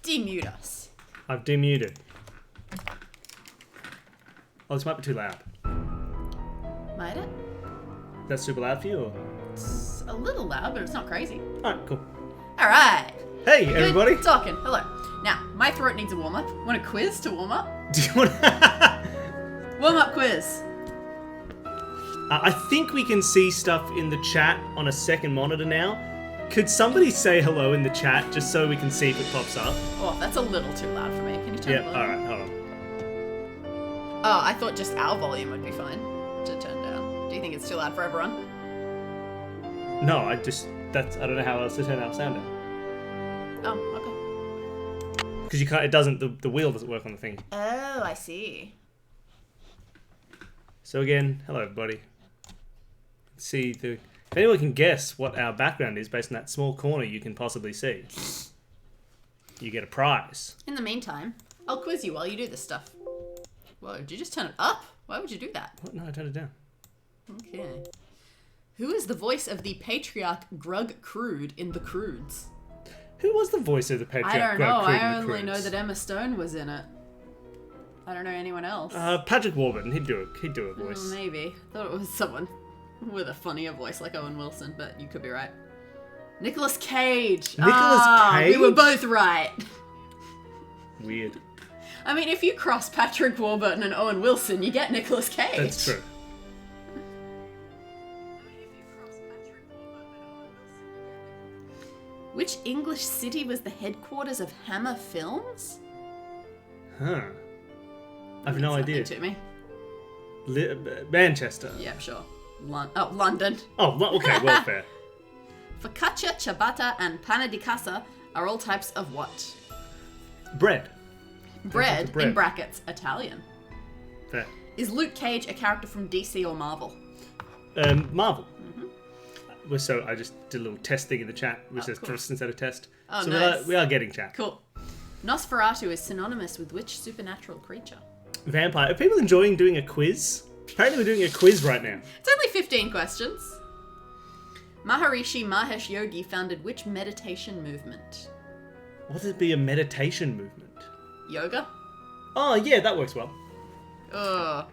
Demute us. I've demuted. Oh, this might be too loud. Might it? That's super loud for you? Or? It's a little loud, but it's not crazy. Alright, cool. Alright. Hey, everybody. Good talking. Hello. Now, my throat needs a warm-up. Want a quiz to warm up? Do you want Warm-up quiz. I think we can see stuff in the chat on a second monitor now. Could somebody say hello in the chat just so we can see if it pops up? Oh, that's a little too loud for me. Can you turn it Yeah, low? alright, hold on. Oh, I thought just our volume would be fine to turn down. Do you think it's too loud for everyone? No, I don't know how else to turn our sound down. Oh, okay. Because you can't, it doesn't, the wheel doesn't work on the thing. Oh, I see. So again, hello everybody. See, if anyone can guess what our background is based on that small corner you can possibly see, you get a prize. In the meantime, I'll quiz you while you do this stuff. Whoa, did you just turn it up? Why would you do that? What? No, I turned it down. Okay. Who is the voice of the patriarch Grug Crude in The Crudes? Who was the voice of the patriarch? I don't know. Grug Crude in I The only know Croods? that Emma Stone was in it. I don't know anyone else. Patrick Warburton, he'd do a voice. Maybe. Thought it was someone with a funnier voice like Owen Wilson, but you could be right. Nicolas Cage. Nicolas Cage? We were both right. Weird. I mean, if you cross Patrick Warburton and Owen Wilson, you get Nicolas Cage. That's true. Which English city was the headquarters of Hammer Films? Huh. I have no idea. To me. Manchester. Yeah, sure. London. Oh, okay, well, fair. Focaccia, ciabatta, and panna di casa are all types of what? Bread. Bread, bread. in brackets, Italian. Fair. Is Luke Cage a character from DC or Marvel? Marvel. So I just did a little test thing in the chat, which says cool. trust instead of test. Oh, so nice. we are getting chat. Cool. Nosferatu is synonymous with which supernatural creature? Vampire. Are people enjoying doing a quiz? Apparently we're doing a quiz right now. It's only 15 questions. Maharishi Mahesh Yogi founded which meditation movement? What would be a meditation movement? Yoga? Oh, yeah, that works well. Ugh.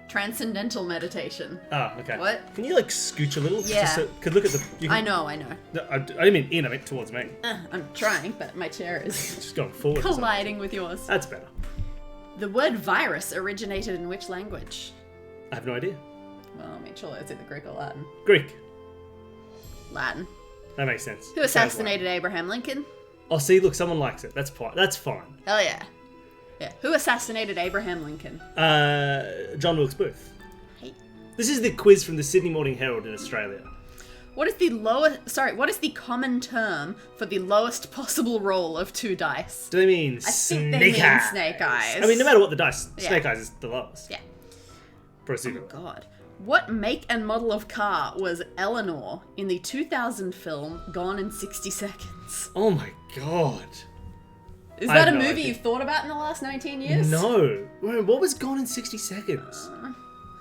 Transcendental meditation. Ah, okay. What? Can you, scooch a little? Yeah. Just so, could look at the... You can, I know. No, I didn't mean in, I meant towards me. I'm trying, but my chair is Just going forward. or something. colliding with yours. That's better. The word virus originated in which language? I have no idea. Well, I mean, surely it's either Greek or Latin. Greek. Latin. That makes sense. Who assassinated Abraham Lincoln? Oh, see, look, someone likes it. That's fine. Hell yeah. Yeah. Who assassinated Abraham Lincoln? John Wilkes Booth. Hey. This is the quiz from the Sydney Morning Herald in Australia. What is the common term for the lowest possible roll of 2 dice? Do they mean I think snake they mean eyes? snake eyes. I mean, no matter what the dice, Yeah. snake eyes is the lowest. Yeah. Proceed. Oh god. What make and model of car was Eleanor in the 2000 film Gone in 60 Seconds? Oh my god. Is I that a have no movie idea. you've thought about in the last 19 years? No. Wait, what was Gone in 60 Seconds?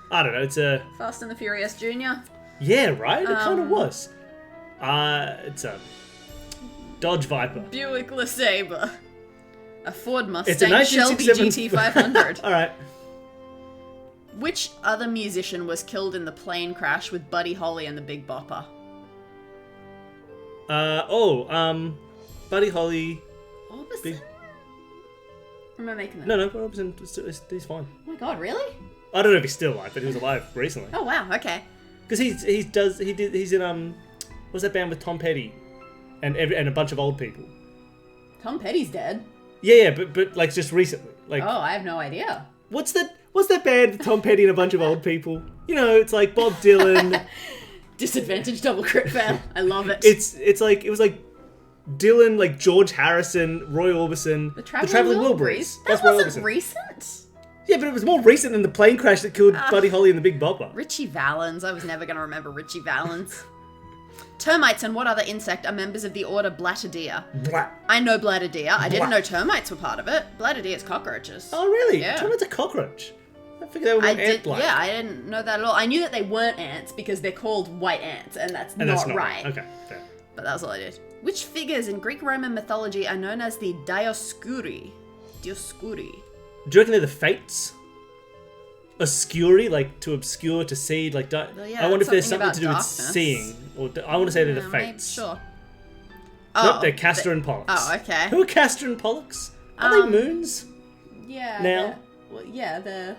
I don't know, it's a... Fast and the Furious Jr.? Yeah, right? It kind of was. It's a Dodge Viper. Buick LeSabre. A Ford Mustang It's a Shelby 1967 GT500. Alright. Which other musician was killed in the plane crash with Buddy Holly and the Big Bopper? Buddy Holly... Orbison? Big... Or am I making that? No, Robertson, he's fine. Oh my god, really? I don't know if he's still alive, but he was alive recently. Oh wow, okay. Because he's in what's that band with Tom Petty, and a bunch of old people. Tom Petty's dead. Yeah, but just recently. Oh, I have no idea. What's that band with Tom Petty and a bunch of old people? You know, it's like Bob Dylan. Disadvantage double crit fail. I love it. It was like Dylan, like George Harrison, Roy Orbison, The Traveling Wilburys. That That's Roy wasn't Orbison. recent. Yeah, but it was more recent than the plane crash that killed Buddy Holly and the Big Bopper. Richie Valens. I was never going to remember Richie Valens. Termites and what other insect are members of the order Blattodea? Blah. I know Blattodea. I didn't Blah. know termites were part of it. Blattodea cockroaches. Oh, really? Yeah. Termites a cockroach. I figured they were more ant-like. Yeah, I didn't know that at all. I knew that they weren't ants because they're called white ants, and that's not right. Okay, fair. But that was all I did. Which figures in Greek-Roman mythology are known as the Dioscuri? Dioscuri. Do you reckon they're the Fates? Obscuri, like to obscure, to see, like... yeah, I wonder if there's something something to do darkness. with seeing. Or I want to say they're the Maybe, Fates. sure. Nope, they're Castor and Pollux. Oh, okay. Who are Castor and Pollux? Are they moons? Yeah. Now? They're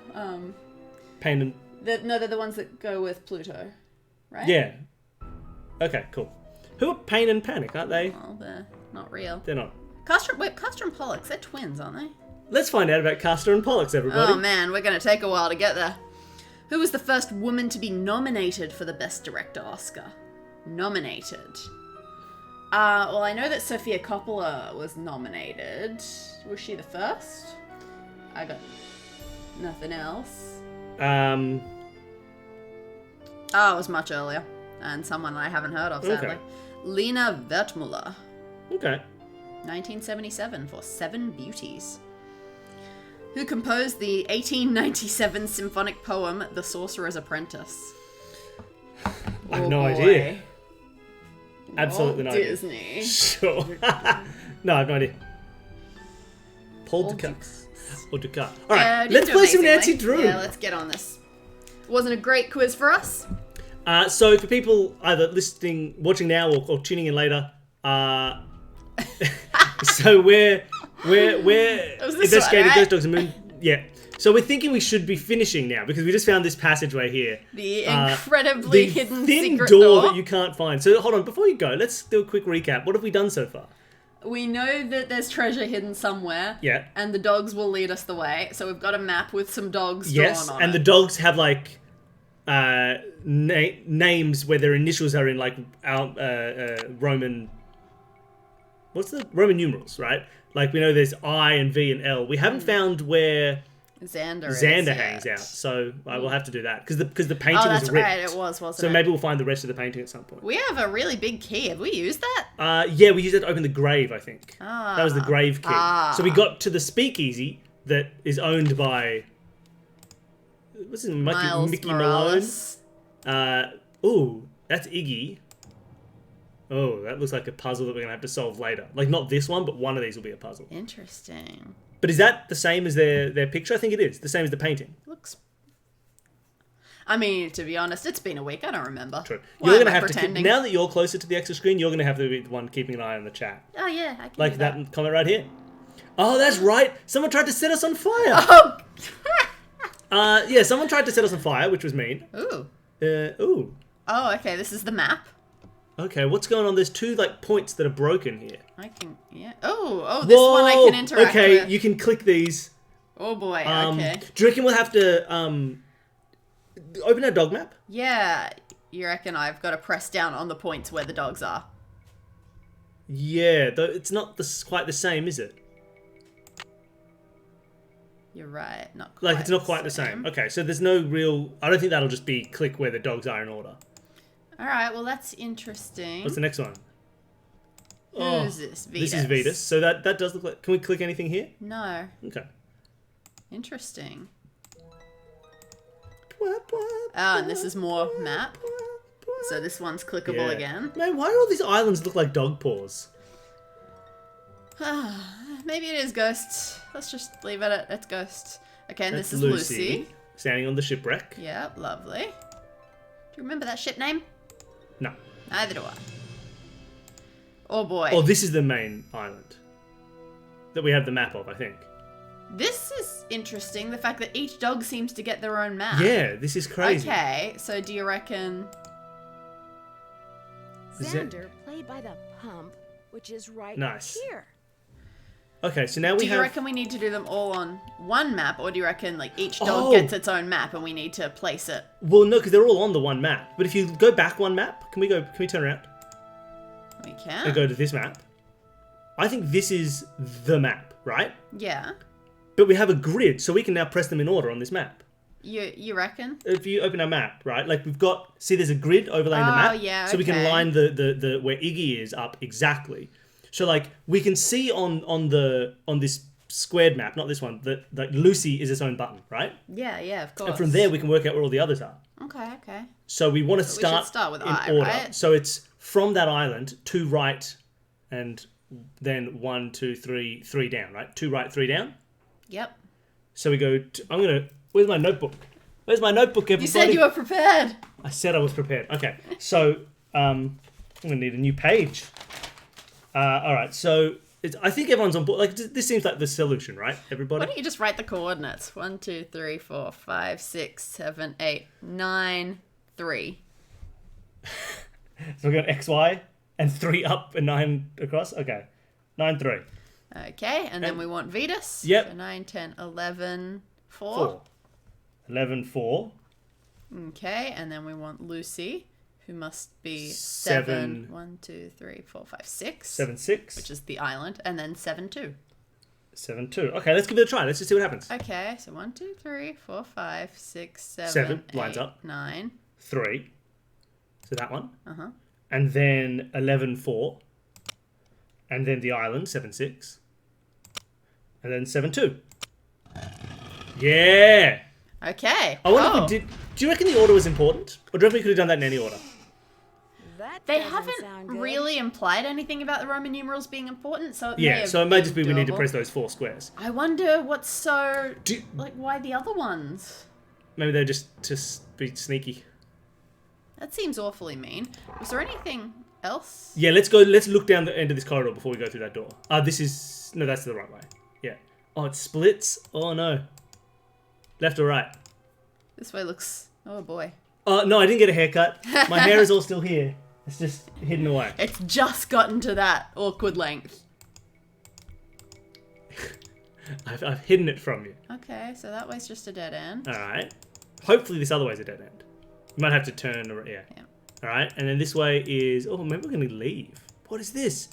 Pain and... they're the ones that go with Pluto, right? Yeah. Okay, cool. Who are Pain and Panic, aren't they? Well, they're not real. They're not. Castor and Pollux, they're twins, aren't they? Let's find out about Castor and Pollux, everybody. Oh man, we're going to take a while to get there. Who was the first woman to be nominated for the Best Director Oscar? Nominated. Well, I know that Sofia Coppola was nominated. Was she the first? I got nothing else. Oh, it was much earlier. And someone I haven't heard of, sadly. Okay. Lena Wertmuller. Okay. 1977 for Seven Beauties. Who composed the 1897 symphonic poem The Sorcerer's Apprentice? I have no idea. Absolutely Walt no idea. Disney. Sure. No, I have no idea. Paul Dukas. Or Dukas. Alright, let's play some Nancy Drew. Yeah, let's get on this. Wasn't a great quiz for us. So for people either listening, watching now or tuning in later, so we're investigating right? Ghost Dogs and Moon. Yeah. So we're thinking we should be finishing now because we just found this passageway here. The incredibly the hidden thin secret door that you can't find. So hold on, before you go, let's do a quick recap. What have we done so far? We know that there's treasure hidden somewhere. Yeah. And the dogs will lead us the way. So we've got a map with some dogs Yes, drawn on and it. the dogs have like names where their initials are in like Roman. What's the Roman numerals, right? Like we know there's I and V and L. We haven't found where Xander hangs out, so I will have to do that because the painting Oh, is that's ripped. right. It was, wasn't So it? maybe we'll find the rest of the painting at some point. We have a really big key. Have we used that? Yeah, we used it to open the grave, I think. That was the grave key. So we got to the speakeasy that is owned by... What's his name? Miles Mickey Morales. Malone. Ooh, that's Iggy. Oh, that looks like a puzzle that we're going to have to solve later. Like, not this one, but one of these will be a puzzle. Interesting. But is that the same as their picture? I think it is. The same as the painting. Looks... I mean, to be honest, it's been a week. I don't remember. True. Why You're am going to I have pretending? to... Now that you're closer to the extra screen, you're going to have to be the one keeping an eye on the chat. Oh, yeah, I can Like do that comment right here. Oh, that's right. Someone tried to set us on fire. Oh! Yeah, someone tried to set us on fire, which was mean. Ooh. Ooh. Oh, okay, this is the map. Okay, what's going on? There's two, like, points that are broken here. I can... Yeah. Oh, this one I can interact okay, with. you can click these. Oh, boy, okay. Do you reckon we'll have to, open our dog map? Yeah, you reckon I've got to press down on the points where the dogs are? Yeah, though it's not quite the same, is it? You're right, not quite Like, it's not quite the same. Okay, so there's no real... I don't think that'll just be click where the dogs are in order. Alright, well, that's interesting. What's the next one? Who's this? Vetus. This is Vetus. So that does look like... Can we click anything here? No. Okay. Interesting. Oh, and this is more map. So this one's clickable again. Man, why do all these islands look like dog paws? Maybe it is Ghost. Let's just leave it at it's Ghost. Okay, and That's this is Lucy. Standing on the shipwreck. Yep, lovely. Do you remember that ship name? No. Neither do I. Oh boy. Oh, this is the main island that we have the map of, I think. This is interesting, the fact that each dog seems to get their own map. Yeah, this is crazy. Okay, so do you reckon... Xander played by the pump, which is right here. Okay, so now we have... Do you reckon we need to do them all on one map, or do you reckon like each dog gets its own map and we need to place it? Well, no, because they're all on the one map. But if you go back one map, can we turn around? We can. And go to this map. I think this is the map, right? Yeah. But we have a grid, so we can now press them in order on this map. You reckon? If you open our map, right, like we've got, see there's a grid overlaying the map. Yeah, so we can line the where Iggy is up exactly. So like we can see on this squared map, not this one, that Lucy is its own button, right? Yeah, of course. And from there we can work out where all the others are. Okay. So we want to We should start start with in I, order. right? So it's from that island, 2 right, and then 1, 2, 3, 3 down, right? 2 right, 3 down. Yep. So we go. Where's my notebook? Where's my notebook, everybody? You said you were prepared. I said I was prepared. Okay, so I'm gonna need a new page. All right, so I think everyone's on board. Like this seems like the solution, right? Everybody. Why don't you just write the coordinates? 1, 2, 3, 4, 5, 6, 7, 8, 9, 3. So we got X, Y, and 3 up and 9 across. Okay, 9, 3. Okay, and then we want Vetus. Yep. So 9, 10, 11, 4. 4. 11, 4. Okay, and then we want Lucy, who must be 7. 1, 2, 3, 4, 5, 6. 7, 6. Which is the island, and then 7, 2. 7, 2. Okay, let's give it a try. Let's just see what happens. Okay, so 1, 2, 3, 4, 5, 6, 7, 7 8, lines up. 9. 3. So that one. Uh-huh. And then 11, 4. And then the island, 7, 6. And then 7, 2. Yeah! Okay. I wonder if we did... Do you reckon the order was important? Or do you reckon we could have done that in any order? That They doesn't haven't sound good. really implied anything about the Roman numerals being important, so Yeah, so it may just be we need to doable. press those 4 squares. I wonder what's so... Do, Like, why the other ones? maybe they're just to be sneaky. That seems awfully mean. Was there anything else? Yeah, let's go. Let's look down the end of this corridor before we go through that door. This is... No, that's the right way. Yeah. Oh, it splits? Oh, no. Left or right? This way looks... Oh, boy. No, I didn't get a haircut. My hair is all still here. It's just hidden away. It's just gotten to that awkward length. I've hidden it from you. Okay, so that way's just a dead end. Alright. Hopefully this other way's a dead end. You might have to turn around. Yeah. Yeah. Alright, and then this way is... Oh, maybe we're going to leave. What is this?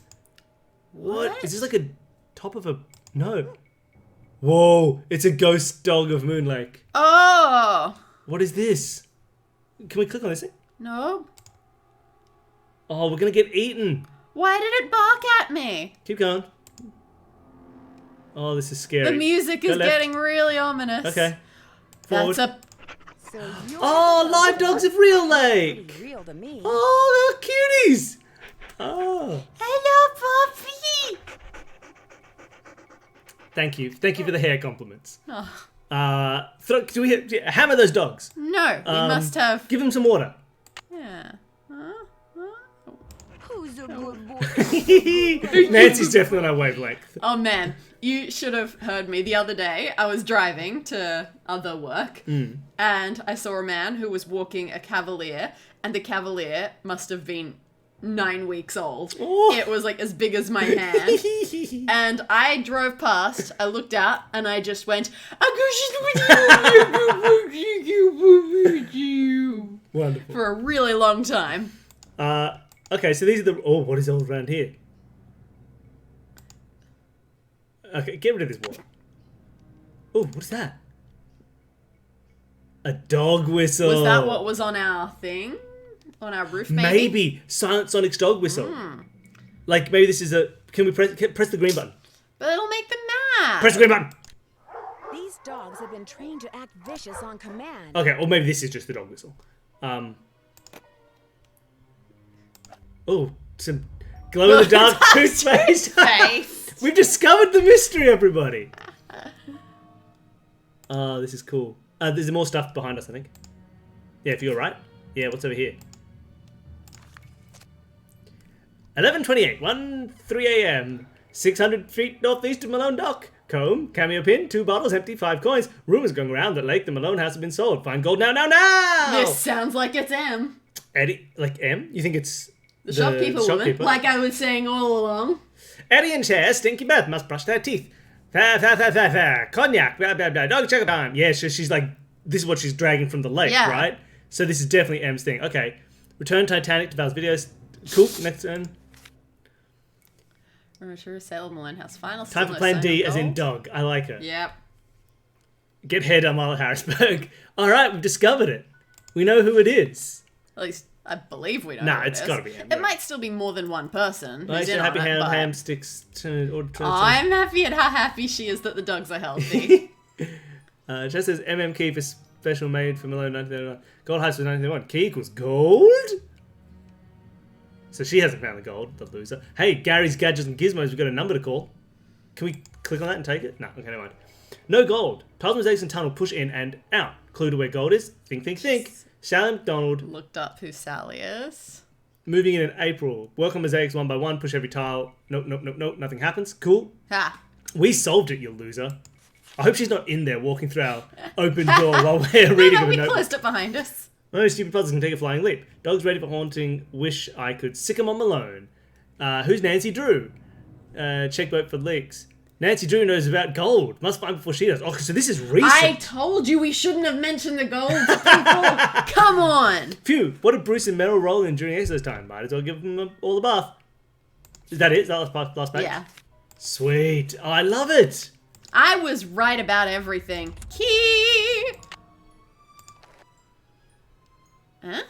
What? Is this like a top of a... No. Whoa, it's a ghost dog of Moon Lake. Oh! What is this? Can we click on this thing? No. Oh, we're going to get eaten. Why did it bark at me? Keep going. Oh, this is scary. The music Go is left. getting really ominous. Okay. Forward. That's a... So you're Oh, live dogs of Real Lake. pretty real to me. Oh, they're cuties. Oh. Hello, puppy! Thank you. Thank you for the hair compliments. Oh, Do we hammer those dogs? no, we must have... Give them some water. Yeah. Who's a good boy? Nancy's definitely on our wavelength. Oh, man. You should have heard me. The other day, I was driving to other work, and I saw a man who was walking a cavalier, and the cavalier must have been 9 weeks old. Oh. It was like as big as my hand. And I drove past, I looked out, and I just went, Wonderful. for a really long time. Okay, so these are the... Oh, what is all around here? Okay, get rid of this water. Oh, what is that? A dog whistle. Was that what was on our thing? On our roof, maybe? Maybe. Silent Sonic's dog whistle. Like, maybe this is a... Can we press the green button? But it'll make them mad. Press the green button! These dogs have been trained to act vicious on command. Okay, or maybe this is just the dog whistle. Oh, some glow-in-the-dark toothpaste. Face. We've discovered the mystery, everybody. Oh, this is cool. There's more stuff behind us, I think. Yeah, if you're right. Yeah, what's over here? 11:28, 1:03 a.m. 600 feet northeast of Malone Dock. Comb, cameo pin, 2 bottles, empty, 5 coins. Rumors going around that Lake the Malone house has been sold. Find gold now, now, now! This sounds like it's M. Eddie, like M? You think it's The shopkeeper woman, like I was saying all along. Eddie and Cher, stinky breath, must brush their teeth. Cognac, blah, blah, blah, dog check time. Yeah, so she's like, this is what she's dragging from the lake, Yeah. right? So this is definitely M's thing. Okay. Return Titanic to Val's videos. Cool, next turn. Remember, Salem Malone House final. Time for still no plan sign D of as in gold. dog. I like her. Yep. Get head on Marla Harrisburg. Alright, we've discovered it. We know who it is. At least I believe we know. Nah, who it's is. gotta be him, It though. might still be more than one person. Nice who's in happy on it, hand, but ham sticks to... I'm happy at how happy she is that the dogs are healthy. Just says MM key for special made for Malone 1931. Gold house was 1931. Key equals gold? So she hasn't found the gold, the loser. Hey, Gary's Gadgets and Gizmos, we've got a number to call. Can we click on that and take it? No, okay, never mind. No gold. Tiles, Mosaics, and Tunnel push in and out. Clue to where gold is. Think, think, think. Salem McDonald. Looked up who Sally is. Moving in April. Work on mosaics one by one. Push every tile. Nope, nope, nope, nope. Nothing happens. Cool. Ha. We solved it, you loser. I hope she's not in there walking through our open door while we're reading No, of a we notebook. closed it behind us. No stupid puzzles can take a flying leap. Dog's ready for haunting. Wish I could sick him on Malone. Who's Nancy Drew? Check boat for leaks. Nancy Drew knows about gold. Must find before she does. Oh, so this is recent. I told you we shouldn't have mentioned the gold to people. Come on. Phew, what did Bruce and Meryl roll in during exercise time? Might as well give them all a bath. Is that it? Is that last page? Yeah. Sweet. Oh, I love it. I was right about everything. Key. Huh?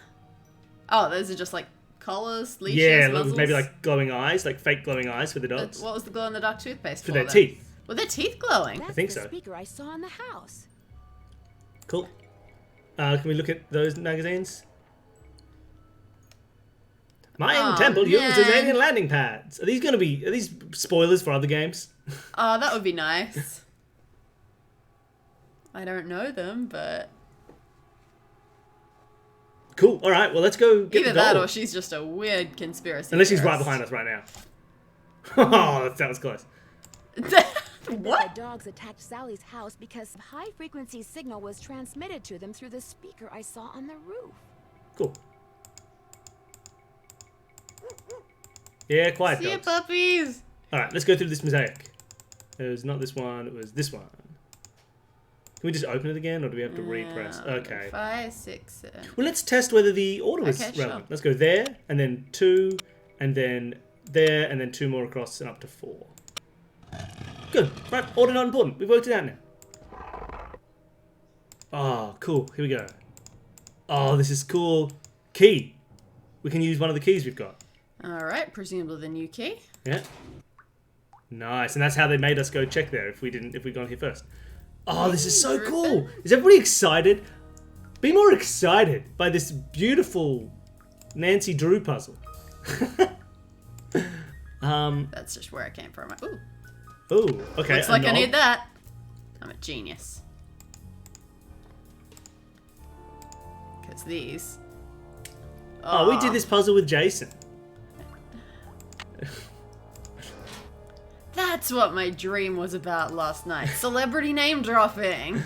Oh, those are just like collars, leashes, Yeah, muzzles. maybe like glowing eyes, like fake glowing eyes for the dogs. What was the glow in the dark toothpaste For for? their then? teeth. Were their teeth glowing? That's think the so. speaker I saw in the house. Cool. Can we look at those magazines? Mayan Oh, Temple uses man. alien landing pads. Are these spoilers for other games? Oh, that would be nice. I don't know them, but Cool. All right. Well, let's go get either the gold. that or she's just a weird conspiracy Unless she's right theorist. behind us right now. Oh, that was close. What? The dogs attacked Sally's house because a high-frequency signal was transmitted to them through the speaker I saw on the roof. Cool. Yeah, quiet See ya, dogs. puppies. All right, let's go through this mosaic. It was not this one. It was this one. Can we just open it again, or do we have to repress? Okay. 5, 6, 7. Well, let's test whether the order was Okay, relevant. sure. Let's go there, and then 2, and then there, and then 2 more across, and up to 4. Good. Right, order not important. We've worked it out now. Oh, cool. Here we go. Oh, this is cool. Key. We can use one of the keys we've got. All right, presumably the new key. Yeah. Nice. And that's how they made us go check there if we'd gone here first. Oh, this is so cool. Is everybody excited? Be more excited by this beautiful Nancy Drew puzzle. That's just where it came from. Ooh, Ooh, okay. looks a like I knob. need that. I'm a genius. Because these. Oh, we did this puzzle with Jason. That's what my dream was about last night. Celebrity name dropping.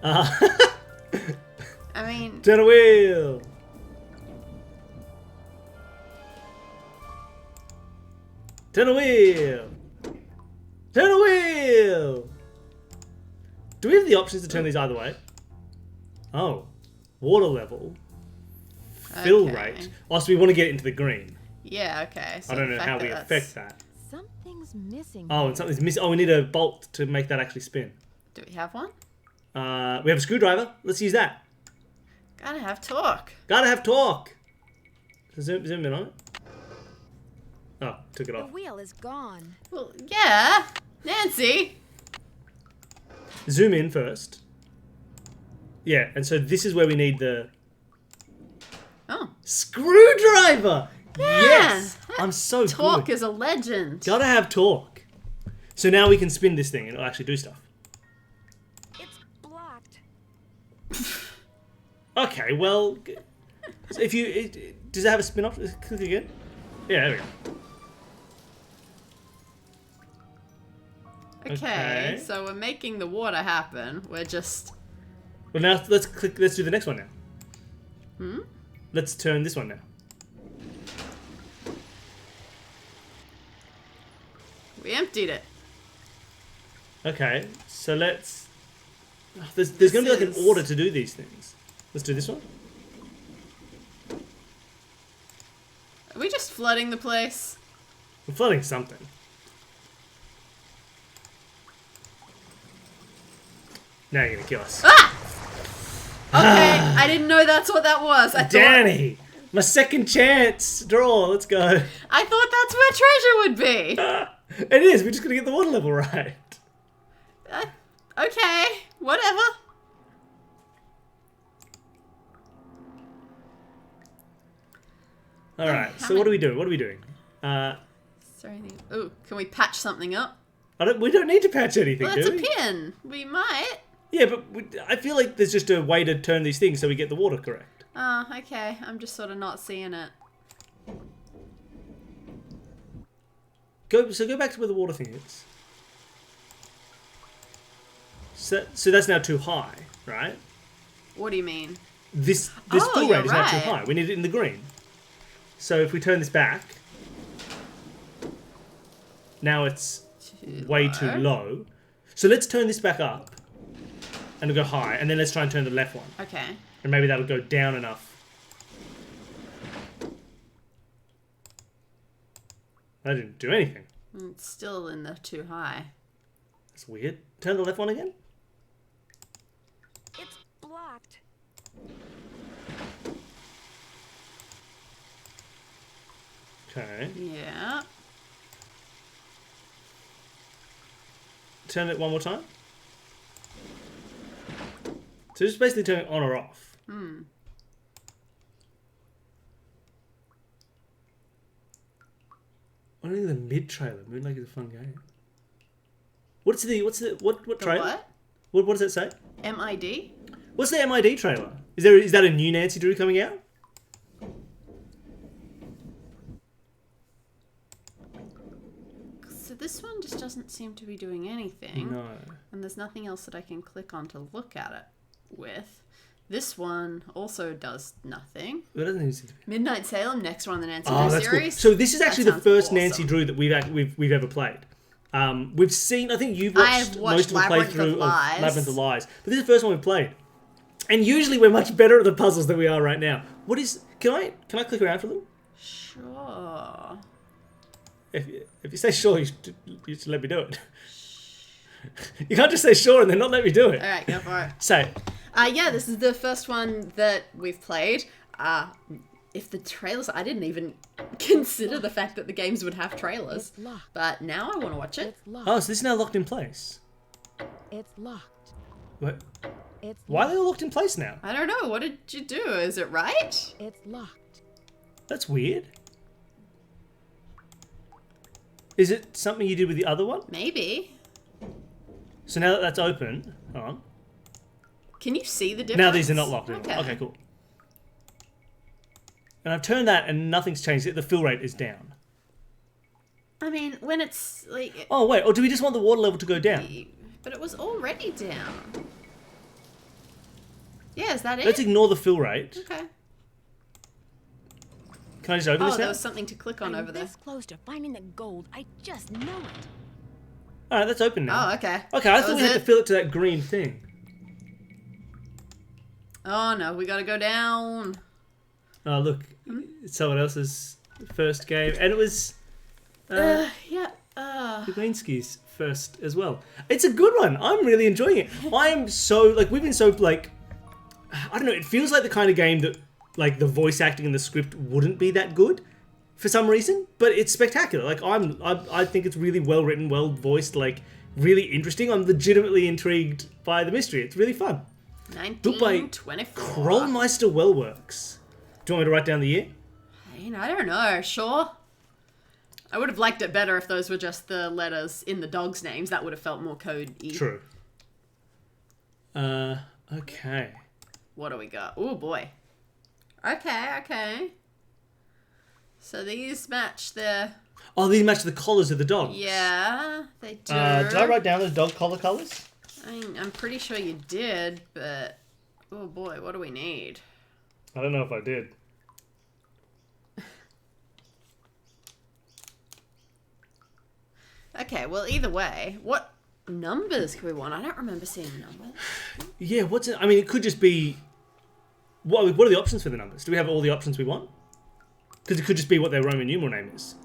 I mean, Turn a wheel. Turn a wheel. Turn a wheel. Do we have the options to turn these either way? Oh, water level, fill okay. rate. Oh, so we want to get it into the green. Yeah, okay. So I don't the know fact how we that affect that. Something's missing. Oh, here. and something's missing. Oh, we need a bolt to make that actually spin. Do we have one? We have a screwdriver. Let's use that. Gotta have torque. Gotta have torque. Zoom in on it. Oh, took it The off. wheel is gone. Well, yeah. Nancy. Zoom in first. Yeah, and so this is where we need the Oh. screwdriver. Yeah. Yes, I'm so Torque good. is a legend. Gotta have torque. So now we can spin this thing and it'll actually do stuff. It's blocked. Okay, well, so if you does it have a spin off? Click again. Yeah, there we go. Okay, Okay. so we're making the water happen. We're just... Well, now let's click. Let's do the next one now. Hmm? Let's turn this one now. We emptied it. Okay, so let's. There's going to be like This an is- order to do these things. Let's do this one. Are we just flooding the place? We're flooding something. Now you're gonna kill us. Ah! Okay, I didn't know that's what that was. Danny! My second chance! Draw, let's go. I thought that's where treasure would be. It is, we're just gonna get the water level right. Okay, whatever. All right. So what are we doing? What are we doing? Is there anything? Oh, can we patch something up? We don't need to patch anything, Well, that's do a we? pin. We might. Yeah, but I feel like there's just a way to turn these things so we get the water correct. Oh, okay. I'm just sort of not seeing it. Go back to where the water thing is. So that's now too high, right? What do you mean? This Oh, fill you're rate is now too right. high. We need it in the green. So if we turn this back, now it's way too low. So let's turn this back up and go high, and then let's try and turn the left one. Okay. And maybe that'll go down enough. That didn't do anything. It's still in the too high. That's weird. Turn the left one again. It's blocked. Okay. Yeah. Turn it one more time. So just basically turn it on or off. I don't think the mid trailer. Moonlake is a fun game. What trailer? What? What does it say? MID? What's the MID trailer? Is that a new Nancy Drew coming out? So this one just doesn't seem to be doing anything. No. And there's nothing else that I can click on to look at it with. This one also does nothing. That doesn't even seem to be. Midnight Salem, next one on the Nancy Oh, Drew that's cool. series. So this is That actually the sounds first awesome. Nancy Drew that we've ever played. We've seen. I think you've watched, I've watched most of the Labyrinth of playthrough of Lies. Labyrinth of Lies, but this is the first one we've played. And usually we're much better at the puzzles than we are right now. What is? Can I click around for them? Sure. If you say sure, you should let me do it. You can't just say sure and then not let me do it. All right, go for it. Say. Yeah, this is the first one that we've played. If the trailers, I didn't even consider the fact that the games would have trailers. It's locked. But now I want to watch it. It's locked. Oh, so this is now locked in place. It's locked. What? It's Why are locked. they all locked in place now? I don't know. What did you do? Is it right? It's locked. That's weird. Is it something you did with the other one? Maybe. So now that that's open, hold on. Can you see the difference? Now these are not locked in. Okay. Okay, cool. And I've turned that and nothing's changed. The fill rate is down. I mean, when it's like... Oh, wait. Or do we just want the water level to go down? But it was already down. Yeah, is that it? Let's ignore the fill rate. Okay. Can I just open Oh, this there now? was something to click on I'm over there. this close to finding the gold. I just know it. Alright, that's open now. Oh, okay. Okay, I That thought was we had it. to fill it to that green thing. Oh, no, we gotta go down. Oh, look. It's someone else's first game. And it was Yeah. the Greenski's first as well. It's a good one. I'm really enjoying it. I'm so, like, we've been so, like, I don't know, it feels like the kind of game that, like, the voice acting and the script wouldn't be that good for some reason, but it's spectacular. Like, I think it's really well written, well voiced, like, really interesting. I'm legitimately intrigued by the mystery. It's really fun. Built by 1924. Krollmeister Wellworks. Do you want me to write down the year? I don't know. Sure. I would have liked it better if those were just the letters in the dogs' names. That would have felt more code-y. True. Okay. What do we got? Oh, boy. Okay. So these match the... Oh, these match the collars of the dogs. Yeah, they do. Did I write down those dog collar colours? I'm pretty sure you did, but... Oh, boy, what do we need? I don't know if I did. Okay, well, either way, what numbers can we want? I don't remember seeing numbers. Yeah, what's it? I mean, it could just be... What are the options for the numbers? Do we have all the options we want? Because it could just be what their Roman numeral name is.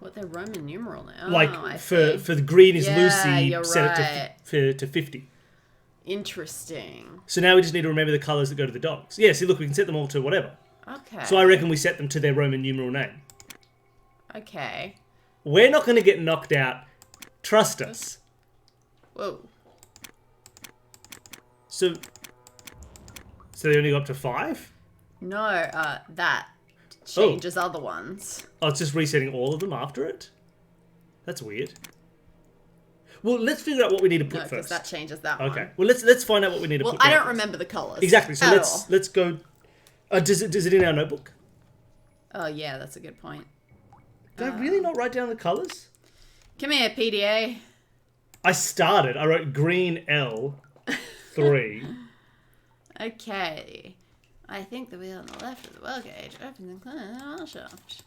What their Roman numeral now? Like, I for see. the green is Yeah, Lucy, you're set right. it to 50. Interesting. So now we just need to remember the colours that go to the dogs. Yeah, see, look, we can set them all to whatever. Okay. So I reckon we set them to their Roman numeral name. Okay. We're not going to get knocked out. Trust us. Whoa. So they only go up to 5? No, that changes other ones. Oh, it's just resetting all of them after it? That's weird. Well, let's figure out what we need to put No, because first. that changes that one. Okay. Well, let's find out what we need to Well, put. I don't first. remember the colours. Exactly. So at all. let's go. Does it in our notebook? Oh yeah, that's a good point. Did I really not write down the colours? Come here, PDA. I wrote green L 3. Okay. I think the wheel on the left of the well gauge opens and closes the well shaft.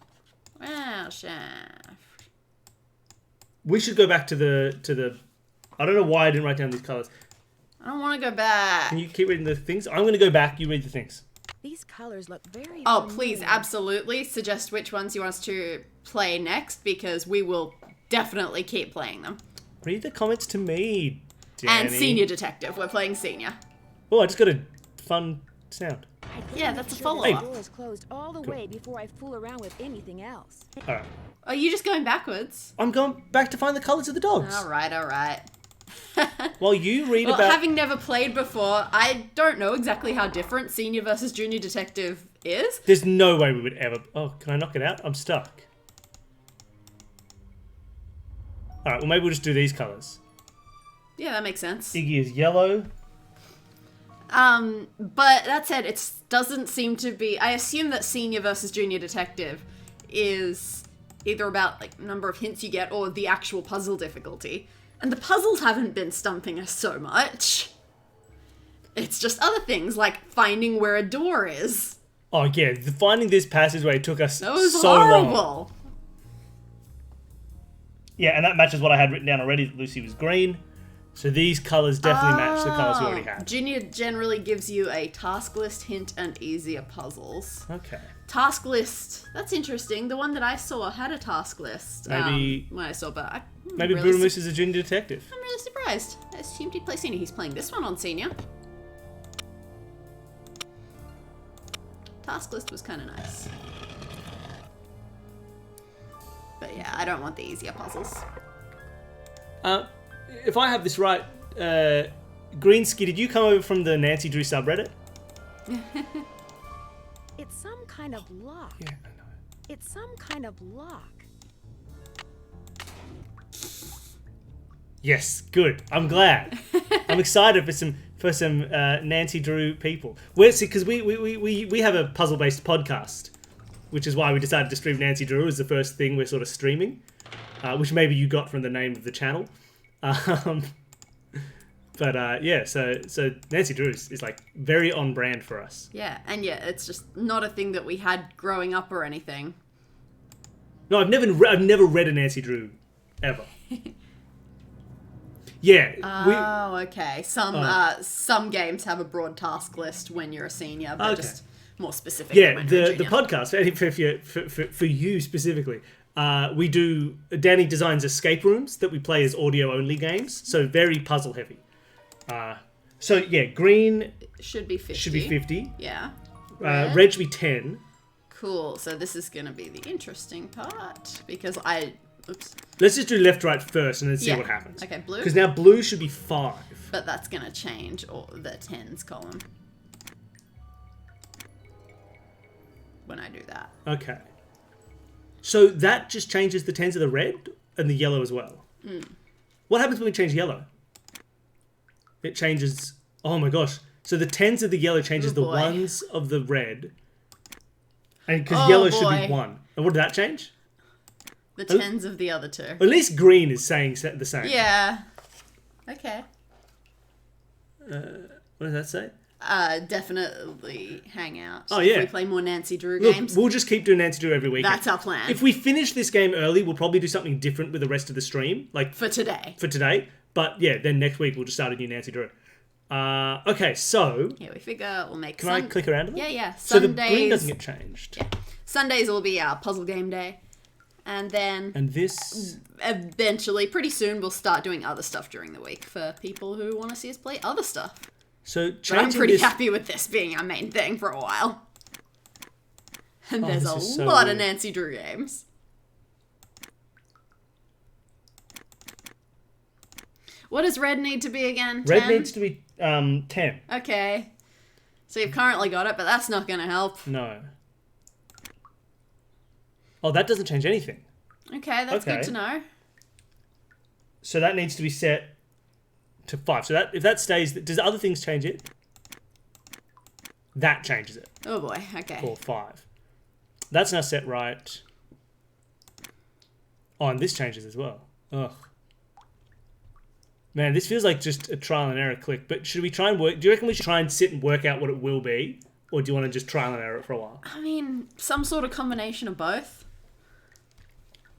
Well shaft. We should go back to the. I don't know why I didn't write down these colours. I don't want to go back. Can you keep reading the things? I'm going to go back. You read the things. These colors look very Oh, familiar. please, absolutely. Suggest which ones you want us to play next, because we will definitely keep playing them. Read the comments to me, Danny. And Senior Detective. We're playing Senior. Oh, I just got a fun sound. Yeah, that's a The follow-up. door is closed all the way before I fool around with anything else. All right. Are you just going backwards? I'm going back to find the colours of the dogs. All right. While you read Well, about... having never played before, I don't know exactly how different Senior versus Junior Detective is. There's no way we would ever... Oh, can I knock it out? I'm stuck. Alright, well maybe we'll just do these colours. Yeah, that makes sense. Iggy is yellow. But that said, it doesn't seem to be... I assume that Senior versus Junior Detective is either about like number of hints you get or the actual puzzle difficulty. And the puzzles haven't been stumping us so much. It's just other things like finding where a door is. Oh yeah, finding this passageway took us That was so horrible. long. Yeah, and that matches what I had written down already, that Lucy was green. So these colours definitely match the colours we already had. Junior generally gives you a task list, hint, and easier puzzles. Okay. Task list. That's interesting. The one that I saw had a task list. Maybe- when I saw, but Maybe really Bruno is a junior detective. I'm really surprised. I assumed he'd play Senior. He's playing this one on Senior. Task list was kind of nice. But yeah, I don't want the easier puzzles. If I have this right, Greensky, did you come over from the Nancy Drew subreddit? It's some kind of lock. Yeah, I know. It's some kind of lock. Yes, good. I'm glad. I'm excited for some Nancy Drew people. Because we have a puzzle based podcast, which is why we decided to stream Nancy Drew as the first thing we're sort of streaming, which maybe you got from the name of the channel. Yeah, so Nancy Drew is like very on brand for us. Yeah, and yeah, it's just not a thing that we had growing up or anything. No, I've never read a Nancy Drew ever. Yeah. Oh, okay. Some games have a broad task list when you're a senior, but Okay. just more specific. Yeah, when you're a the junior. podcast for you specifically. We do. Danny designs escape rooms that we play as audio only games, so very puzzle heavy. So yeah, green should be 50. should be 50. Yeah. Red should be 10. Cool. So this is gonna be the interesting part because oops. Let's just do left, right first, and then see Yeah. what happens. Okay, blue. Because now blue should be 5. But that's gonna change the tens column when I do that. Okay. So that just changes the 10s of the red and the yellow as well. What happens when we change yellow? It changes... Oh my gosh. So the 10s of the yellow changes Oh the boy. 1s of the red. And because Oh yellow should boy. be 1. And what did that change? The tens of the other two. At least green is saying the same. Yeah. Okay. What does that say? Definitely hang out. Oh, If yeah. we play more Nancy Drew Look, games. we'll just keep doing Nancy Drew every week. That's our plan. If we finish this game early, we'll probably do something different with the rest of the stream. Like for today. for today. But yeah, then next week we'll just start a new Nancy Drew. Okay, so Yeah, we figure we'll make can I click around to them? Yeah, yeah. So the Sundays. green doesn't get changed. Yeah. Sundays will be our puzzle game day. And then And this... eventually, pretty soon, we'll start doing other stuff during the week for people who want to see us play other stuff. So But I'm changing pretty this... happy with this being our main thing for a while. And there's this a is so lot of weird. Nancy Drew games. What does red need to be again? Red 10? needs to be 10. Okay. So you've currently got it, but that's not going to help. No. Oh, that doesn't change anything. Okay, that's Okay. good to know. So that needs to be set to 5. So that if that stays, does other things change it? That changes it. Oh boy, okay. For 5. That's now set right. Oh, and this changes as well. Ugh. Man, this feels like just a trial and error click. But should we try and work? Do you reckon we should try and sit and work out what it will be? Or do you want to just trial and error it for a while? I mean, some sort of combination of both.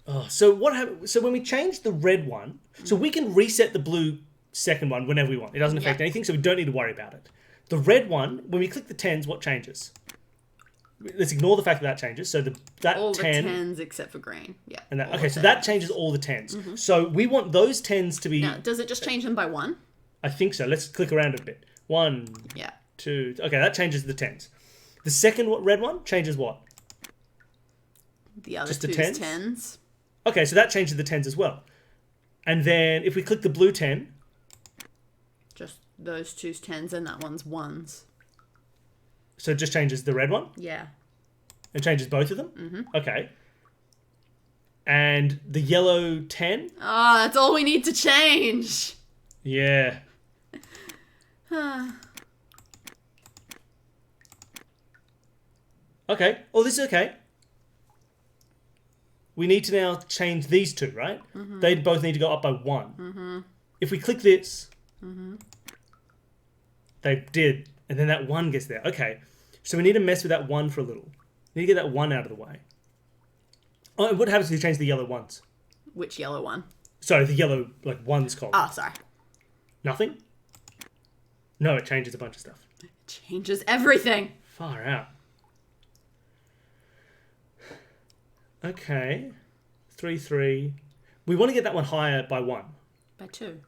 Oh, so what happened? So when we change the red one, so we can reset the blue second one whenever we want. It doesn't affect anything, so we don't need to worry about it. The red one, when we click the 10s, what changes? Let's ignore the fact that changes. So that all 10, the 10s except for green. Yeah. And that, okay, so that changes all the 10s. So we want those 10s to be... Now, does it just change them by 1? I think so. Let's click around a bit. 1, Yeah. 2... Okay, that changes the 10s. The second red one changes what? The other Just the two's 10s? 10s. Okay, so that changes the 10s as well. And then if we click the blue 10... Just those two's 10s and that one's 1s. So it just changes the red one? Yeah. It changes both of them? Mm-hmm. Okay. And the yellow 10? Oh, that's all we need to change. Yeah. Okay. Oh, this is okay. We need to now change these two, right? Mm-hmm. They both need to go up by 1. Mm-hmm. If we click this, they did, and then that 1 gets there. Okay. So we need to mess with that 1 for a little. We need to get that 1 out of the way. Oh, and what happens if you change the yellow ones? Which yellow one? Sorry, the yellow, like, ones column. Oh, sorry. Nothing? No, it changes a bunch of stuff. It changes everything. Far out. Okay. 3, 3. We want to get that one higher by 1. By 2.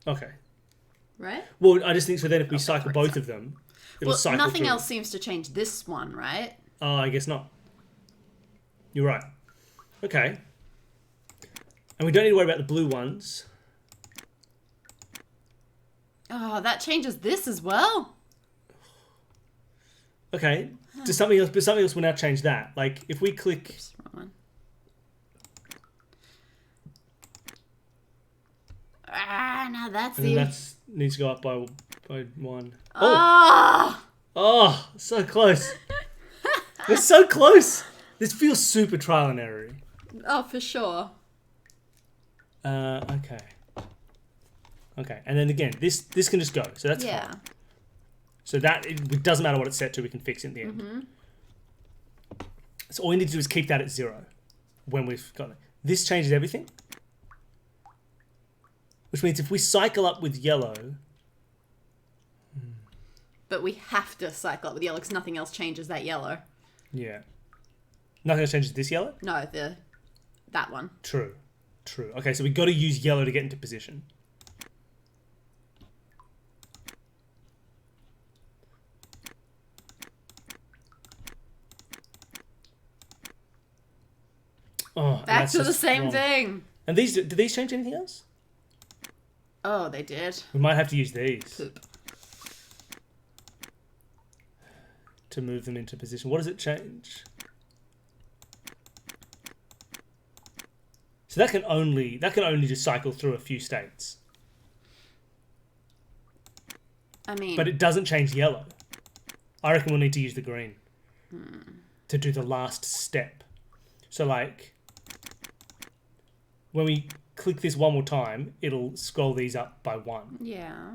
Okay. Right? Well, I just think so then if we cycle right, both sorry. of them, it'll Well, cycle nothing through. else seems to change this one, right? Oh, I guess not. You're right. Okay. And we don't need to worry about the blue ones. Oh, that changes this as well. Okay. Does something else? But something else will now change that. Like if we click. Oops, wrong one. Ah, now that's And the. that needs to go up by 1. Oh! Oh, so close. We're so close. This feels super trial and error. Oh, for sure. Okay. Okay, and then again, this can just go. So that's Yeah. fine. So that it doesn't matter what it's set to. We can fix it in the end. Mm-hmm. So all we need to do is keep that at 0 when we've got it. This changes everything, which means if we cycle up with yellow. But we have to cycle up with yellow because nothing else changes that yellow. Yeah. Nothing else changes this yellow? No, that one. True. True. Okay, so we've got to use yellow to get into position. Oh, Back to the same thing. And these, do these change anything else? Oh, they did. We might have to use these Poop. to move them into position. What does it change? So that can only just cycle through a few states. I mean, But it doesn't change yellow. I reckon we'll need to use the green to do the last step. So like, when we click this one more time, it'll scroll these up by 1. yeah.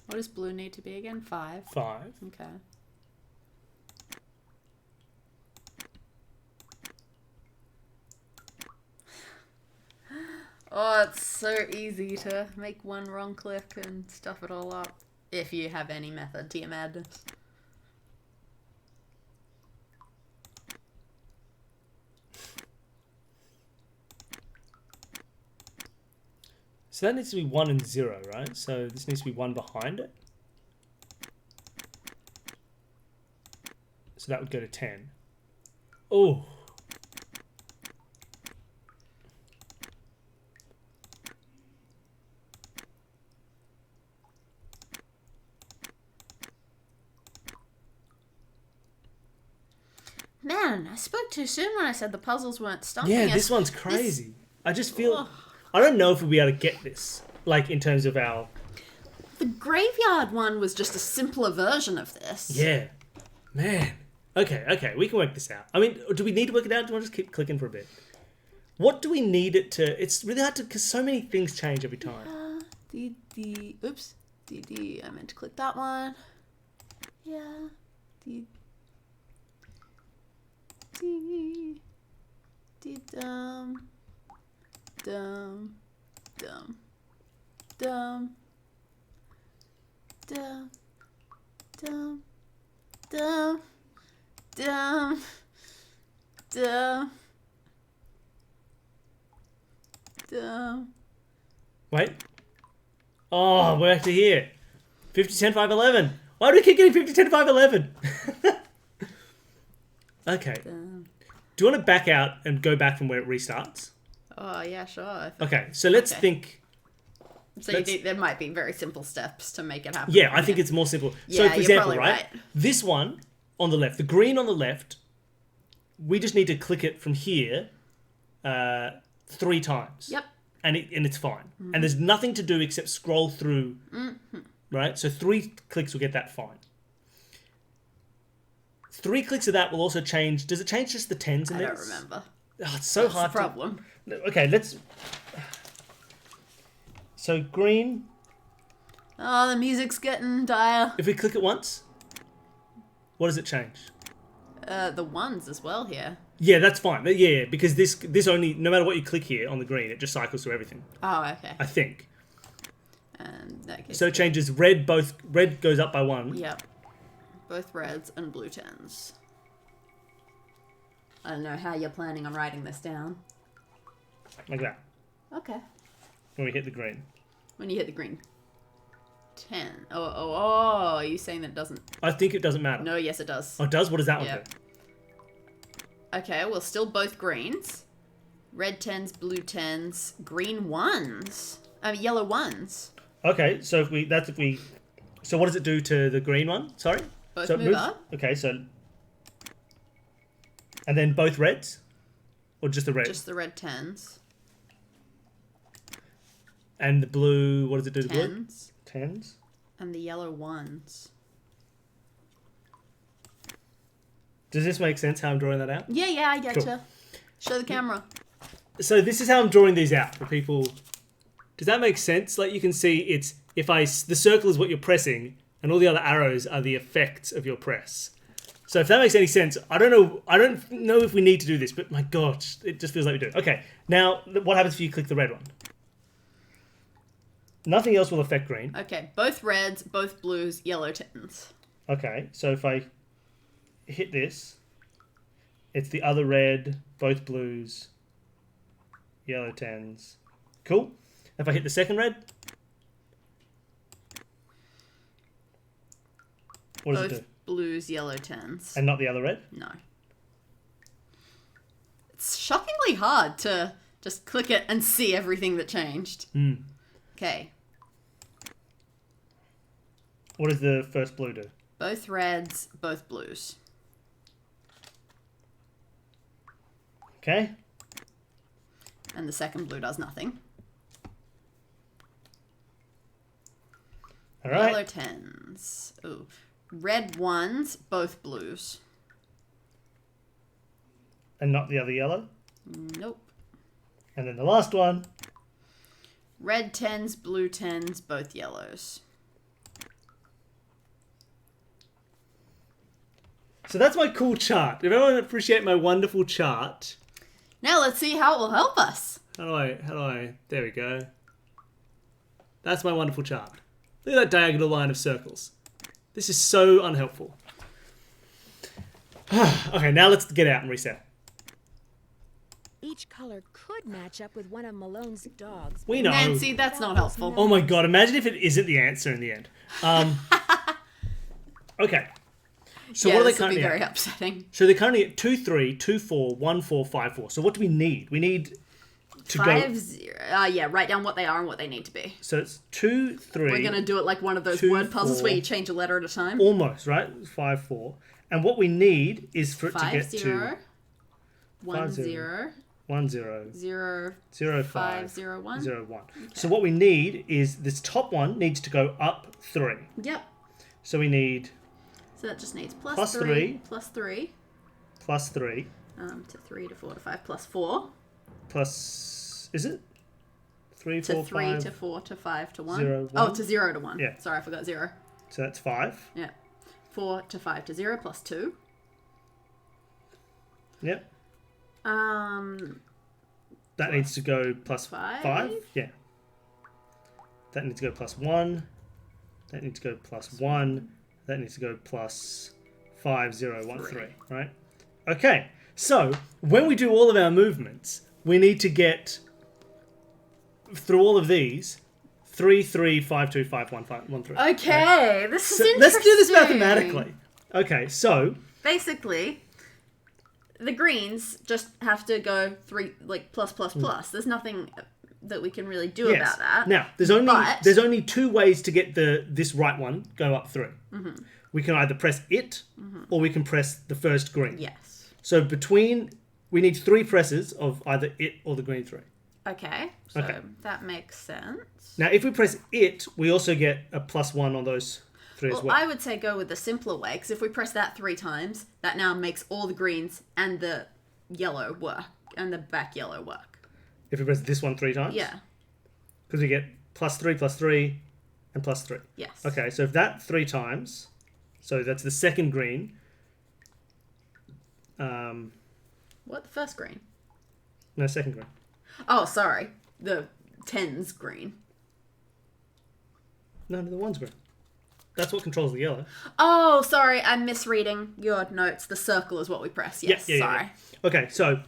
What does blue need to be again? 5. 5. Okay. Oh, it's so easy to make one wrong click and stuff it all up. If you have any method to your madness. So that needs to be 1 and 0, right? So this needs to be 1 behind it. So that would go to 10. Oh. Man, I spoke too soon when I said the puzzles weren't stumping Yeah, us. this one's crazy. I just feel... I don't know if we'll be able to get this. Like, in terms of our... The graveyard one was just a simpler version of this. Yeah. Man. Okay, we can work this out. I mean, do we need to work it out? Do you want to just keep clicking for a bit? What do we need it to... It's really hard to... Because so many things change every time. Oops. I meant to click that one. Yeah. Dum. Dum. Dum. Dum. Dum. Dum. Dum. Dum. Dum. Dum. Wait. Oh, we're actually here. 50, 10, 5, 11. Why do we keep getting 50, 10, 5, 11? Okay. Do you want to back out and go back from where it restarts? Oh, yeah, sure. Okay, so let's think... So you think there might be very simple steps to make it happen? Yeah, I think it's more simple. Yeah, so, for you're example, probably right? This one on the left, the green on the left, we just need to click it from here 3 times. Yep. And it's fine. And there's nothing to do except scroll through, right? So 3 clicks will get that fine. 3 clicks of that will also change... Does it change just the 10s in I this? don't remember. Oh, it's so hard the problem. Okay, let's... So green... Oh, the music's getting dire. If we click it once, what does it change? The ones as well here. Yeah, that's fine. Yeah, because this only... No matter what you click here on the green, it just cycles through everything. Oh, okay. I think. And that case, So it changes red, red goes up by 1. Yep. Both reds and blue 10s. I don't know how you're planning on writing this down. Like that. Okay. When we hit the green. When you hit the green. 10. Oh, are you saying that it doesn't? I think it doesn't matter. No, yes it does. Oh, it does? What does that one Yep. do? Okay, well still both greens. Red 10s, blue 10s, green 1s. Yellow 1s. Okay, so if we... So what does it do to the green one? Sorry? Both So it move moves- up. Okay, so... And then both reds? Or just the red? Just the red 10s. And the blue... What does it do to the blue? 10s. 10s? And the yellow 1s. Does this make sense how I'm drawing that out? Yeah, I getcha. Cool. Show the camera. So this is how I'm drawing these out for people. Does that make sense? Like you can see it's... The circle is what you're pressing and all the other arrows are the effects of your press. So if that makes any sense, I don't know if we need to do this, but my gosh, it just feels like we do. Okay, now what happens if you click the red one? Nothing else will affect green. Okay, both reds, both blues, yellow 10s. Okay, so if I hit this, it's the other red, both blues, yellow 10s. Cool. If I hit the second red, what does it do? Both blues, yellow 10s. And not the other red? No. It's shockingly hard to just click it and see everything that changed. Okay. What does the first blue do? Both reds, both blues. Okay. And the second blue does nothing. All right. Yellow 10s. Ooh. Red 1s, both blues. And not the other yellow? Nope. And then the last one. Red 10s, blue 10s, both yellows. So that's my cool chart. If everyone appreciate my wonderful chart. Now let's see how it will help us. How do I, there we go. That's my wonderful chart. Look at that diagonal line of circles. This is so unhelpful. Okay, now let's get out and reset. each color could match up with one of Malone's dogs. We know. Nancy, that's not helpful. Oh my god, imagine if it isn't the answer in the end. Okay. So Yeah, what are they this would be currently very at? upsetting. So they're currently at 2, 3, 2, 4, 1, 4, 5, 4. So what do we need? We need to 5, go... 0. Yeah, write down what they are and what they need to be. So it's 2, 3... We're going to do it like one of those 2, word puzzles 4, where you change a letter at a time. Almost, right? 5, 4. And what we need is for it 5, to get 0, to... 1, 5, 0, 1, 0, 0, 0, 5, 5, 0, 1. 0, 1. So what we need is this top one needs to go up 3. Yep. So we need So that just needs Plus plus 3, 3. plus 3, plus 3, to 3 to 4 to 5, plus 4, plus... Is it? 3, 4, to 3 5. to 4 to 5 to 1. 0, Oh, 1. to 0 to 1. Yeah. Sorry, I forgot 0. So that's 5. Yeah. 4 to 5 to 0, plus 2. Yep. That Plus needs to go plus 5. 5. Yeah. That needs to go plus 1. That needs to go plus 1. That needs to go plus 5, 0, 1, 3. Right? Okay. So, when we do all of our movements, we need to get through all of these 3, 3, 5, 2, 5, 1, 5, 1, 3. Okay, this is So interesting. let's do this mathematically. Okay, so Basically, the greens just have to go 3, like plus, plus, plus. There's nothing that we can really do about that. Now, there's only 2 ways to get this right one go up 3. Mm-hmm. We can either press it or we can press the first green. Yes. So we need 3 presses of either it or the green 3. Okay, so Okay. that makes sense. Now, if we press it, we also get a plus 1 on those 3 as well. I would say go with the simpler way, because if we press that 3 times, that now makes all the greens and the yellow work, and the back yellow work. If we press this one 3 times? Yeah. Because we get plus 3, and plus 3. Yes. Okay, so if that 3 times, so that's the second green. What, the first green? No, second green. Oh, sorry. The 10's green. No, the 1's green. That's what controls the yellow. Oh, sorry, I'm misreading your notes. The circle is what we press. Yes, Yeah. sorry. Okay, so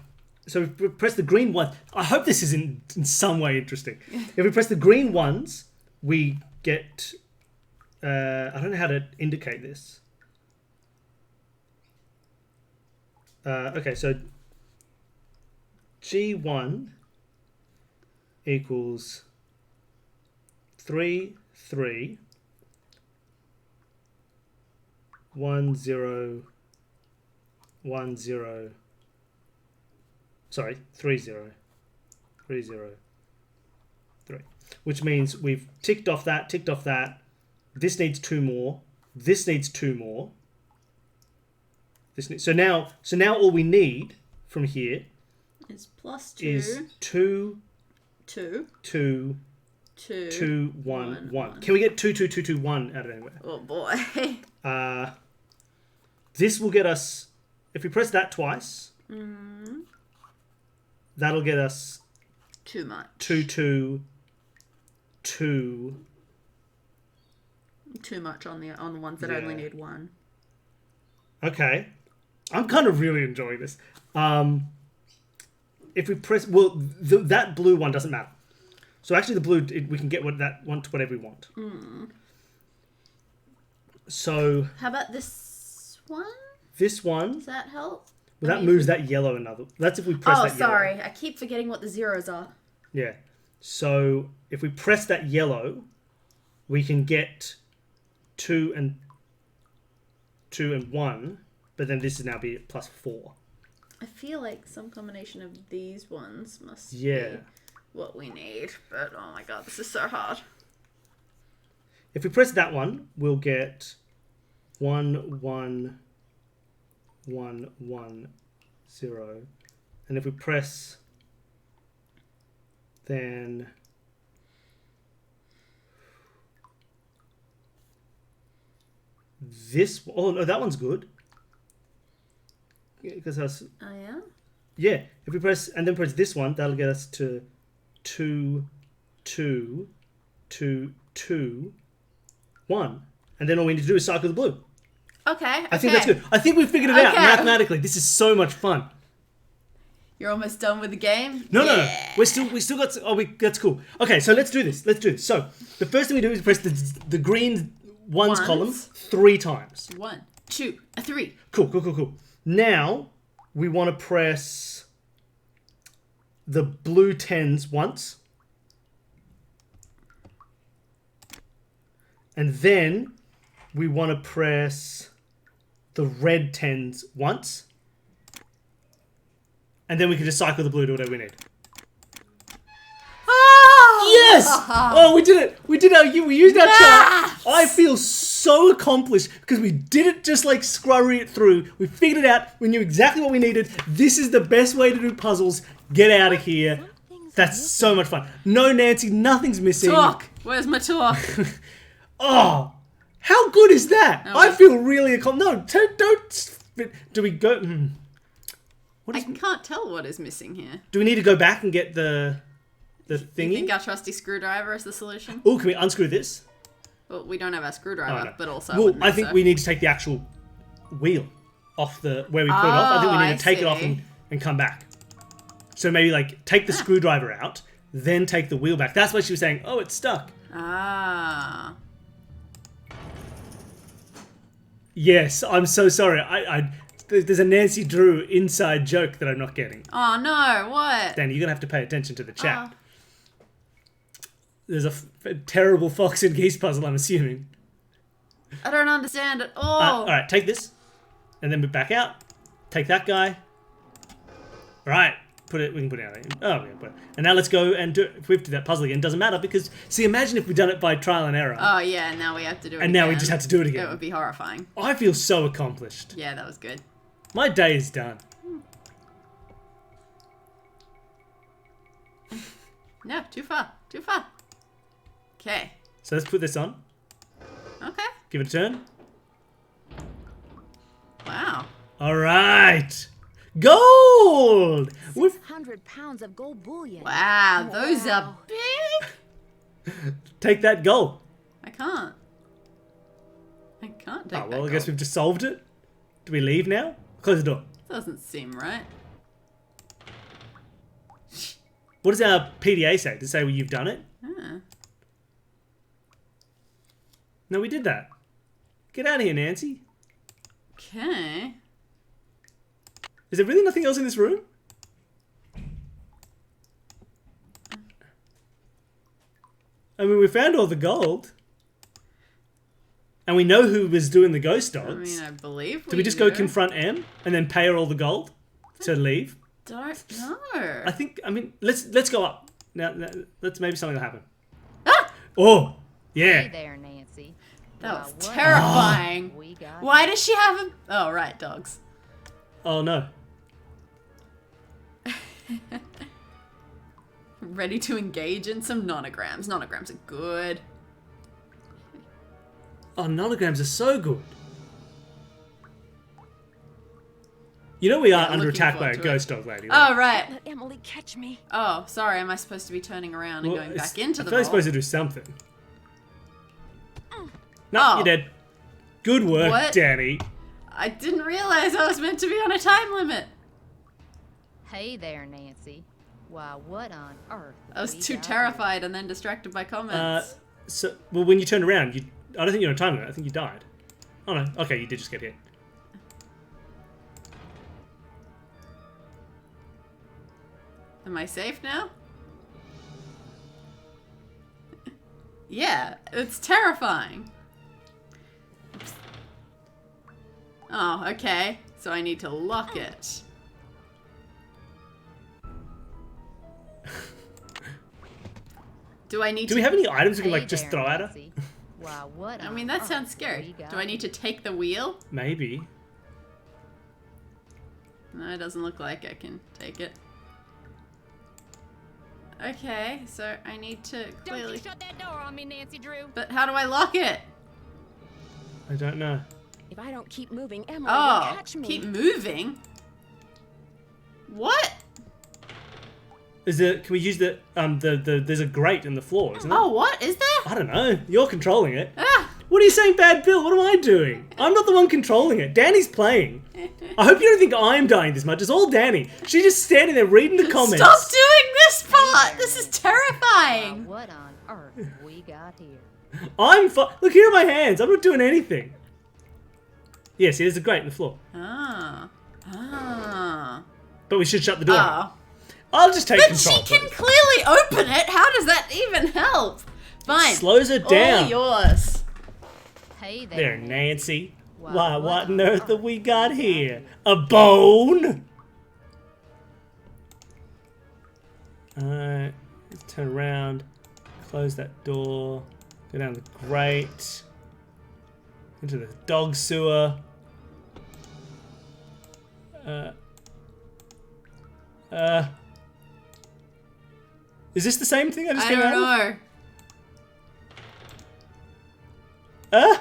if we press the green one, I hope this is in some way interesting. If we press the green ones, we get... I don't know how to indicate this. Okay, so G1 equals 3, 3, 1, 0, 1, 0. Sorry, 3, 0, 3, 0, 3. Which means we've ticked off that. This needs 2 more. This needs 2 more. So now all we need from here It's plus 2. is 2, 2. 2, 2. 2, 1, 1. Can we get 2, 2, 2, 2, 1 out of anywhere? Oh, boy. This will get us, if we press that twice, that'll get us Too much. 2, 2, 2. Too much on the ones that Yeah. only need 1. Okay. I'm kind of really enjoying this. If we press, well, that blue one doesn't matter. So actually the blue, we can get whatever we want. So How about this one? this one, Does that help? well, that moves that yellow another. That's if we press that yellow. sorry. I keep forgetting what the zeros are. Yeah. So if we press that yellow, we can get 2 and 1, but then this is now be plus 4. I feel like some combination of these ones must Yeah. be what we need. But, oh my god, this is so hard. If we press that one, we'll get 1, 1, 1, 1, 0. And if we press, then this, oh no, that one's good. Because that's, Oh, yeah? yeah, if we press, and then press this one, that'll get us to 2, 2, 2, 2, 1. And then all we need to do is cycle the blue. Okay. I think that's good. I think we've figured it out Okay. mathematically. This is so much fun. You're almost done with the game? No. We still got. That's cool. Okay, so let's do this. So the first thing we do is press the green ones column 3 times. 1, 2, 3. Cool. Now we want to press the blue 10s once, and then we want to press the red 10s once. And then we can just cycle the blue to whatever we need. Oh! Yes! Oh, we did it! We used our chart. I feel so accomplished because we didn't just like scurry it through. We figured it out. We knew exactly what we needed. This is the best way to do puzzles. Get out of here. That's so much fun. No, Nancy, nothing's missing. Talk! Where's my talk? Oh, how good is that? Oh, I feel really accomplished. No, don't. Do we go? I can't tell what is missing here. Do we need to go back and get the thingy? You think our trusty screwdriver is the solution? Oh, can we unscrew this? Well, we don't have our screwdriver, no. but also... Well, I think we need to take the actual wheel off where we put it off. I think we need to take it off and come back. So maybe like take the screwdriver out, then take the wheel back. That's why she was saying, oh, it's stuck. Ah. Yes, I'm so sorry. There's a Nancy Drew inside joke that I'm not getting. Oh no, what? Danny, you're going to have to pay attention to the chat. There's a terrible fox and geese puzzle, I'm assuming. I don't understand at all. Alright, take this. And then move back out. Take that guy. Alright, we can put it out. Oh, yeah, put it. And now let's go and do it. If we have to do that puzzle again, doesn't matter because, see, imagine if we'd done it by trial and error. Oh yeah, now we have to do it again. And now we just have to do it again. That would be horrifying. I feel so accomplished. Yeah, that was good. My day is done. No, too far. Okay. So let's put this on. Okay. Give it a turn. Wow. Alright. Gold! 600 pounds of gold bullion. Wow, those are big. Take that gold. I can't take that Well, I guess gold. we've just solved it. Do we leave now? Close the door. Doesn't seem right. What does our PDA say? Does it say, well, you've done it? No, we did that. Get out of here, Nancy. Okay. Is there really nothing else in this room? I mean, we found all the gold. And we know who was doing the ghost dogs. I mean, I believe Do we just go confront M and then pay her all the gold to leave? Don't know. I mean, let's go up. Now let's maybe something will happen. Ah! Oh, yeah. Hey there, Nancy. That was what terrifying. we got Why does she have him? Oh, right, dogs. Oh, no. Ready to engage in some nonograms. Nonograms are good. Oh, nonograms are so good. You know we are under looking attack by a forward to ghost dog lady. Oh, right. Let Emily catch me. Oh, sorry. Am I supposed to be turning around and going back into the I feel like vault? supposed to do something. No, Oh. you're dead. Good work, What? Danny. I didn't realize I was meant to be on a time limit. Hey there, Nancy. Why, what on earth? I was we too got terrified and then distracted by comments. Well, when you turned around, I don't think you're on time limit. I think you died. Oh, no. Okay, you did just get hit. Am I safe now? Yeah, it's terrifying. Oops. Oh, okay. So I need to lock it. Do I need Do to... we have any items we can, Hey like, just there, throw at her? Nancy. Why, what I on mean, that earth sounds scary. we got Do I need to take the wheel? Maybe. No, it doesn't look like I can take it. Okay, so I need to Don't clearly... you shut that door on me, Nancy Drew. But how do I lock it? I don't know. If I don't keep moving, Emily will Oh, catch me. keep moving? What? Can we use there's a grate in the floor, isn't there? Oh, what? Is there? I don't know. You're controlling it. Ah! What are you saying, Bad Bill? What am I doing? I'm not the one controlling it. Danny's playing. I hope you don't think I'm dying this much. It's all Danny. She's just standing there reading the comments. Stop doing this part! This is terrifying! What on earth we got here? I'm Look, here are my hands. I'm not doing anything. Yeah, see, there's a grate in the floor. Ah. But we should shut the door. Oh. I'll just take But control. she can clearly open it! How does that even help? Fine. Slows her down. All yours. Hey There, Nancy. Why, Why, what what on on earth earth have we got here? A bone? Alright, let's turn around, close that door, go down the grate, into the dog sewer. Is this the same thing I just I came don't out of? know.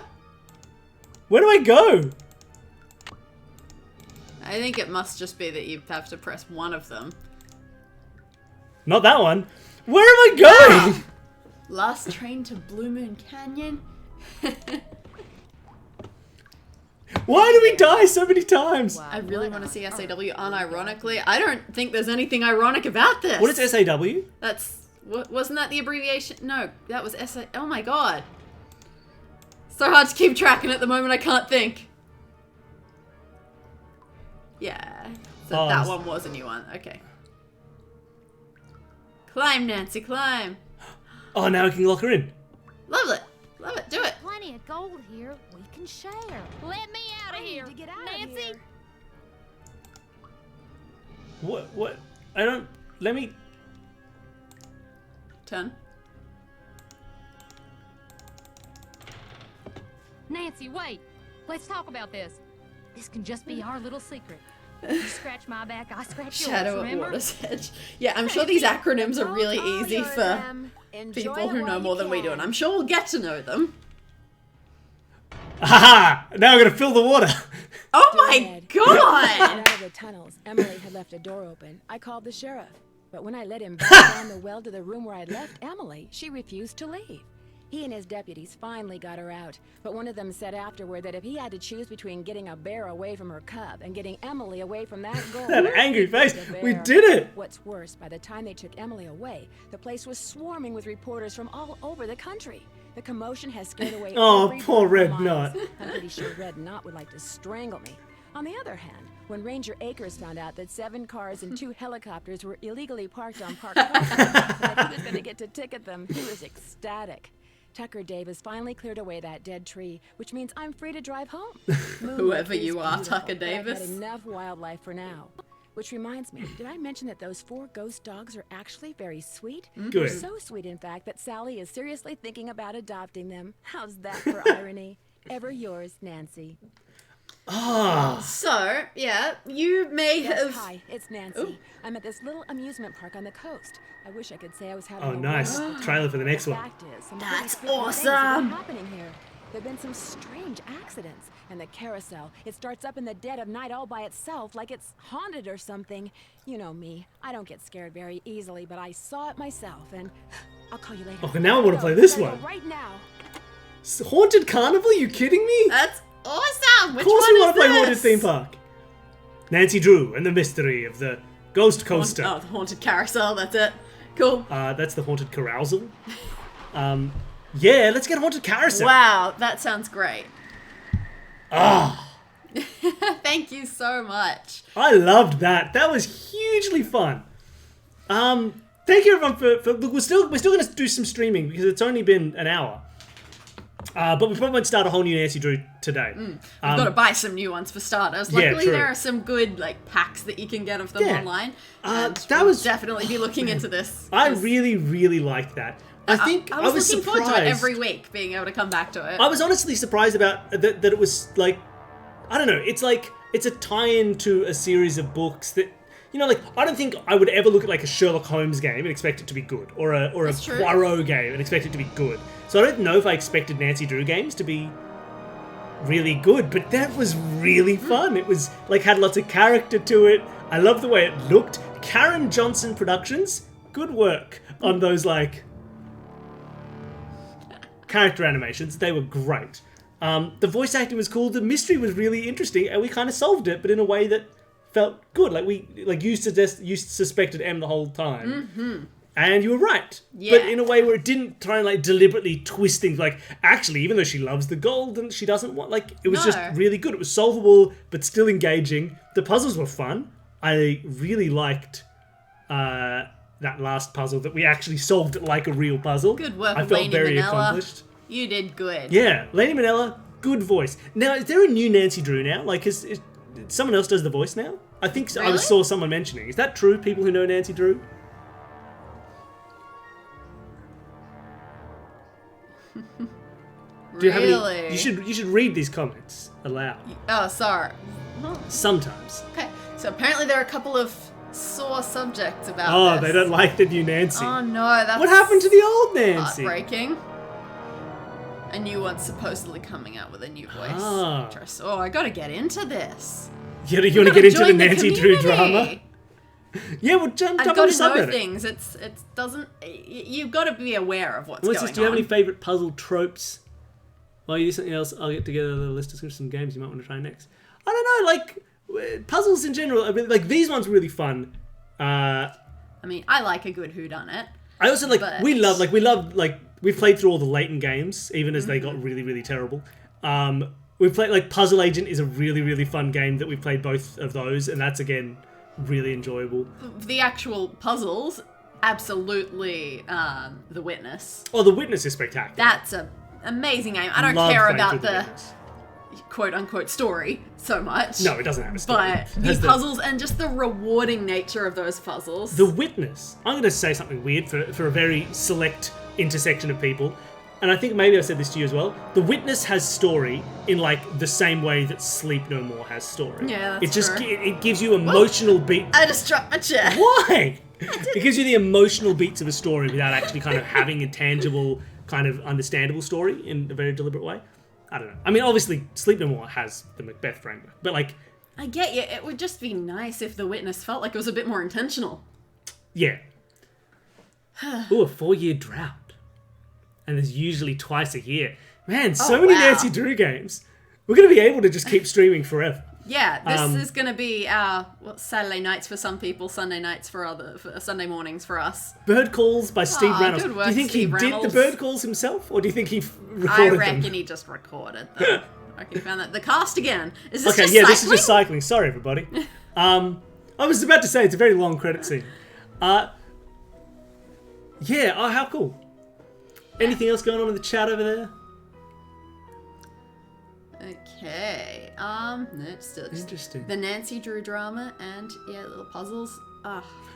Where do I go? I think it must just be that you have to press one of them. Not that one. Where am I going? Last train to Blue Moon Canyon? Why do we die so many times? I really want to see SAW unironically. I don't think there's anything ironic about this. What is SAW? That's... Wasn't that the abbreviation? No, that was SA... Oh my god. So hard to keep tracking at the moment, I can't think. Yeah. So Oh, that one was a new one. Okay. Climb, Nancy, climb. Oh, now we can lock her in. Love it. Love it. Do it. Plenty of gold here. We can share. Let me out of I here, need to get out Nancy. of here. What? I don't... Let me... Turn. Nancy, wait. Let's talk about this. This can just be our little secret. You scratch my back, I scratch yours, Shadow at remember? Water's Edge. Yeah, I'm sure these acronyms are really easy for people who know more than we do, and I'm sure we'll get to know them. Aha! Now I'm gonna fill the water. Oh my god! Out of the tunnels, Emily had left a door open. I called the sheriff, but when I let him back down the well to the room where I'd left Emily, she refused to leave. He and his deputies finally got her out, but one of them said afterward that if he had to choose between getting a bear away from her cub and getting Emily away from that girl, That angry he'd pick face. the We bear. did it. What's worse, by the time they took Emily away, the place was swarming with reporters from all over the country. The commotion has scared away Oh, every poor bird for Red miles. Knot. I'm pretty sure Red Knot would like to strangle me. On the other hand, when Ranger Akers found out that 7 cars and 2 helicopters were illegally parked on Park Park, and that he was going to get to ticket them, he was ecstatic. Tucker Davis finally cleared away that dead tree, which means I'm free to drive home. Whoever Moonlight is you are, beautiful, Tucker but I've Davis. had enough wildlife for now. Which reminds me, did I mention that those 4 ghost dogs are actually very sweet? Good. They're so sweet, in fact, that Sally is seriously thinking about adopting them. How's that for irony? Ever yours, Nancy. Ah. So, yeah, you may Yes, have... hi, it's Nancy. Ooh. I'm at this little amusement park on the coast. I wish I could say I was having Oh, a nice. wonderful Trailer for the time. next one. Fact is, some That's pretty freaking things have awesome. been happening here. There've been some strange accidents, and the carousel, it starts up in the dead of night all by itself, like it's haunted or something. You know me, I don't get scared very easily, but I saw it myself, and I'll call you later. Okay, now I wanna Go, play this gotta go one. right now. Haunted Carnival? You kidding me? That's awesome! Which Of course one we is want to play this? Haunted Theme Park. Nancy Drew and the Mystery of the Ghost Coaster. Oh, the Haunted Carousel, that's it. Cool. That's the Haunted Carousel. Yeah, let's get Haunted Carousel. Wow, that sounds great. Ah, Thank you so much. I loved that. That was hugely fun. Thank you everyone for look, we're still going to do some streaming because it's only been an hour. But we probably won't start a whole new Nancy Drew today. We've got to buy some new ones for starters. yeah, Luckily, true. there are some good packs that you can get of them Yeah. online. Uh, And that we'll was- definitely be looking into this. I really, really liked that. I think I was looking surprised. forward to it every week, being able to come back to it. I was honestly surprised about that it was like, I don't know, it's like, it's a tie-in to a series of books that, you know, like, I don't think I would ever look at like a Sherlock Holmes game and expect it to be good, or a That's true. Poirot game and expect it to be good. So I don't know if I expected Nancy Drew games to be really good, but that was really fun. It was like, had lots of character to it. I love the way it looked. Karen Johnson Productions, good work on those character animations. They were great. The voice acting was cool. The mystery was really interesting, and we kind of solved it, but in a way that felt good. You suspected M the whole time. Mm-hmm. And you were right. Yeah. But in a way where it didn't try and deliberately twist things. Actually, even though she loves the gold and she doesn't want, it was just really good. It was solvable, but still engaging. The puzzles were fun. I really liked that last puzzle that we actually solved it like a real puzzle. Good work, I felt Lainey very Manella. accomplished. You did good. Yeah, Lady Manella, good voice. Now, is there a new Nancy Drew now? Is someone else does the voice now? I think I Really? saw someone mentioning. Is that true? People who know Nancy Drew? Do you have Really? any? You should read these comments aloud. Oh, sorry. Sometimes. Okay, so apparently there are a couple of sore subjects about Oh, this. they don't like the new Nancy. Oh no, that's What happened to the old Nancy? heartbreaking. A new one supposedly coming out with a new voice. Ah. Oh, I gotta get into this. You want to get into the Nancy Drew drama? community. Yeah, well, jump I've on got the to know subreddit. things. It doesn't. You've got to be aware of what's What's going this? Do you have on. any favourite puzzle tropes? While you do something else, I'll get together a list of some games you might want to try next. I don't know, puzzles in general are really, these ones are really fun. I mean, I like a good whodunit. I also But- we love we've played through all the Leighton games, even as they got really, really terrible. We've played Puzzle Agent is a really, really fun game that we've played both of those, and that's again really enjoyable. The actual puzzles, absolutely. The Witness. Oh, The Witness is spectacular. That's a amazing game. I don't Love care playing about through the Witness. quote-unquote story so much. No, it doesn't have a story. But It the has puzzles and just the rewarding nature of those puzzles. The Witness. I'm going to say something weird for a very select intersection of people, and I think maybe I said this to you as well. The Witness has story in the same way that Sleep No More has story. Yeah, that's it just true. it gives you emotional beat. I just dropped my chair. Why? It gives you the emotional beats of a story without actually kind of having a tangible, kind of understandable story in a very deliberate way. I don't know. I mean, obviously, Sleep No More has the Macbeth framework, but I get you. It would just be nice if The Witness felt like it was a bit more intentional. yeah. Ooh, a 4-year drought. And there's usually twice a year. Man, so many wow. Nancy Drew games. We're going to be able to just keep streaming forever. Yeah, this is going to be our Saturday nights for some people, Sunday nights for Sunday mornings for us. Bird Calls by Steve Reynolds. good work, Do you think Steve he Reynolds. did the bird calls himself, or do you think he I recorded reckon them? he just recorded them. I reckon he found that. The cast again. Is this Okay, just yeah, cycling? this is just cycling. Sorry, everybody. I was about to say it's a very long credit scene. Yeah, oh, how cool. Anything else going on in the chat over there? Okay. No, it's still just Interesting. the Nancy Drew drama and little puzzles.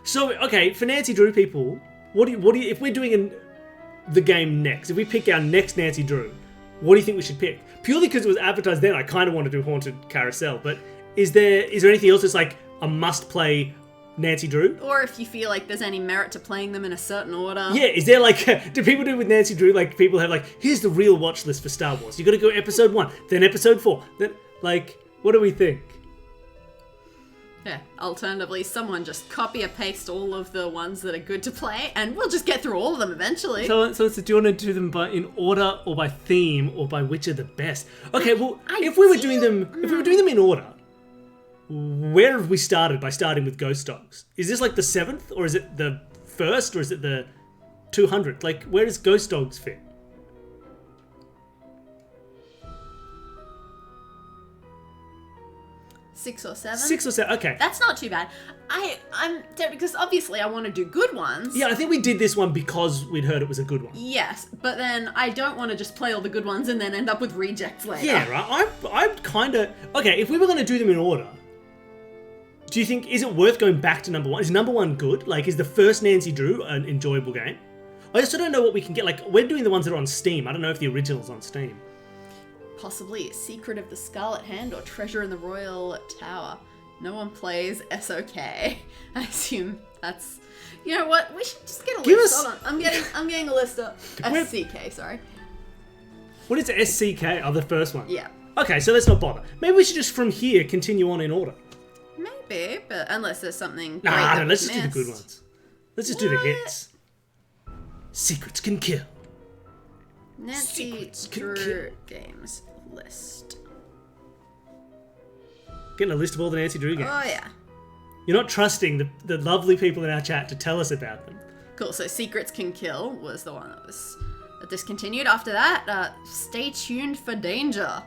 So, okay, for Nancy Drew people, what do you if we're doing the game next, if we pick our next Nancy Drew, what do you think we should pick? Purely because it was advertised then, I kind of want to do Haunted Carousel, but is there anything else that's a must-play Nancy Drew? Or if you feel like there's any merit to playing them in a certain order. Yeah, is there do people do with Nancy Drew, people have here's the real watch list for Star Wars. You gotta go episode 1, then episode 4, then, what do we think? Yeah. Alternatively, someone just copy and paste all of the ones that are good to play, and we'll just get through all of them eventually. So do you want to do them in order, or by theme, or by which are the best? Okay, well, if we were doing them in order, where have we started by starting with Ghost Dogs? Is this the 7th, or is it the 1st, or is it the 200th? Where does Ghost Dogs fit? 6 or 7. 6 or 7. Okay. That's not too bad. I'm because obviously I want to do good ones. Yeah, I think we did this one because we'd heard it was a good one. Yes, but then I don't want to just play all the good ones and then end up with rejects later. Yeah, right. I'm kind of okay. If we were going to do them in order, do you think is it worth going back to number 1? Is number 1 good? Is the first Nancy Drew an enjoyable game? I just don't know what we can get. We're doing the ones that are on Steam. I don't know if the original's on Steam. Possibly Secret of the Scarlet Hand or Treasure in the Royal Tower. No one plays SOK. I assume that's. You know what? We should just get a list. Hold on. I'm getting a list of SCK. Sorry. What is SCK? Oh, the first one. Yeah. Okay, so let's not bother. Maybe we should just from here continue on in order. Maybe, but unless there's something. Nah, great that let's we just do the good missed. ones. Let's just do the hits. Secrets can kill. Nancy Secrets can Drew games list. Getting a list of all the Nancy Drew games. Oh yeah. You're not trusting the lovely people in our chat to tell us about them. Cool. So Secrets Can Kill was the one that was discontinued. After that, Stay Tuned for Danger.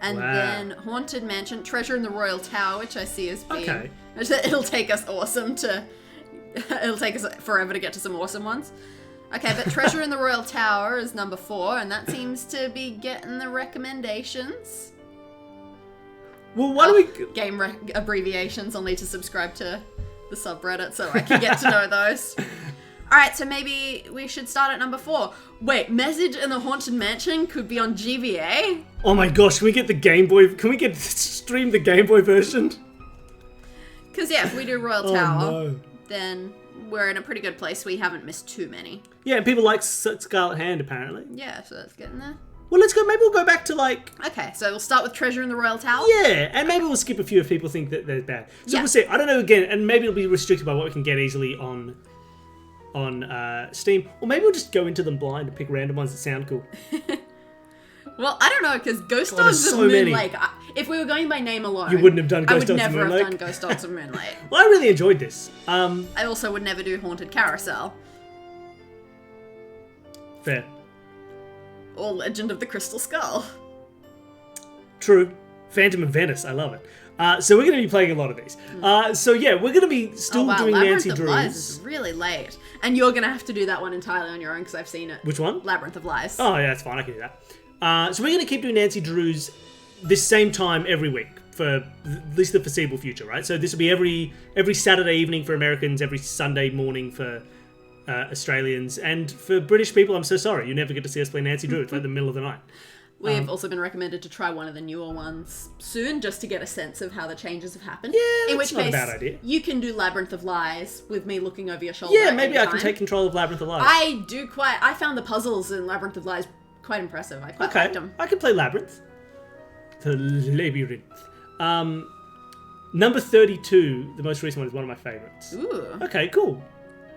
And Wow. then Haunted Mansion, Treasure in the Royal Tower, which I see as being... Okay. It'll take us it'll take us forever to get to some awesome ones. Okay, but Treasure in the Royal Tower is number 4, and that seems to be getting the recommendations. Well, why do we... Game abbreviations, I'll need to subscribe to the subreddit so I can get to know those. Alright, so maybe we should start at number 4. Wait, Message in the Haunted Mansion could be on GVA? Oh my gosh, can we get the Game Boy... Can we stream the Game Boy version? Because yeah, if we do Royal Oh, Tower, no. then we're in a pretty good place. We haven't missed too many. Yeah, and people like Scarlet Hand, apparently. Yeah, so that's getting there. Well, let's go... Maybe we'll go back to, like... Okay, so we'll start with Treasure in the Royal Tower? Yeah, and maybe we'll skip a few if people think that they're bad. So Yeah. we'll see. I don't know, again, and maybe it'll be restricted by what we can get easily on Steam. Or maybe we'll just go into them blind and pick random ones that sound cool. Well, I don't know, because Ghost God, there's Dogs so of Moon many. Lake, if we were going by name alone... You wouldn't have done Ghost Dogs of I would Moon never Lake? have done Ghost Dogs of Moon Lake. Well, I really enjoyed this. I also would never do Haunted Carousel. Fair. Or Legend of the Crystal Skull. True. Phantom of Venice, I love it. So we're going to be playing a lot of these. So yeah, we're going to be still doing Labyrinth Nancy of Lies is Drews. really late. And you're going to have to do that one entirely on your own, because I've seen it. Which one? Labyrinth of Lies. Oh yeah, that's fine. I can do that. So we're going to keep doing Nancy Drews this same time every week for at least the foreseeable future, right? So this will be every Saturday evening for Americans, every Sunday morning for Australians, and for British people, I'm so sorry, you never get to see us play Nancy Drew. It's like the middle of the night. We've also been recommended to try one of the newer ones soon, just to get a sense of how the changes have happened. Yeah, In that's which not a case, bad idea. you can do Labyrinth of Lies with me looking over your shoulder. Yeah, maybe I can anytime. take control of Labyrinth of Lies. I found the puzzles in Labyrinth of Lies quite impressive. I quite liked them. I can play Labyrinth. The Labyrinth. Number 32, the most recent one, is one of my favourites. Ooh. Okay, cool.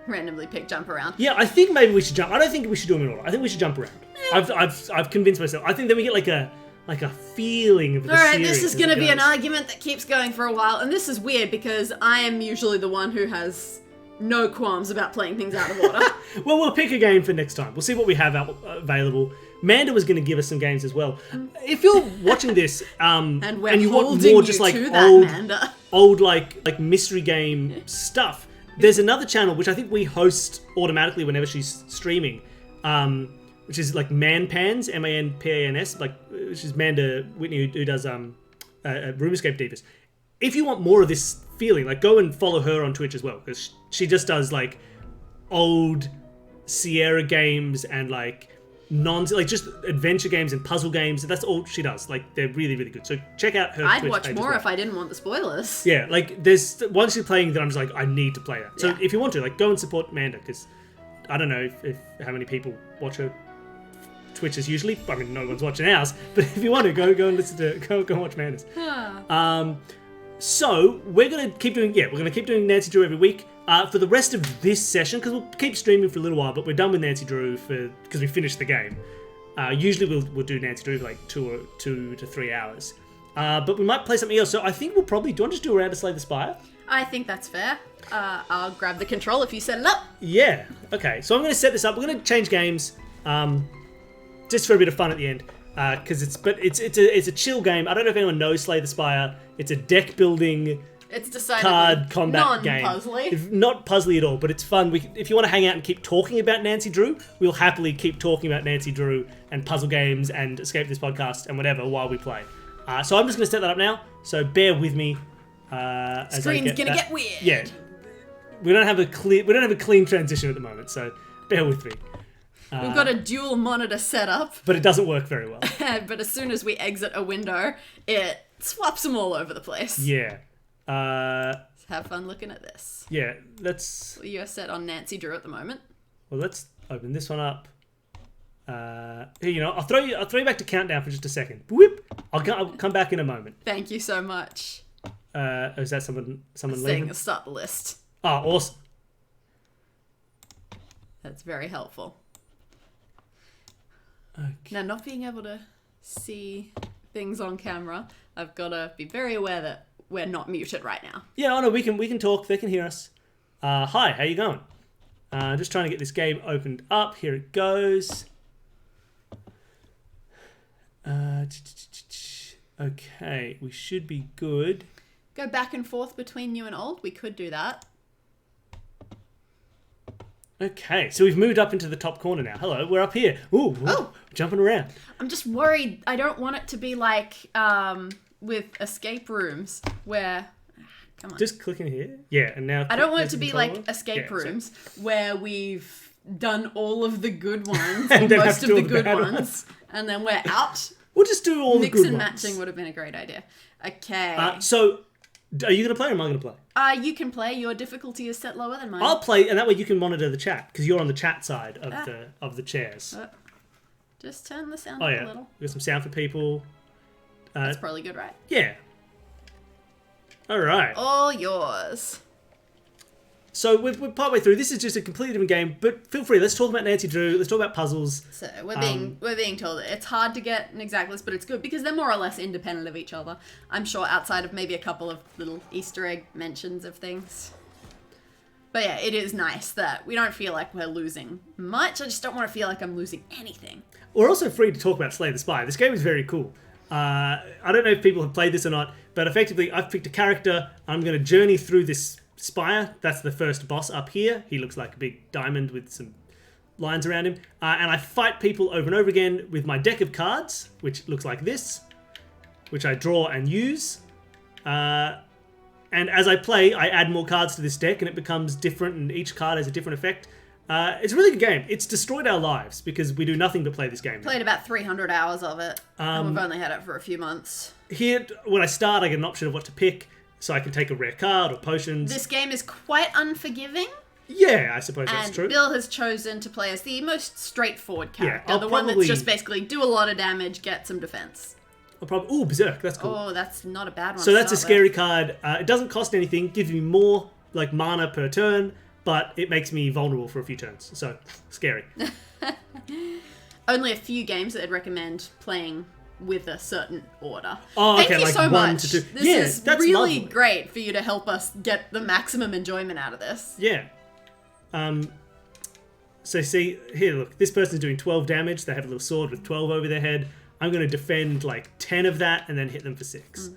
Randomly pick jump around. Yeah, I think maybe we should jump. I don't think we should do them in order. I think we should jump around. I've convinced myself. I think then we get like a feeling of the Alright, series this is as it going to be an goes. argument that keeps going for a while, and this is weird because I am usually the one who has no qualms about playing things out of order. Well, we'll pick a game for next time. We'll see what we have available. Manda was going to give us some games as well. If you're watching this and we're you want holding more you just like to that, Manda. old like mystery game stuff, there's another channel which I think we host automatically whenever she's streaming, which is like Manpans, Manpans, which is Manda Whitney who does Room Escape Divas. If you want more of this feeling, like go and follow her on Twitch as well, because she just does like old Sierra games and like just adventure games and puzzle games. That's all she does. Like they're really, really good. So check out her I'd Twitch watch page as more well. if I didn't want the spoilers. Yeah, like there's once she's playing, then I'm just like, I need to play that. So Yeah. if you want to, like, go and support Amanda, because I don't know if how many people watch her Twitches usually. I mean, no one's watching ours, but if you want to, go and listen to go and watch Amanda's. So we're gonna keep doing Nancy Drew every week. For the rest of this session, because we'll keep streaming for a little while, but we're done with Nancy Drew because we finished the game. Usually we'll do Nancy Drew for like 2 to 3 hours. But we might play something else. So I think we'll probably... Do you want to just do a round of Slay the Spire? I think that's fair. I'll grab the control if you set it up. Yeah. Okay. So I'm going to set this up. We're going to change games, just for a bit of fun at the end, because it's a chill game. I don't know if anyone knows Slay the Spire. It's a deck building It's decidedly card combat game. non-puzzly. Not puzzly at all, but it's fun. If you want to hang out and keep talking about Nancy Drew, we'll happily keep talking about Nancy Drew and puzzle games and Escape This Podcast and whatever while we play. So I'm just going to set that up now. So bear with me. As Screen's I gonna that. get weird. Yeah, we don't have a clean transition at the moment. So bear with me. We've got a dual monitor setup, But it doesn't work very well. but as soon as we exit a window, it swaps them all over the place. Yeah. Let's have fun looking at this. Yeah. Let's You're set on Nancy Drew at the moment. let's open this one up. Here, I'll throw you back to countdown for just a second. Whoop! I'll come back in a moment. Thank you so much. Is that someone Saying leaving? start the list. Oh, awesome. That's very helpful. Okay. Now, not being able to see things on camera, I've got to be very aware that we're not muted right now. Yeah, oh no, we can talk. They can hear us. Hi, how you going? Just trying to get this game opened up. Here it goes. Okay, we should be good. Go back and forth between new and old. We could do that. Okay, so we've moved up into the top corner now. Hello, we're up here. Ooh, Oh. jumping around. I'm just worried. I don't want it to be like with escape rooms where... Come on. Just clicking here. Yeah, and now... I don't want it to there's be the like controller. escape Yeah, so- rooms where we've done all of the good ones, And or then have most to of do the all the good bad ones, ones. and then we're out. We'll just do all Mix the good and ones. matching would have been a great idea. Okay. So, are you going to play or am I going to play? You can play. Your difficulty is set lower than mine. I'll play, and that way you can monitor the chat, because you're on the chat side of the chairs. Just turn the sound Oh up yeah, a little. we got some sound for people. That's probably good, right? Yeah. All right. All yours. So we're partway through. This is just a completely different game, but feel free. Let's talk about Nancy Drew. Let's talk about puzzles. So we're being told that it's hard to get an exact list, but it's good because they're more or less independent of each other. I'm sure outside of maybe a couple of little Easter egg mentions of things. But yeah, it is nice that we don't feel like we're losing much. I just don't want to feel like I'm losing anything. We're also free to talk about Slay the Spire. This game is very cool. I don't know if people have played this or not, but effectively I've picked a character. I'm going to journey through this spire. That's the first boss up here. He looks like a big diamond with some lines around him. And I fight people over and over again with my deck of cards, which looks like this, which I draw and use. And as I play, I add more cards to this deck and it becomes different and each card has a different effect. It's a really good game. It's destroyed our lives because we do nothing but play this game. Played about 300 hours of it, and we've only had it for a few months. Here, when I start, I get an option of what to pick, so I can take a rare card or potions. This game is quite unforgiving, Yeah, I suppose that's and true. Bill has chosen to play as the most straightforward character. I'll the one that's probably- just basically do a lot of damage, get some defense. I'll probably... Ooh, Berserk, that's cool. Oh, that's not a bad one. So to that's a start scary with. card. It doesn't cost anything, gives me more like mana per turn, but it makes me vulnerable for a few turns. So, scary. Only a few games that I'd recommend playing with a certain order. Oh, Thank okay, you like so 1 much. to 2. This Yeah, is that's really lovely. great for you to help us get the maximum enjoyment out of this. Yeah. So see, here, look, this person's doing 12 damage. They have a little sword with 12 over their head. I'm going to defend like 10 of that and then hit them for 6.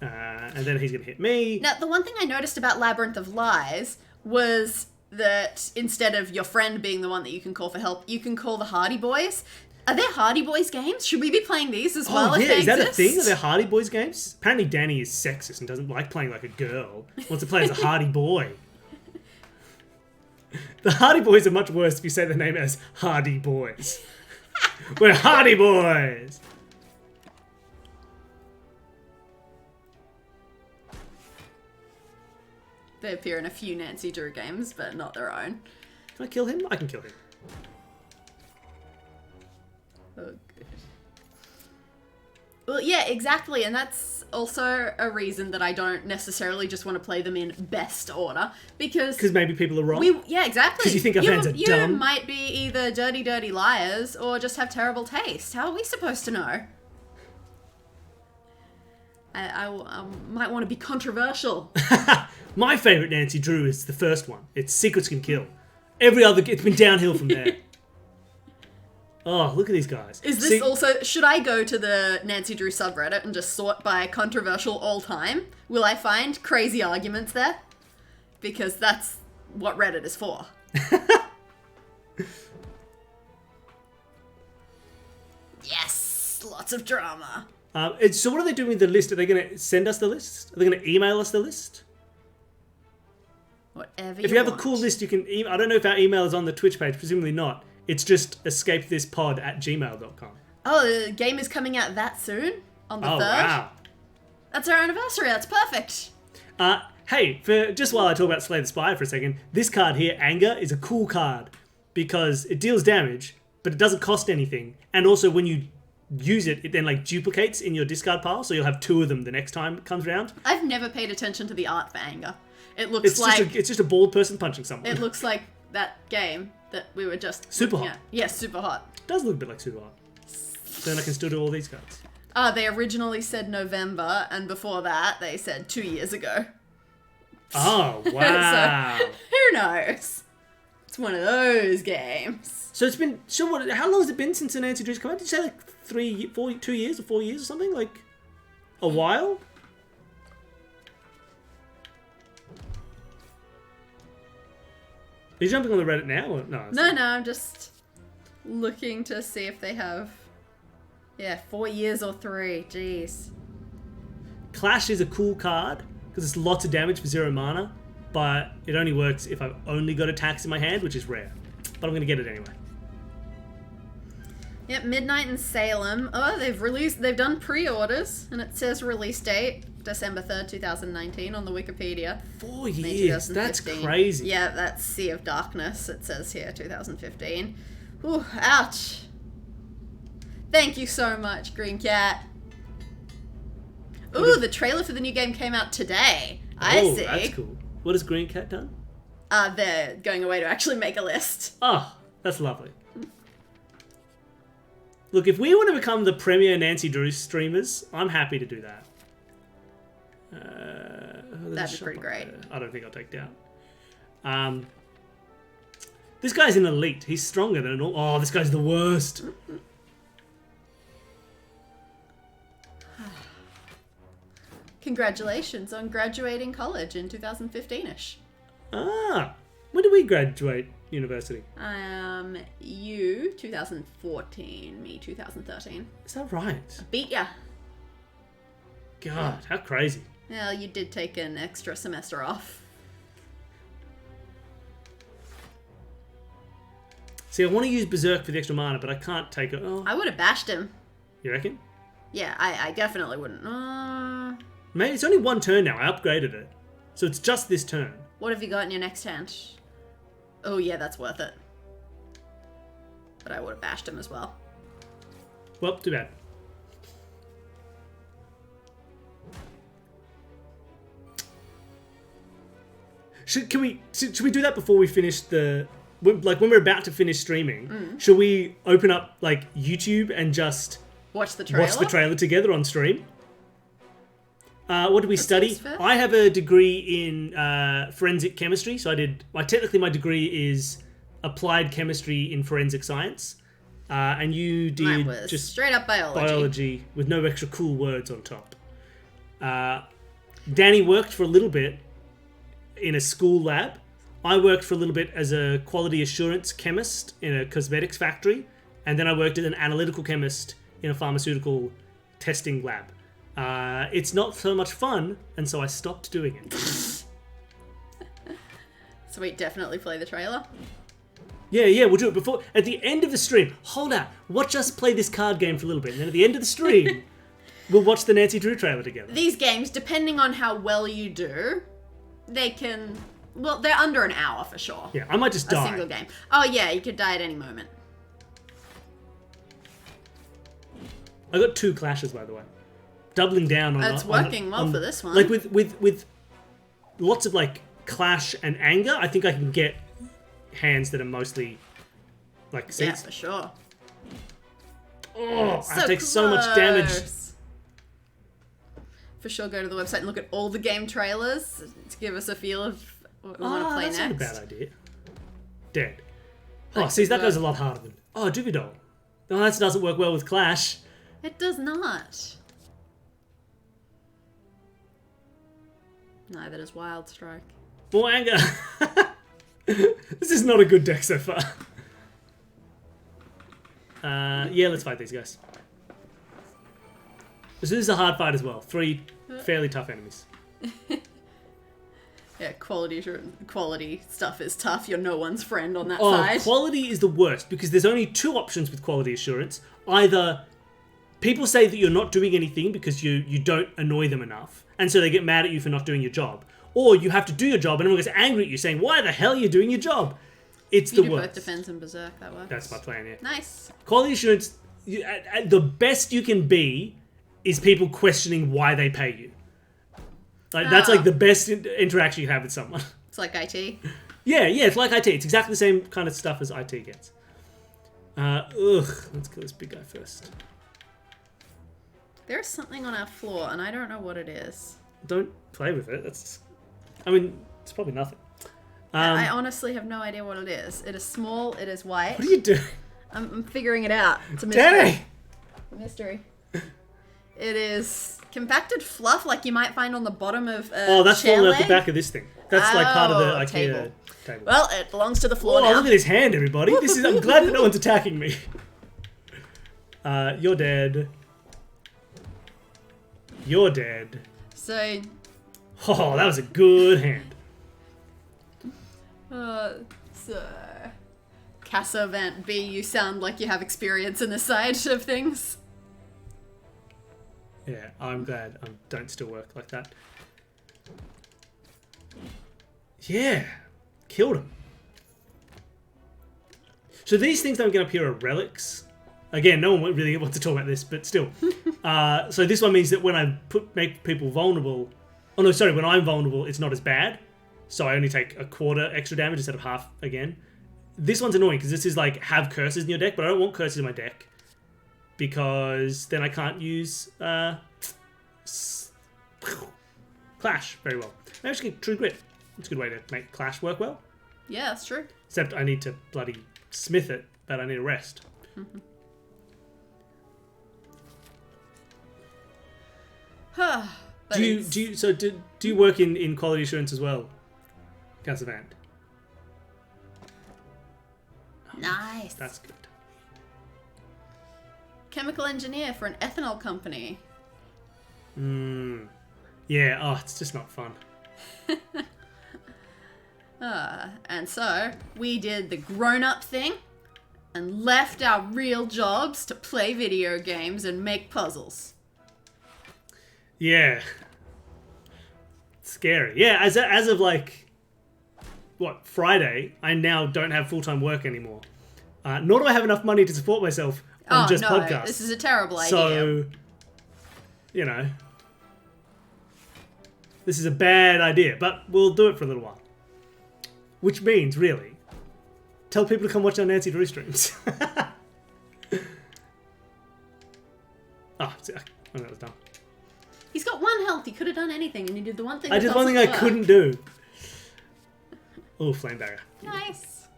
And then he's going to hit me. Now, the one thing I noticed about Labyrinth of Lies was that instead of your friend being the one that you can call for help, you can call the Hardy Boys. Are there Hardy Boys games? Should we be playing these as well? Oh, if yeah, they is that a exist? thing? Are there Hardy Boys games? Apparently Danny is sexist and doesn't like playing like a girl. Wants to play as a Hardy Boy. The Hardy Boys are much worse if you say the name as Hardy Boys. We're Hardy Boys! They appear in a few Nancy Drew games, but not their own. Can I kill him? I can kill him. Oh, good. Well, yeah, exactly, and that's also a reason that I don't necessarily just want to play them in best order, because Because maybe people are wrong. yeah, exactly. 'Cause you think our fans are you dumb. might be either dirty, dirty liars or just have terrible taste. How are we supposed to know? I might want to be controversial. My favourite Nancy Drew is the first one. It's Secrets Can Kill. Every other... It's been downhill from there. Oh, look at these guys. Is this also... Should I go to the Nancy Drew subreddit and just sort by controversial all time? Will I find crazy arguments there? Because that's what Reddit is for. Yes! Lots of drama. So what are they doing with the list? Are they going to send us the list? Are they going to email us the list? Whatever If you have a want. cool list, you can email. I don't know if our email is on the Twitch page. Presumably not. It's just escapethispod@gmail.com. Oh, the game is coming out that soon? On the 3rd? Oh, wow. That's our anniversary. That's perfect. Hey, just while I talk about Slay the Spire for a second, this card here, Anger, is a cool card because it deals damage, but it doesn't cost anything. And also when you use it, it then like duplicates in your discard pile, so you'll have 2 of them the next time it comes around. I've never paid attention to the art for Anger. It looks It's just a bald person punching someone. it looks like that game. that we were just Super looking hot. at. Yeah, super hot. Does look a bit like Super Hot. So then I can still do all these cards. They originally said November, and before that they said 2 years ago. Oh, wow. So, who knows? It's one of those games. So it's been... So what? How long has it been since the Nancy Drews come out? Did you say like 2 years or 4 years or something? Like a while? Are you jumping on the Reddit now? Or? No. No, I'm just looking to see if they have... Yeah, 4 years or 3. Jeez. Clash is a cool card because it's lots of damage for 0 mana, but it only works if I've only got attacks in my hand, which is rare. But I'm going to get it anyway. Yep, Midnight in Salem. Oh, they've done pre-orders, and it says release date December 3rd, 2019 on the Wikipedia. 4 May years. That's 2015. crazy. Yeah, that's Sea of Darkness, it says here, 2015. Ooh, ouch. Thank you so much, Green Cat. Ooh, the trailer for the new game came out today. I see. That's cool. What has Green Cat done? They're going away to actually make a list. Oh, that's lovely. Look, if we want to become the premier Nancy Drew streamers, I'm happy to do that. That'd be pretty great. I don't think I'll take down. This guy's an elite. He's stronger than all. Oh, this guy's the worst. Congratulations on graduating college in 2015-ish. Ah, when did we graduate university? You 2014, me 2013. Is that right? Beat ya. God, how crazy. Well, you did take an extra semester off. See, I want to use Berserk for the extra mana, but I can't take it. Oh, I would have bashed him. you reckon? Yeah, I definitely wouldn't. Mate, it's only one turn now. I upgraded it. So it's just this turn. What have you got in your next hand? Oh yeah, that's worth it. But I would have bashed him as well. Well, too bad. Should we do that before we finish when we're about to finish streaming? Should we open up like YouTube and just Watch the trailer? watch the trailer together on stream? What did we study? seems fair. I have a degree in forensic chemistry, so technically my degree is applied chemistry in forensic science, and you Mine did was just straight up biology. with no extra cool words on top. Danny worked for a little bit in a school lab. I worked for a little bit as a quality assurance chemist in a cosmetics factory, and then I worked as an analytical chemist in a pharmaceutical testing lab. It's not so much fun, and so I stopped doing it. Sweet, definitely play the trailer. Yeah, we'll do it before. At the end of the stream, hold out, watch us play this card game for a little bit, and then at the end of the stream, we'll watch the Nancy Drew trailer together. These games, depending on how well you do, they can... Well, they're under an hour for sure. Yeah, I might just A die. single game. Oh yeah, you could die at any moment. I got 2 clashes, by the way. Doubling down on... It's working well for this one. Like, with lots of, like, clash and anger, I think I can get hands that are mostly, like, Yeah, seats. for sure. Oh, I take so much damage. close. For sure, go to the website and look at all the game trailers to give us a feel of what we want to play that's next. not a bad idea. Dead. Oh, Like see, the that goes a bird. lot harder than... Oh, Duvidol. Oh, that doesn't work well with Clash. It does not. Neither does Wild Strike. More anger. This is not a good deck so far. Yeah, let's fight these guys. This is a hard fight as well. 3 fairly tough enemies. Yeah, quality stuff is tough. You're no one's friend on that Oh, side. quality is the worst because there's only 2 options with quality assurance. Either people say that you're not doing anything because you don't annoy them enough, and so they get mad at you for not doing your job. Or you have to do your job and everyone gets angry at you saying, why the hell are you doing your job? It's you the do worst. both defense and berserk, that works. That's my plan, yeah. Nice. Quality assurance, the best you can be is people questioning why they pay you. Like That's like the best interaction you have with someone. It's like IT. Yeah, it's like IT. It's exactly the same kind of stuff as IT gets. Let's kill this big guy first. There's something on our floor, and I don't know what it is. Don't play with it. It's probably nothing. I honestly have no idea what it is. It is small. It is white. What are you doing? I'm figuring it out. It's a mystery. Danny! A mystery. It is compacted fluff like you might find on the bottom of a that's chair falling off the leg. back of this thing. That's like part of the IKEA table. table. Well, it belongs to the floor Oh, now. look at his hand, everybody. I'm glad that no one's attacking me. You're dead. You're dead. So, Oh, that was a good hand. Cassavant B, you sound like you have experience in this side of things. Yeah, I'm glad I don't still work like that. Yeah, killed him. So these things that I'm going up here are relics. Again, no one really wants to talk about this, but still. So this one means that when I make people vulnerable... Oh no, sorry, when I'm vulnerable, it's not as bad. So I only take a quarter extra damage instead of half again. This one's annoying because this is like, have curses in your deck, but I don't want curses in my deck. Because then I can't use Clash very well. I actually get True Grit. It's a good way to make Clash work well. Yeah, that's true. Except I need to bloody smith it, but I need a rest. But Do you work in quality assurance as well, Cassavant? Nice. That's good. Chemical engineer for an ethanol company. Yeah, oh, it's just not fun. And so we did the grown-up thing and left our real jobs to play video games and make puzzles. Yeah. Scary. Yeah, as of like, what, Friday, I now don't have full-time work anymore. Nor do I have enough money to support myself on just podcasts. This is a terrible idea. So, you know, this is a bad idea, but we'll do it for a little while. Which means, really, tell people to come watch our Nancy Drew streams. That was dumb. He's got one health. He could have done anything, and he did the one thing. I did one thing I couldn't do. Oh, flame barrier. Nice.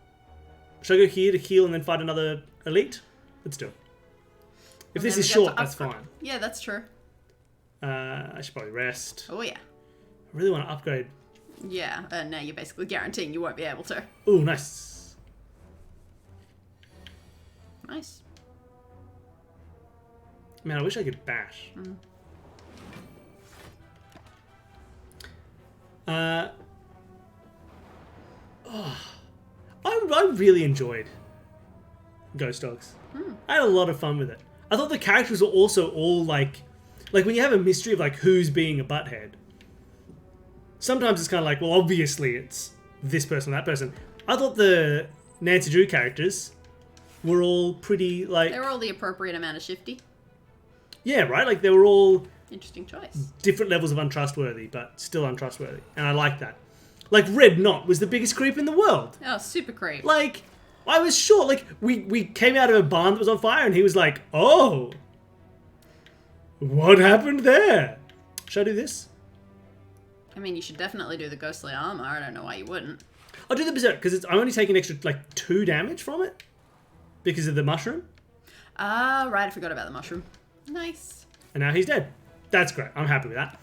Should I go here to heal and then fight another elite? Let's do it. If this is short, that's fine. Yeah, that's true. I should probably rest. Oh yeah. I really want to upgrade. Yeah, and now you're basically guaranteeing you won't be able to. Ooh, nice. Nice. Man, I wish I could bash. I really enjoyed Ghost Dogs. I had a lot of fun with it. I thought the characters were also all like when you have a mystery of like who's being a butthead. Sometimes it's kind of like, well, obviously it's this person, that person. I thought the Nancy Drew characters were all pretty like... They were all the appropriate amount of shifty. Yeah, right? Like they were all Interesting choice. different levels of untrustworthy, but still untrustworthy. And I like that. Like Red Knot was the biggest creep in the world. Oh, super creep. Like, I was sure, like, we came out of a barn that was on fire and he was like, oh, what happened there? Should I do this? I mean, you should definitely do the ghostly armor. I don't know why you wouldn't. I'll do the Berserk, because I'm only taking extra, like, 2 damage from it. Because of the mushroom. Ah, right, I forgot about the mushroom. Nice. And now he's dead. That's great. I'm happy with that.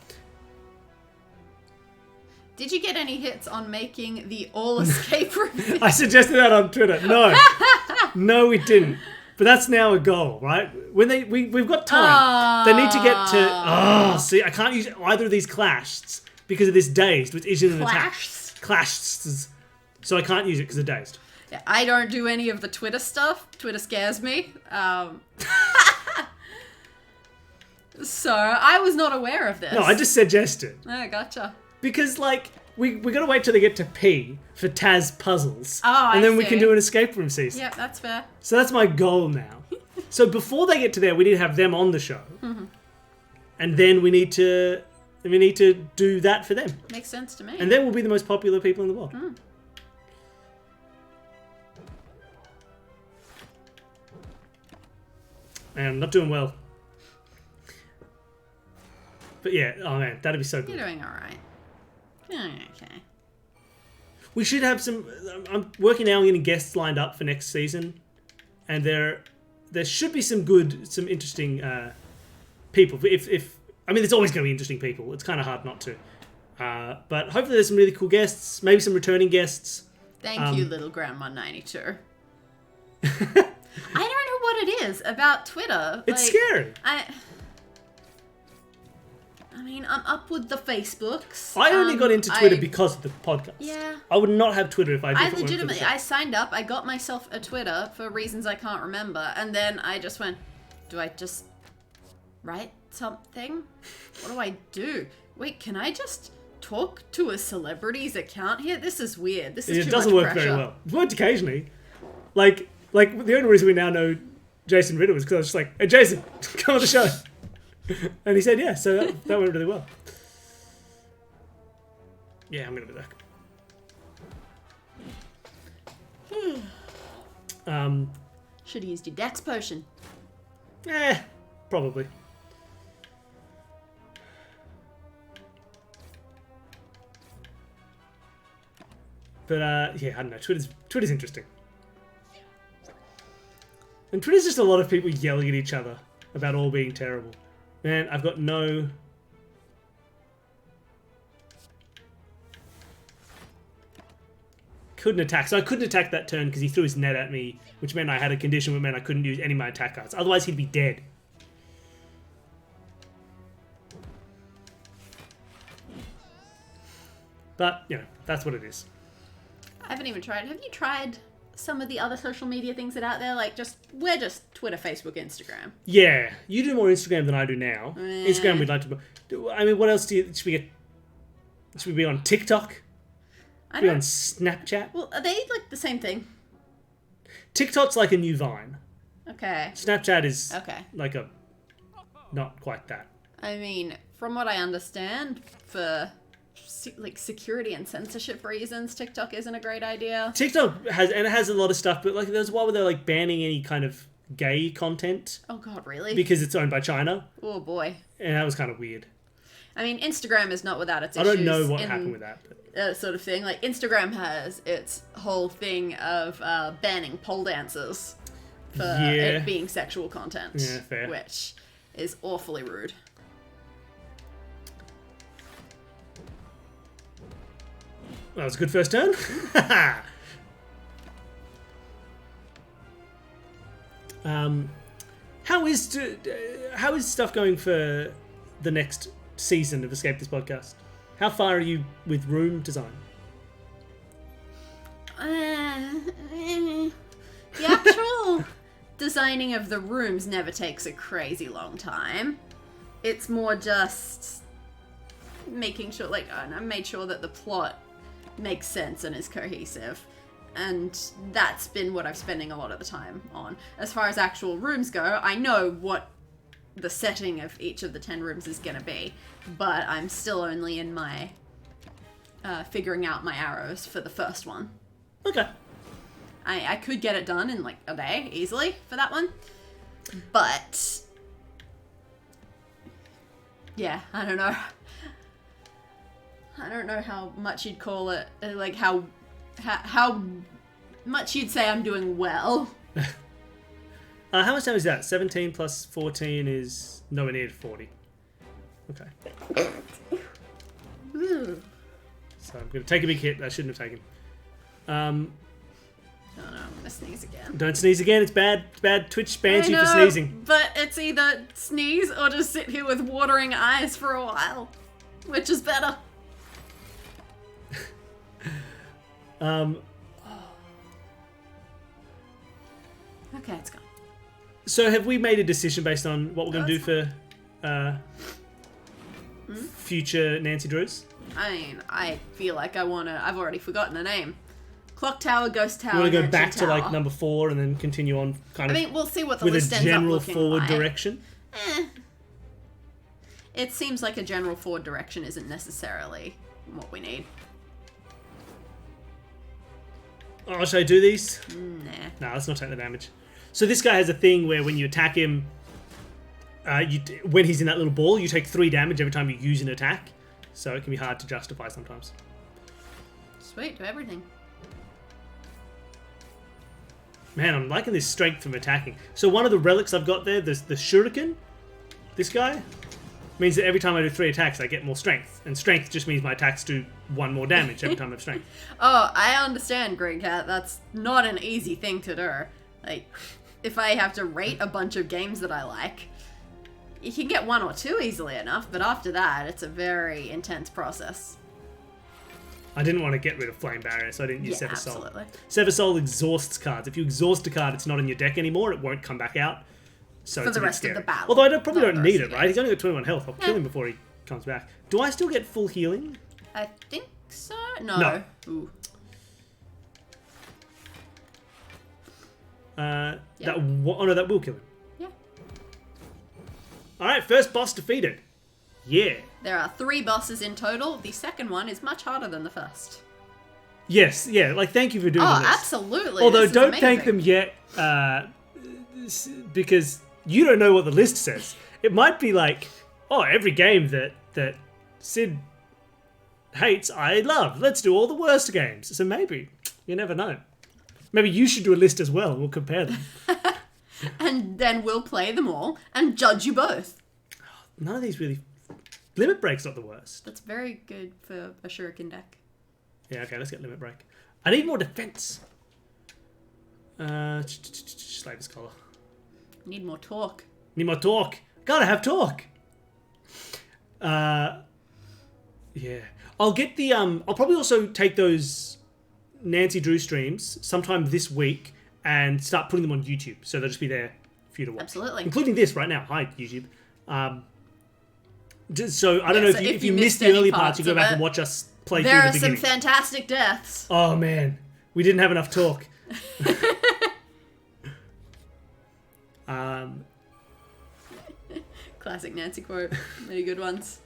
Did you get any hits on making the all escape room? I suggested that on Twitter. No. No, we didn't. But that's now a goal, right? When we've got time. They need to get to... see, I can't use either of these clashed because of this dazed, which isn't an attack. Clashed. So I can't use it because of dazed. Yeah, I don't do any of the Twitter stuff. Twitter scares me. So I was not aware of this. No, I just suggested. Oh, gotcha. Because, like, we got to wait till they get to P for Taz puzzles. Oh, and then we see. can do an escape room season. Yep, that's fair. So that's my goal now. So before they get to there, we need to have them on the show. Mm-hmm. And then we need to do that for them. Makes sense to me. And then we'll be the most popular people in the world. And I'm not doing well. But yeah, oh man, that'd be so good. You're doing alright. Okay. We should have some... I'm working now on getting guests lined up for next season. And there should be some interesting people. I mean, there's always going to be interesting people. It's kind of hard not to. But hopefully there's some really cool guests. Maybe some returning guests. Thank you, Little Grandma 92. I don't know what it is about Twitter. It's scary. I mean, I'm up with the Facebooks. I only got into Twitter because of the podcast. Yeah. I would not have Twitter if I didn't. I legitimately, I signed up, I got myself a Twitter for reasons I can't remember, and then I just went, do I just write something? What do I do? Wait, can I just talk to a celebrity's account here? This is weird. This is too much pressure. It doesn't work very well. It's worked occasionally. Like the only reason we now know Jason Ritter was because I was just like, hey Jason, come on the show. And he said, yeah, so that went really well. Yeah, I'm going to be back. Should have used your Dex potion. Probably. But, yeah, I don't know. Twitter's interesting. And Twitter's just a lot of people yelling at each other about all being terrible. Man, I've got no... Couldn't attack. So I couldn't attack that turn because he threw his net at me, which meant I had a condition which meant I couldn't use any of my attack cards. Otherwise, he'd be dead. But, you know, that's what it is. I haven't even tried. Have you tried some of the other social media things that are out there? Like, we're just Twitter, Facebook, Instagram. Yeah, you do more Instagram than I do now. Instagram, we'd like to... I mean, what else should we get? Should we be on TikTok? I Be don't... on Snapchat? Well, are they, like, the same thing? TikTok's like a new Vine. Okay. Snapchat is Okay. like a... Not quite that. I mean, from what I understand, for... like security and censorship reasons, TikTok isn't a great idea. TikTok has a lot of stuff, but like there's a while where they're like banning any kind of gay content. Oh god, really? Because it's owned by China. Oh boy. And that was kind of weird. I mean, Instagram is not without its I issues. don't know what happened with that. Sort of thing. Like Instagram has its whole thing of banning pole dancers for it being sexual content. Yeah, fair. Which is awfully rude. That was a good first turn. How is stuff going for the next season of Escape This Podcast? How far are you with room design? The actual designing of the rooms never takes a crazy long time. It's more just making sure, like, I made sure that the plot makes sense and is cohesive, and that's been what I'm spending a lot of the time on. As far as actual rooms go, I know what the setting of each of the 10 rooms is gonna be, but I'm still only in my figuring out my arrows for the first one. Okay. I could get it done in like a day easily for that one, but yeah, I don't know how much you'd call it, like how much you'd say I'm doing well. How much time is that? 17 plus 14 is nowhere near 40. Okay. Ooh. So I'm going to take a big hit that I shouldn't have taken. Oh no, I'm gonna sneeze again. Don't sneeze again, it's bad. It's bad. Twitch bans I you for know, sneezing. But it's either sneeze or just sit here with watering eyes for a while. Which is better? Okay, it's gone. So have we made a decision based on what we're going to do for future Nancy Drews? I mean, I feel like I've already forgotten the name. Clock Tower, Ghost Tower, You want to go Mansion back to Tower. like number 4 and then continue on kind of we'll see what the with list a ends up general looking forward like. direction? It seems like a general forward direction isn't necessarily what we need. Oh, should I do these? Nah. No, let's not take the damage. So this guy has a thing where when you attack him, when he's in that little ball, you take 3 damage every time you use an attack. So it can be hard to justify sometimes. Sweet, do everything. Man, I'm liking this strength from attacking. So one of the relics I've got there, the shuriken, this guy, means that every time I do 3 attacks, I get more strength. And strength just means my attacks do 1 more damage every time I have strength. Oh, I understand, Green Cat. That's not an easy thing to do. Like, if I have to rate a bunch of games that I like, you can get 1 or 2 easily enough, but after that, it's a very intense process. I didn't want to get rid of Flame Barrier, so I didn't use Sever Soul. Absolutely. Sever Soul exhausts cards. If you exhaust a card, it's not in your deck anymore. It won't come back out. So For it's the a bit rest of scary. the battle. Although I probably Not don't the need rest it, of right? He's only got 21 health. I'll kill him before he comes back. Do I still get full healing? I think so? No. Ooh. Oh no, that will kill him. Yeah. Alright, first boss defeated. Yeah. There are 3 bosses in total. The second one is much harder than the first. Yes, yeah, like thank you for doing Oh, this. absolutely. Although This is don't thank amazing. them yet, because you don't know what the list says. It might be like, oh, every game that Sid hates, I love. Let's do all the worst games. So maybe. You never know. Maybe you should do a list as well. We'll compare them. And then we'll play them all and judge you both. None of these really... Limit Break's not the worst. That's very good for a shuriken deck. Yeah, okay, let's get Limit Break. I need more defense. Slaver's Collar. Need more talk. Need more talk. Gotta have talk. Yeah. I'll get the I'll probably also take those Nancy Drew streams sometime this week and start putting them on YouTube, so they'll just be there for you to watch. Absolutely. Including this right now. Hi, YouTube. So I don't know so if you missed the any early parts, you go of back it, and watch us play There through are the some beginning. fantastic deaths. Oh man, we didn't have enough talk. Classic Nancy quote. Many good ones.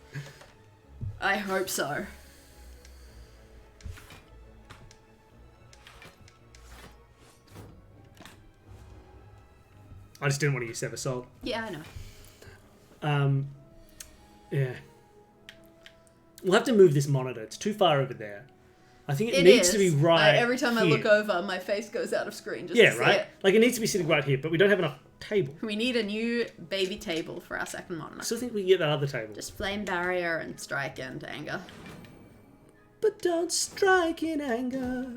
I hope so. I just didn't want to use Sever Soul. Yeah, I know. Yeah. We'll have to move this monitor. It's too far over there. I think it It needs is. to be right Every time I here. look over, my face goes out of screen just Yeah, to see right? it. Like, it needs to be sitting right here, but we don't have enough table. We need a new baby table for our second monitor. I still think we can get that other table. Just flame barrier and strike and anger. But don't strike in anger.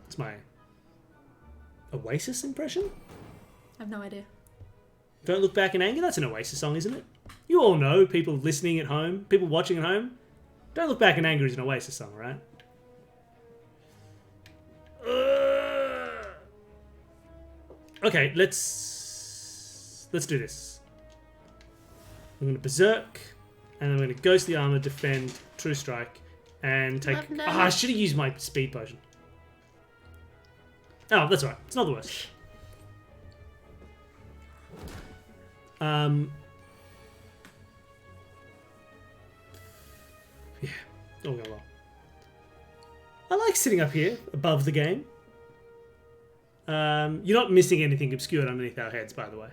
It's my Oasis impression? I have no idea. Don't look back in anger? That's an Oasis song, isn't it? You all know, people listening at home, people watching at home. Don't look back in anger is an Oasis song, right? Okay, let's do this. I'm going to Berserk, and I'm going to Ghost the Armor, defend, True Strike, and take... Love Ah, I should have used my Speed Potion. Oh, that's alright. It's not the worst. Yeah, all going well. I like sitting up here above the game. You're not missing anything obscured underneath our heads, by the way.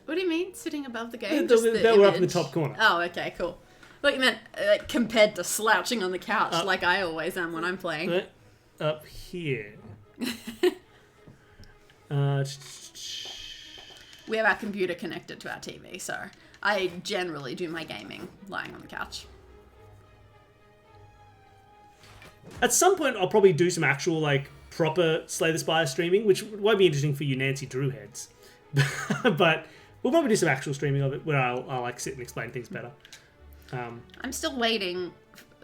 What do you mean, sitting above the game? They Just the were up in the image? top corner. Oh, okay, cool. What you meant, like, compared to slouching on the couch, like I always am when I'm playing. Right up here. We have our computer connected to our TV, so I generally do my gaming lying on the couch. At some point, I'll probably do some actual, like, proper Slay the Spire streaming, which won't be interesting for you Nancy Drew heads. But we'll probably do some actual streaming of it where I'll like, sit and explain things better. I'm still waiting,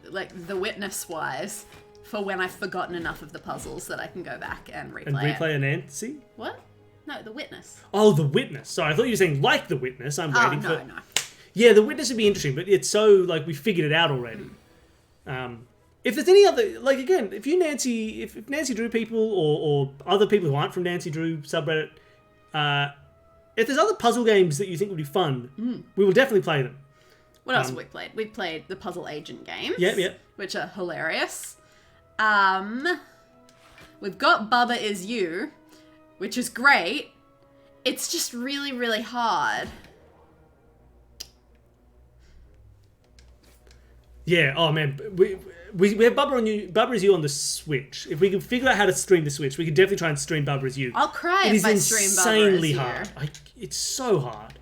like, the witness-wise, for when I've forgotten enough of the puzzles that I can go back and replay And replay it. a Nancy? What? No, the witness. Oh, The Witness. Sorry, I thought you were saying like The Witness. I'm Oh, waiting no, for... no. Yeah, The Witness would be interesting, but it's so, like, we figured it out already. If there's any other... Like, again, if you Nancy... If Nancy Drew people or other people who aren't from Nancy Drew subreddit, if there's other puzzle games that you think would be fun, we will definitely play them. What else have we played? We've played the puzzle agent games. Yep. Which are hilarious. We've got Bubba Is You, which is great. It's just really, really hard. Yeah. Oh man, we have Bubba Is You on the Switch. If we can figure out how to stream the Switch, we could definitely try and stream Bubba Is You. I'll cry It if is I stream Bubba insanely Is You. hard. It's so hard.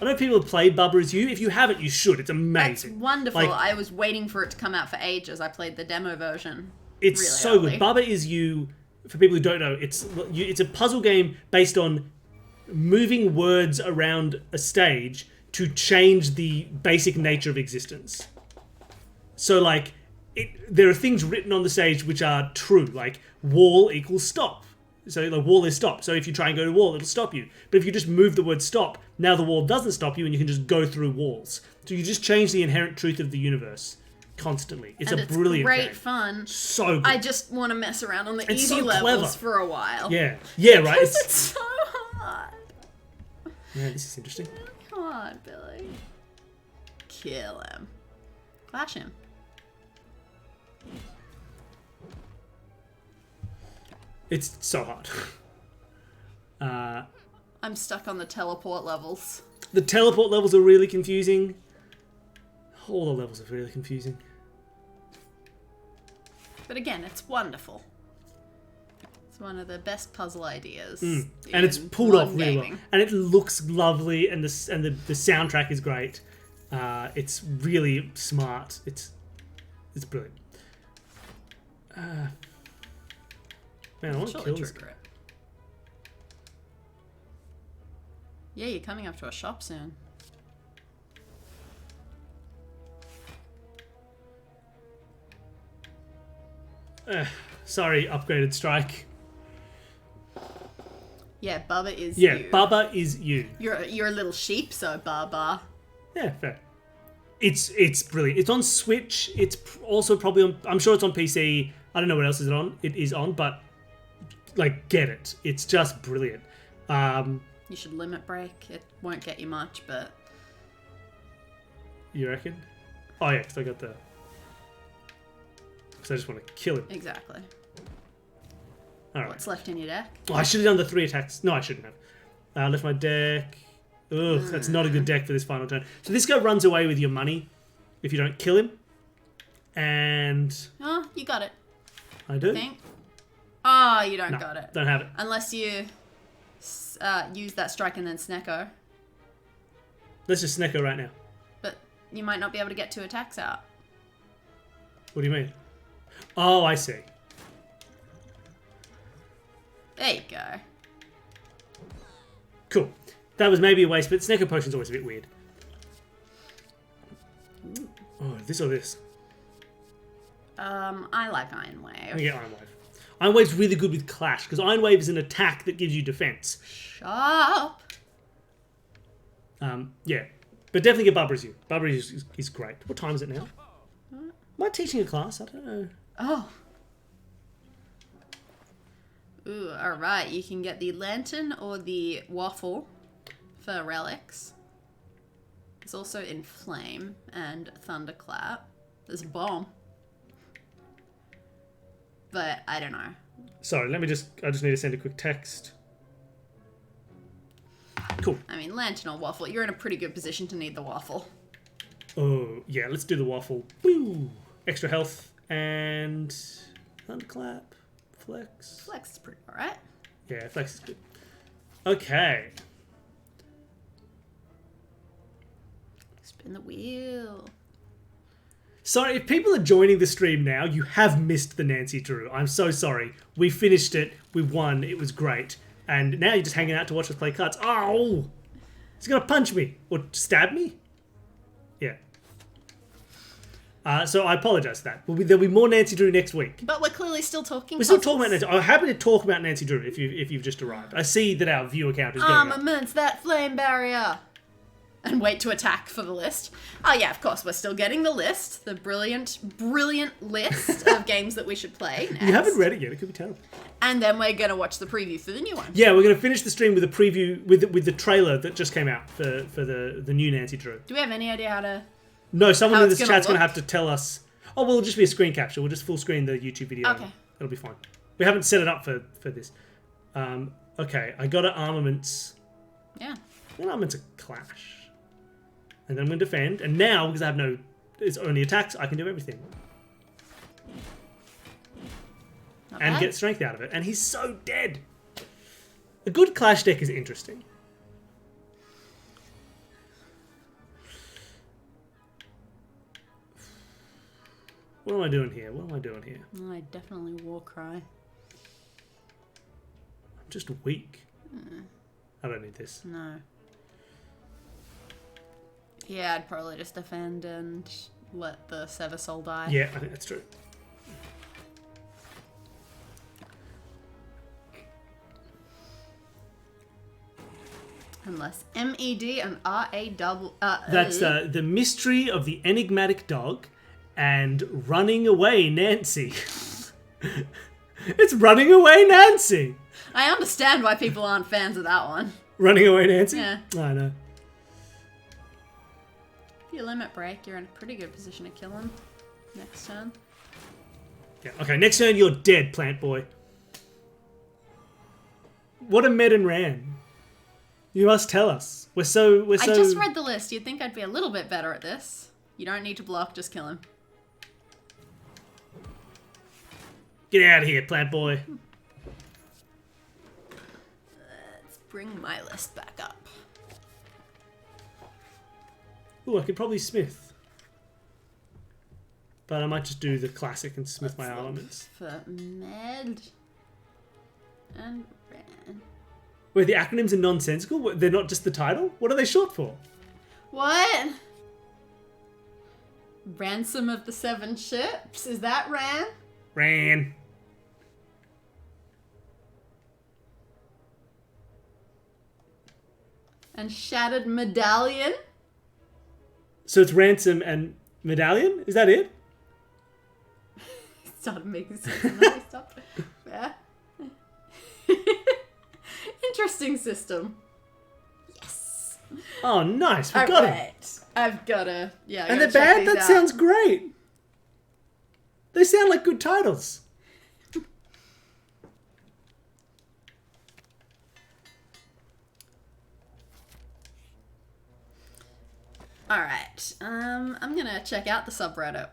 I know people have played Bubba Is You. If you haven't, you should. It's That's amazing. wonderful. Like, I was waiting for it to come out for ages. I played the demo version. It's really so early. good. Bubba Is You, for people who don't know, it's a puzzle game based on moving words around a stage to change the basic nature of existence. So, like, there are things written on the stage which are true, like wall equals stop. So the wall is stop. So if you try and go to wall, it'll stop you. But if you just move the word stop, now the wall doesn't stop you and you can just go through walls. So you just change the inherent truth of the universe constantly. It's And a brilliant great game. fun. So good. I just want to mess around on the It's easy so levels clever. for a while. Yeah. Yeah, right. Because it's so hard. Yeah, this is interesting. Come on, Billy. Kill him. Clash him. It's so hard. I'm stuck on the teleport levels. The teleport levels are really confusing. All the levels are really confusing. But again, it's wonderful. It's one of the best puzzle ideas. And it's in pulled off modern really well. gaming. And it looks lovely, and the soundtrack is great. It's really smart. It's brilliant. Man, I want to Surely kill this trigger guy. it. Yeah, you're coming up to a shop soon. Sorry, upgraded strike. Yeah, Bubba is Yeah, you. Bubba Is You. You're a little sheep, so Bubba. Yeah, fair. It's brilliant. It's on Switch. It's also probably on. I'm sure it's on PC. I don't know what else is it on. It is on, but like, get it. It's just brilliant. You should limit break. It won't get you much, but You reckon? Oh yeah, because I got the. Because I just want to kill him. exactly. All right. What's left in your deck? Oh, I should have done the 3 attacks. No, I shouldn't have. Left my deck. Ugh, that's not a good deck for this final turn. So this guy runs away with your money if you don't kill him. And Oh, you got it. I do. I think. Oh, you don't No, got it. don't have it. Unless you use that strike and then Snecko. Let's just Snecko right now. But you might not be able to get 2 attacks out. What do you mean? Oh, I see. There you go. Cool. That was maybe a waste, but Snecko Potion's always a bit weird. Oh, this or this? I like Iron I'm Wave. gonna get Iron Wave. Iron Wave's really good with Clash, because Iron Wave is an attack that gives you defense. Sharp. Yeah. But definitely get Bubba Is You. Bubba is great. What time is it now? Am I teaching a class? I don't know. Oh. Ooh, alright. You can get the lantern or the waffle for relics. There's also Inflame and Thunderclap. There's a bomb. But I don't know. Sorry, I just need to send a quick text. Cool. I mean, lantern or waffle. You're in a pretty good position to need the waffle. Oh, yeah, let's do the waffle. Woo! Extra health and Thunderclap. Flex. Flex is pretty alright. Yeah, Flex is good. Okay. Spin the wheel. Sorry, if people are joining the stream now, you have missed the Nancy Drew. I'm so sorry. We finished it. We won. It was great. And now you're just hanging out to watch us play cards. Oh! He's going to punch me. Or stab me? Yeah. So I apologise for that. There'll be more Nancy Drew next week. But we're clearly still talking We're still puzzles. talking about Nancy. I'm happy to talk about Nancy Drew if you've just arrived. I see that our viewer count is going up. Armaments, that flame barrier. And wait to attack for the list. Oh yeah, of course, we're still getting the list. The brilliant list of games that we should play next. You haven't read it yet. It could be terrible. And then we're going to watch the preview for the new one. Yeah, we're going to finish the stream with a preview, with the trailer that just came out for the new Nancy Drew. Do we have any idea how to... No, someone How in it's this gonna chat's going to look? have to tell us. Oh, well, it'll just be a screen capture. We'll just full screen the YouTube video. Okay. It'll be fine. We haven't set it up for this. Okay, I got an armaments. Yeah. An armaments a clash. And then I'm going to defend. And now, because I have no it's only attacks, I can do everything. Not And bad. get strength out of it. And he's so dead. A good Clash deck is interesting. What am I doing here? What am I doing here? I definitely Warcry. I'm just weak. I don't need this. No. Yeah, I'd probably just defend and let the Sever Soul die. Yeah, I think that's true. Unless MED and RA double. That's the mystery of the enigmatic dog and running away Nancy. It's running away Nancy. I understand why people aren't fans of that one. Running away Nancy? Yeah. I know. If you limit break, you're in a pretty good position to kill him next turn. Yeah. Okay, next turn you're dead, plant boy. What a Med and Ran. You must tell us. We're so. I just read the list. You'd think I'd be a little bit better at this. You don't need to block, just kill him. Get out of here, plant boy. Let's bring my list back up. Ooh, I could probably smith. But I might just do the classic and smith my Let's look elements. For Med and Ran. Wait, the acronyms are nonsensical? They're not just the title? What are they short for? What? Ransom of the Seven Ships? Is that Ran? Ran. And Shattered Medallion? So it's Ransom and Medallion? Is that it? It started making sense and then I stopped. Yeah. Interesting system. Yes. Oh, nice. We got it. Alright. I've gotta. Yeah. I And they're gotta check bad? these That out. sounds great. They sound like good titles. Alright. I'm gonna check out the subreddit.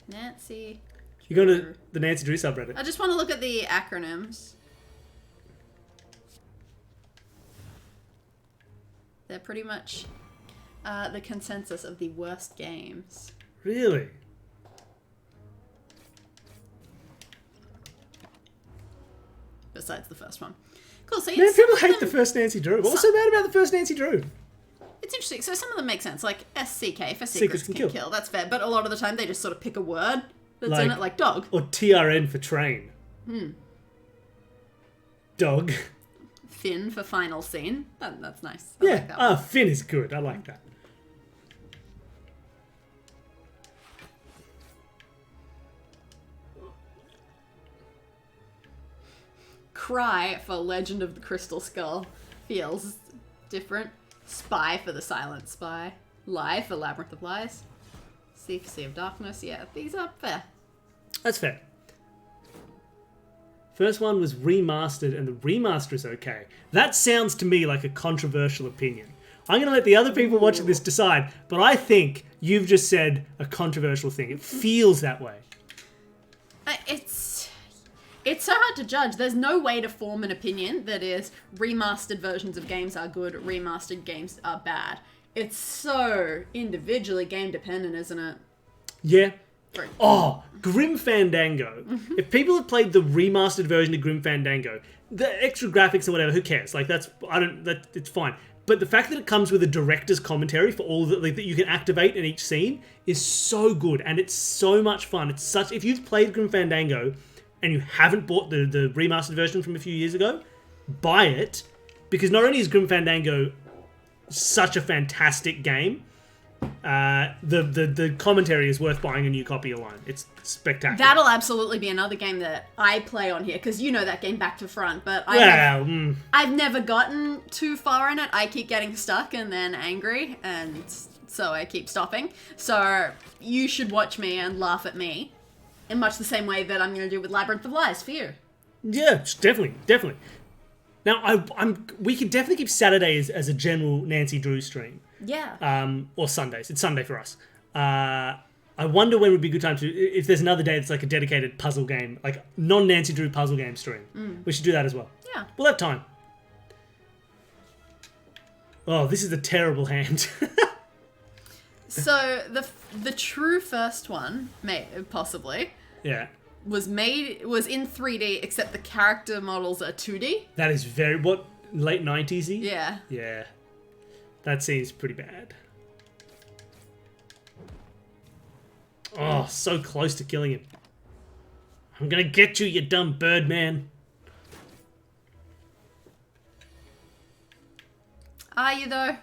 Nancy. You go to the Nancy Drew subreddit. I just want to look at the acronyms. They're pretty much the consensus of the worst games. Really? Besides the first one. Cool, so Man, yes, people some of hate the them- first Nancy Drew. What was so bad about the first Nancy Drew? It's interesting. So some of them make sense, like SCK for Secrets secrets can can kill. kill. That's fair. But a lot of the time they just sort of pick a word that's Like- in it, like dog. Or TRN for train. Dog. Finn for final scene. That's nice. I like Yeah. that one. Ah, Finn is good. I like that. Cry for Legend of the Crystal Skull feels different. Spy for the Silent Spy. Lie for Labyrinth of Lies. Sea for Sea of Darkness. Yeah, these are fair. That's fair. First one was remastered, and the remaster is okay. That sounds to me like a controversial opinion. I'm going to let the other people watching this decide, but I think you've just said a controversial thing. It feels that way. It's so hard to judge. There's no way to form an opinion that is remastered versions of games are good, remastered games are bad. It's so individually game dependent, isn't it? Yeah. Right. Oh, Grim Fandango. If people have played the remastered version of Grim Fandango, the extra graphics or whatever, who cares? Like it's fine. But the fact that it comes with a director's commentary for all that you can activate in each scene is so good, and it's so much fun. It's such. If you've played Grim Fandango and you haven't bought the remastered version from a few years ago, buy it, because not only is Grim Fandango such a fantastic game, the commentary is worth buying a new copy alone. It's spectacular. That'll absolutely be another game that I play on here, because you know that game back to front, but I've never gotten too far in it. I keep getting stuck and then angry, and so I keep stopping. So you should watch me and laugh at me in much the same way that I'm going to do with Labyrinth of Lies for you. Yeah, definitely. Now, we could definitely keep Saturday as a general Nancy Drew stream. Yeah. Or Sundays. It's Sunday for us. I wonder when would be a good time to, if there's another day that's like a dedicated puzzle game, like non-Nancy Drew puzzle game stream. We should do that as well. Yeah. We'll have time. Oh, this is a terrible hand. So the true first one, possibly, Yeah. was in 3D, except the character models are 2D. That is very, what, late 90s-y? Yeah. Yeah. That seems pretty bad. Oh, so close to killing him. I'm gonna get you, you dumb bird man. Are you, though?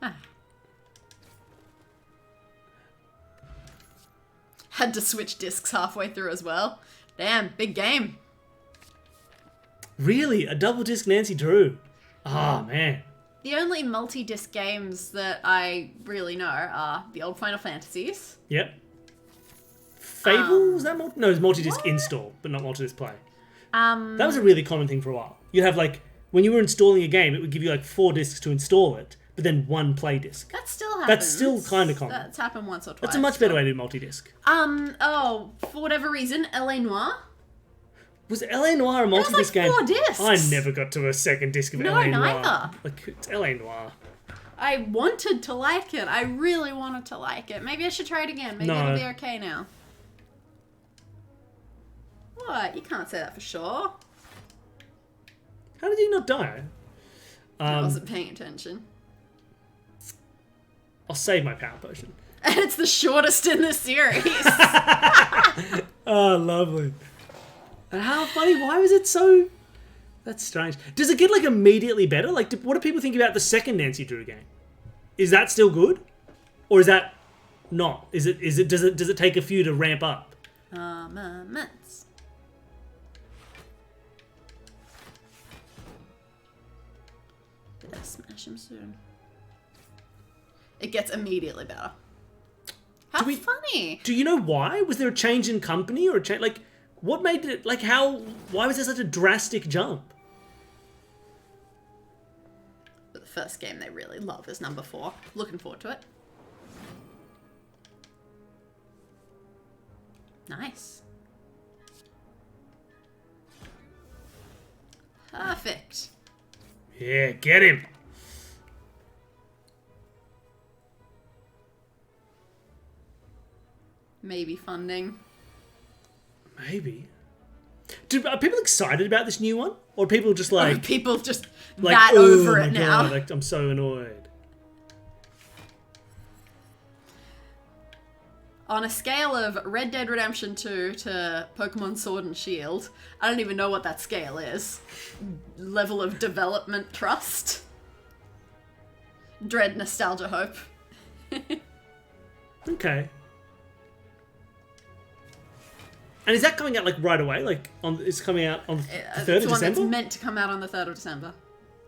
Ah. Had to switch discs halfway through as well. Damn, big game. Really? A double disc Nancy Drew? Oh, man. The only multi-disc games that I really know are the old Final Fantasies. Yep. Fable? Was that no, it was multi-disc what? install, but not multi-disc play. Um, That was a really common thing for a while. You'd have like, when you were installing a game, it would give you like 4 discs to install it, but then 1 play disc. that still happens. That's still kind of common. That's happened once or twice. That's a much better way to do multi-disc. For whatever reason, L.A. Noire. Was L.A. Noire a multi-disc like game? 4 discs. I never got to a second disc of No, L.A. Noire. neither. Like, it's L.A. Noire. I wanted to like it. I really wanted to like it. Maybe I should try it again. Maybe No. it'll be okay now. What? You can't say that for sure. How did he not die? I wasn't paying attention. I'll save my power potion. And it's the shortest in the series. Oh, lovely. And how funny. Why was it so... That's strange. Does it get, like, immediately better? Like, what do people think about the second Nancy Drew game? Is that still good? Or is that not? Does it take a few to ramp up? Armaments. Better smash him soon. It gets immediately better. How funny. Do you know why? Was there a change in company or a change? Like, what made it, like, why was there such a drastic jump? But the first game they really love is number 4. Looking forward to it. Nice. Perfect. Yeah, get him. Maybe funding. Maybe. Are people excited about this new one? Or are people just like... People just like, that oh over my it God, now. like, I'm so annoyed. On a scale of Red Dead Redemption 2 to Pokemon Sword and Shield, I don't even know what that scale is. Level of development trust. Dread, nostalgia, hope. Okay. And is that coming out like right away? Like it's coming out on the 3rd of It's one December? that's meant to come out on the 3rd of December.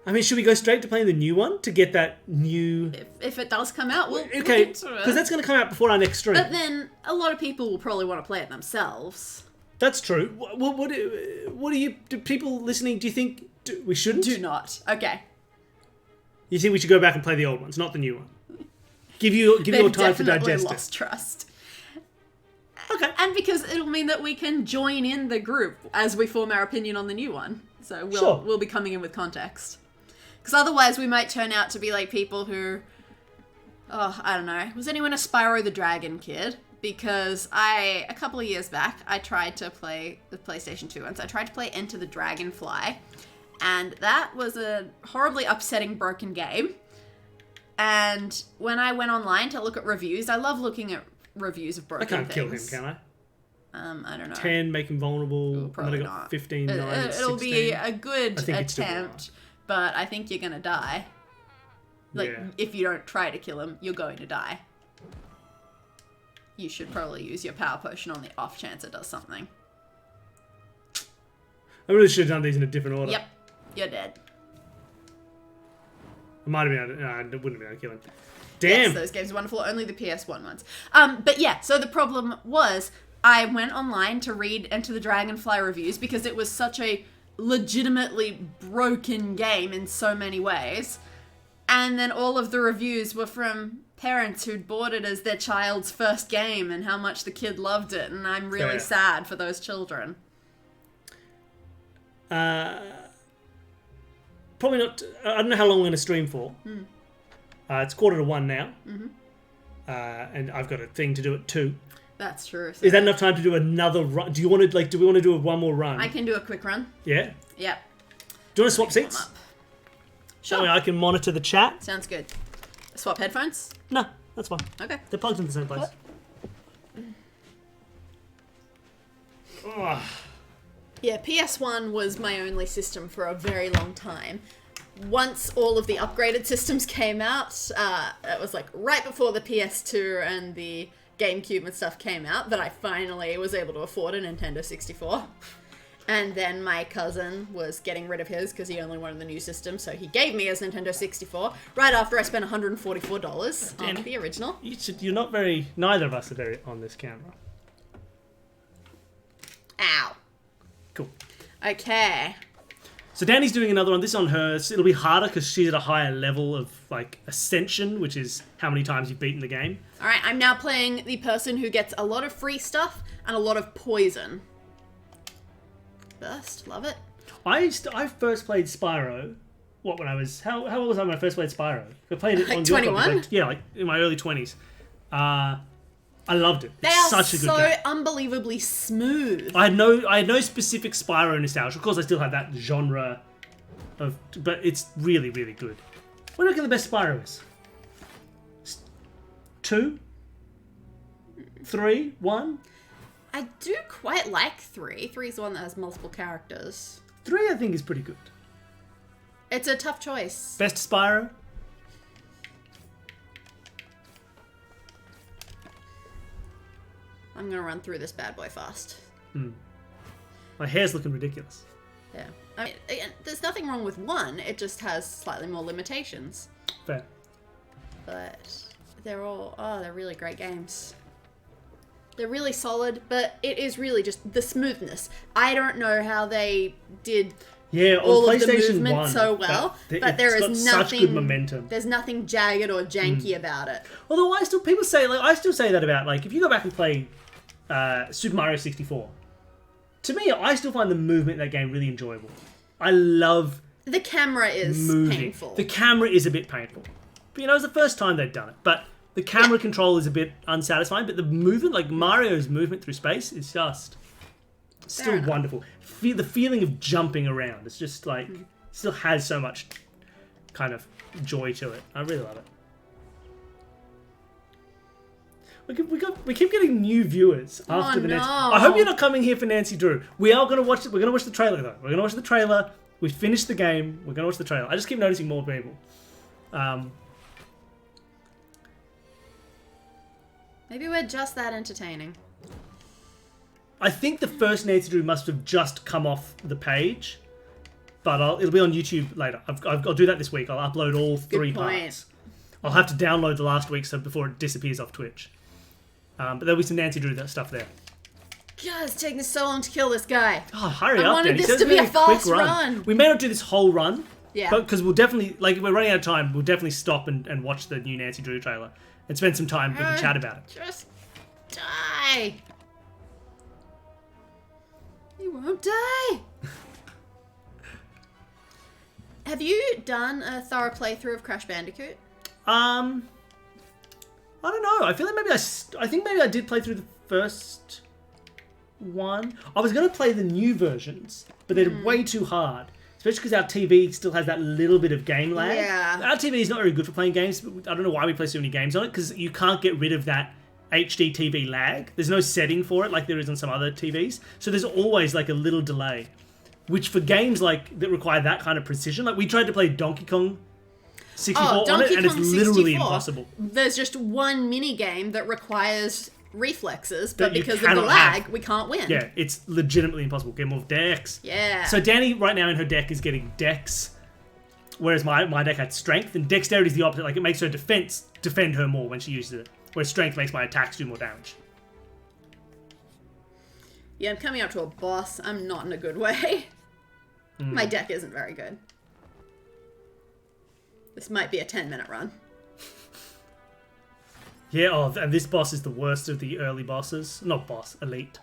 I mean, should we go straight to playing the new one to get that new... If it does come out, we'll Okay, look into because it. that's going to come out before our next stream. But then, a lot of people will probably want to play it themselves. That's true. What do people listening, do you think we shouldn't? Do not. Okay. You think we should go back and play the old ones, not the new one? Give you They've time to definitely digest lost trust. Okay. And because it'll mean that we can join in the group as we form our opinion on the new one. So we'll be coming in with context. Because otherwise we might turn out to be like people who... Oh, I don't know. Was anyone a Spyro the Dragon kid? Because a couple of years back, I tried to play the PlayStation 2 once. I tried to play Enter the Dragonfly. And that was a horribly upsetting, broken game. And when I went online to look at reviews, I love looking at reviews of broken I can't things. kill him, can I? I don't know. 10, make him vulnerable, and then Probably I got not. 15, 9, and 16. It'll be a good I think it's still attempt, but I think you're gonna die. Like, Yeah. if you don't try to kill him, you're going to die. You should probably use your power potion on the off chance it does something. I really should have done these in a different order. Yep, you're dead. I might have been able to, I wouldn't have been able to kill him. Damn! Yes, those games are wonderful. Only the PS1 ones. But yeah, so the problem was I went online to read Enter the Dragonfly reviews because it was such a legitimately broken game in so many ways. And then all of the reviews were from parents who'd bought it as their child's first game and how much the kid loved it. And I'm really sad for those children. Probably not. I don't know how long we're going to stream for. It's 1:45 now. And I've got a thing to do at 2. That's true. So Is that enough time to do another run? Do you want to do we want to do one more run? I can do a quick run. Yeah? Yep. Do you want to swap seats? Sure. That way I can monitor the chat. Sounds good. Swap headphones? No, that's fine. Okay. They're plugged in the same place. Yeah, PS1 was my only system for a very long time. Once all of the upgraded systems came out, it was like right before the PS2 and the GameCube and stuff came out that I finally was able to afford a Nintendo 64. And then my cousin was getting rid of his because he only wanted the new system, so he gave me his Nintendo 64 right after I spent $144 on the original. You're not very... Neither of us are very on this camera. Ow. Cool. Okay. So Danny's doing another one. This is on her. It'll be harder because she's at a higher level of like ascension, which is how many times you've beaten the game. All right, I'm now playing the person who gets a lot of free stuff and a lot of poison. First, love it. I first played Spyro. When I was how old was I when I first played Spyro? I played it Like on your 21? copy, like in my early 20s. I loved it. They It's are such a good so game. unbelievably smooth. I had no specific Spyro nostalgia. Of course, I still have that genre of, but it's really, really good. What do you reckon the best Spyro is? 2? 3? 1? I do quite like 3. 3 is the one that has multiple characters. 3, I think, is pretty good. It's a tough choice. Best Spyro? I'm gonna run through this bad boy fast. My hair's looking ridiculous. Yeah. I mean, again, there's nothing wrong with 1, it just has slightly more limitations. Fair. But they're they're really great games. They're really solid, but it is really just the smoothness. I don't know how they did Yeah, on all of the PlayStation movement 1, so well, but it's there got is such nothing. good momentum. There's nothing jagged or janky about it. Although I still say that about, like, if you go back and play Super Mario 64, to me, I still find the movement in that game really enjoyable. I love The camera is moving. painful. The camera is a bit painful. But, you know, it's the first time they've done it. But the camera control is a bit unsatisfying. But the movement, like Mario's movement through space, is just still enough. wonderful. The feeling of jumping around, it's just like, still has so much kind of joy to it. I really love it. We keep getting new viewers after the next. I hope you're not coming here for Nancy Drew. We're gonna watch the trailer though. We're gonna watch the trailer. We finished the game. We're gonna watch the trailer. I just keep noticing more people. Maybe we're just that entertaining. I think the first Nancy Drew must have just come off the page, but it'll be on YouTube later. I'll do that this week. I'll upload all 3 parts. I'll have to download the last week before it disappears off Twitch. But there'll be some Nancy Drew stuff there. God, it's taking so long to kill this guy. Oh, hurry I up, wanted Danny. this So to it's be gonna a quick fast run. We may not do this whole run. Yeah. But because we'll definitely, like, if we're running out of time, we'll definitely stop and watch the new Nancy Drew trailer and spend some time. We can chat about it. Just die. You won't die. Have you done a thorough playthrough of Crash Bandicoot? I don't know. I feel like I think maybe I did play through the first one. I was going to play the new versions, but they're way too hard. Especially because our TV still has that little bit of game lag. Yeah. Our TV is not very good for playing games. But I don't know why we play so many games on it, because you can't get rid of that HD TV lag. There's no setting for it like there is on some other TVs. So there's always like a little delay. Which for games like that require that kind of precision, like we tried to play Donkey Kong 64 on it, Donkey and it's Kong literally 64. impossible. There's just one mini game that requires reflexes, but That you because of the cannot lag, have. we can't win. Yeah, it's legitimately impossible. Game of Dex. Yeah. So Danny right now in her deck is getting Dex, whereas my deck had Strength, and Dexterity is the opposite. Like it makes her defend her more when she uses it, whereas Strength makes my attacks do more damage. Yeah, I'm coming up to a boss. I'm not in a good way. My deck isn't very good. This might be a 10-minute run. Yeah, oh, and this boss is the worst of the early bosses. Not boss, elite.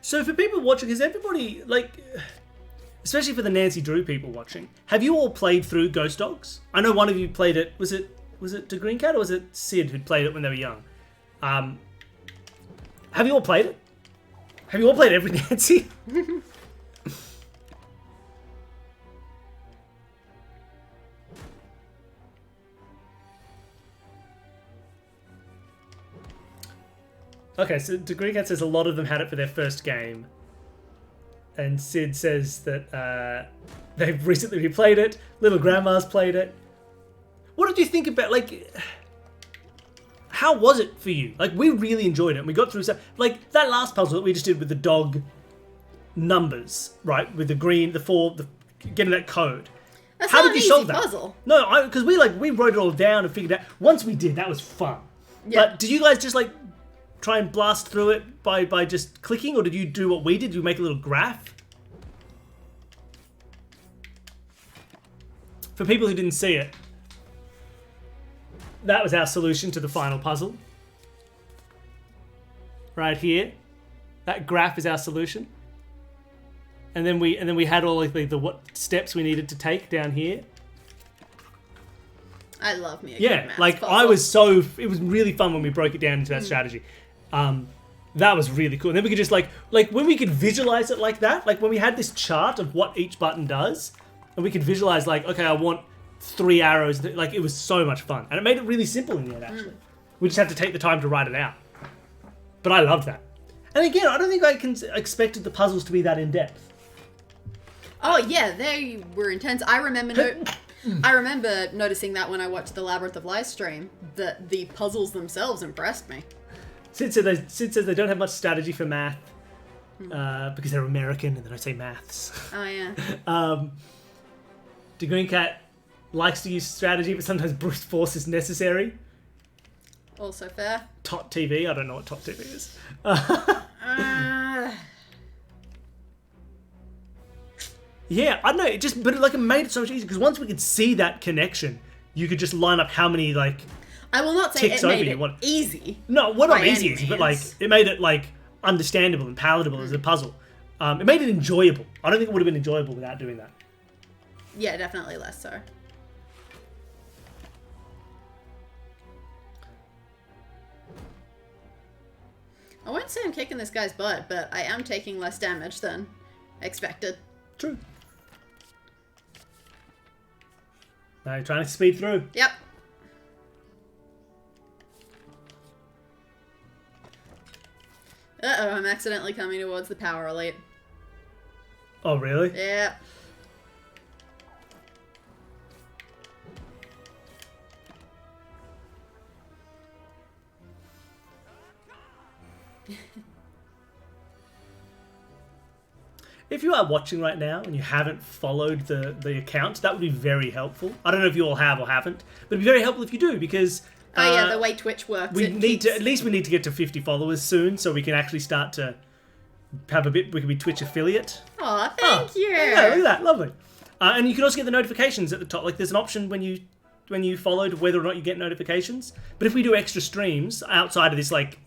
So for people watching, is everybody, like, especially for the Nancy Drew people watching, have you all played through Ghost Dogs? I know one of you played it, was it the Green Cat or was it Sid who'd played it when they were young? Have you all played it? Have you all played every Nancy? Okay, so Degree Cat says a lot of them had it for their first game. And Sid says that they've recently replayed it. Little Grandma's played it. What did you think about, like... How was it for you? Like, we really enjoyed it. And we got through stuff. Like, that last puzzle that we just did with the dog numbers, right? With the green, the four, getting that code. That's How not did you an solve easy that? puzzle. No, because we wrote it all down and figured it out. Once we did, that was fun. Yeah. But did you guys just, like, try and blast through it by just clicking, or did you do what we did? Did you make a little graph? For people who didn't see it, that was our solution to the final puzzle. Right here. That graph is our solution. And then we had all of the what steps we needed to take down here. I love me a good Yeah, maths like puzzle. it was really fun when we broke it down into that strategy. That was really cool. And then we could just like when we could visualize it like that, like when we had this chart of what each button does, and we could visualize like, okay, I want 3 arrows. Like, it was so much fun. And it made it really simple in the end, actually. We just had to take the time to write it out. But I loved that. And again, I don't think I expected the puzzles to be that in-depth. Oh yeah, they were intense. I remember noticing that when I watched the Labyrinth of Lies stream, that the puzzles themselves impressed me. Sid says they don't have much strategy for math because they're American and they don't say maths. Oh yeah. The Green Cat likes to use strategy, but sometimes brute force is necessary. Also fair. Tot TV, I don't know what Tot TV is. Yeah, I don't know. It made it so much easier because once we could see that connection, you could just line up how many like. I will not say ticks it made over it easy. No, well, not by easy, any but like means. it made it like understandable and palatable as a puzzle. It made it enjoyable. I don't think it would have been enjoyable without doing that. Yeah, definitely less so. I won't say I'm kicking this guy's butt, but I am taking less damage than expected. True. Now you're trying to speed through. Yep. Uh-oh, I'm accidentally coming towards the power elite. Oh, really? Yeah. If you are watching right now and you haven't followed the account, that would be very helpful. I don't know if you all have or haven't, but it'd be very helpful if you do because Oh yeah, the way Twitch works. we need to get to 50 followers soon so we can actually start to have we can be Twitch affiliate. Aw, thank you. Yeah, look at that, lovely. And you can also get the notifications at the top. Like there's an option when you followed whether or not you get notifications. But if we do extra streams outside of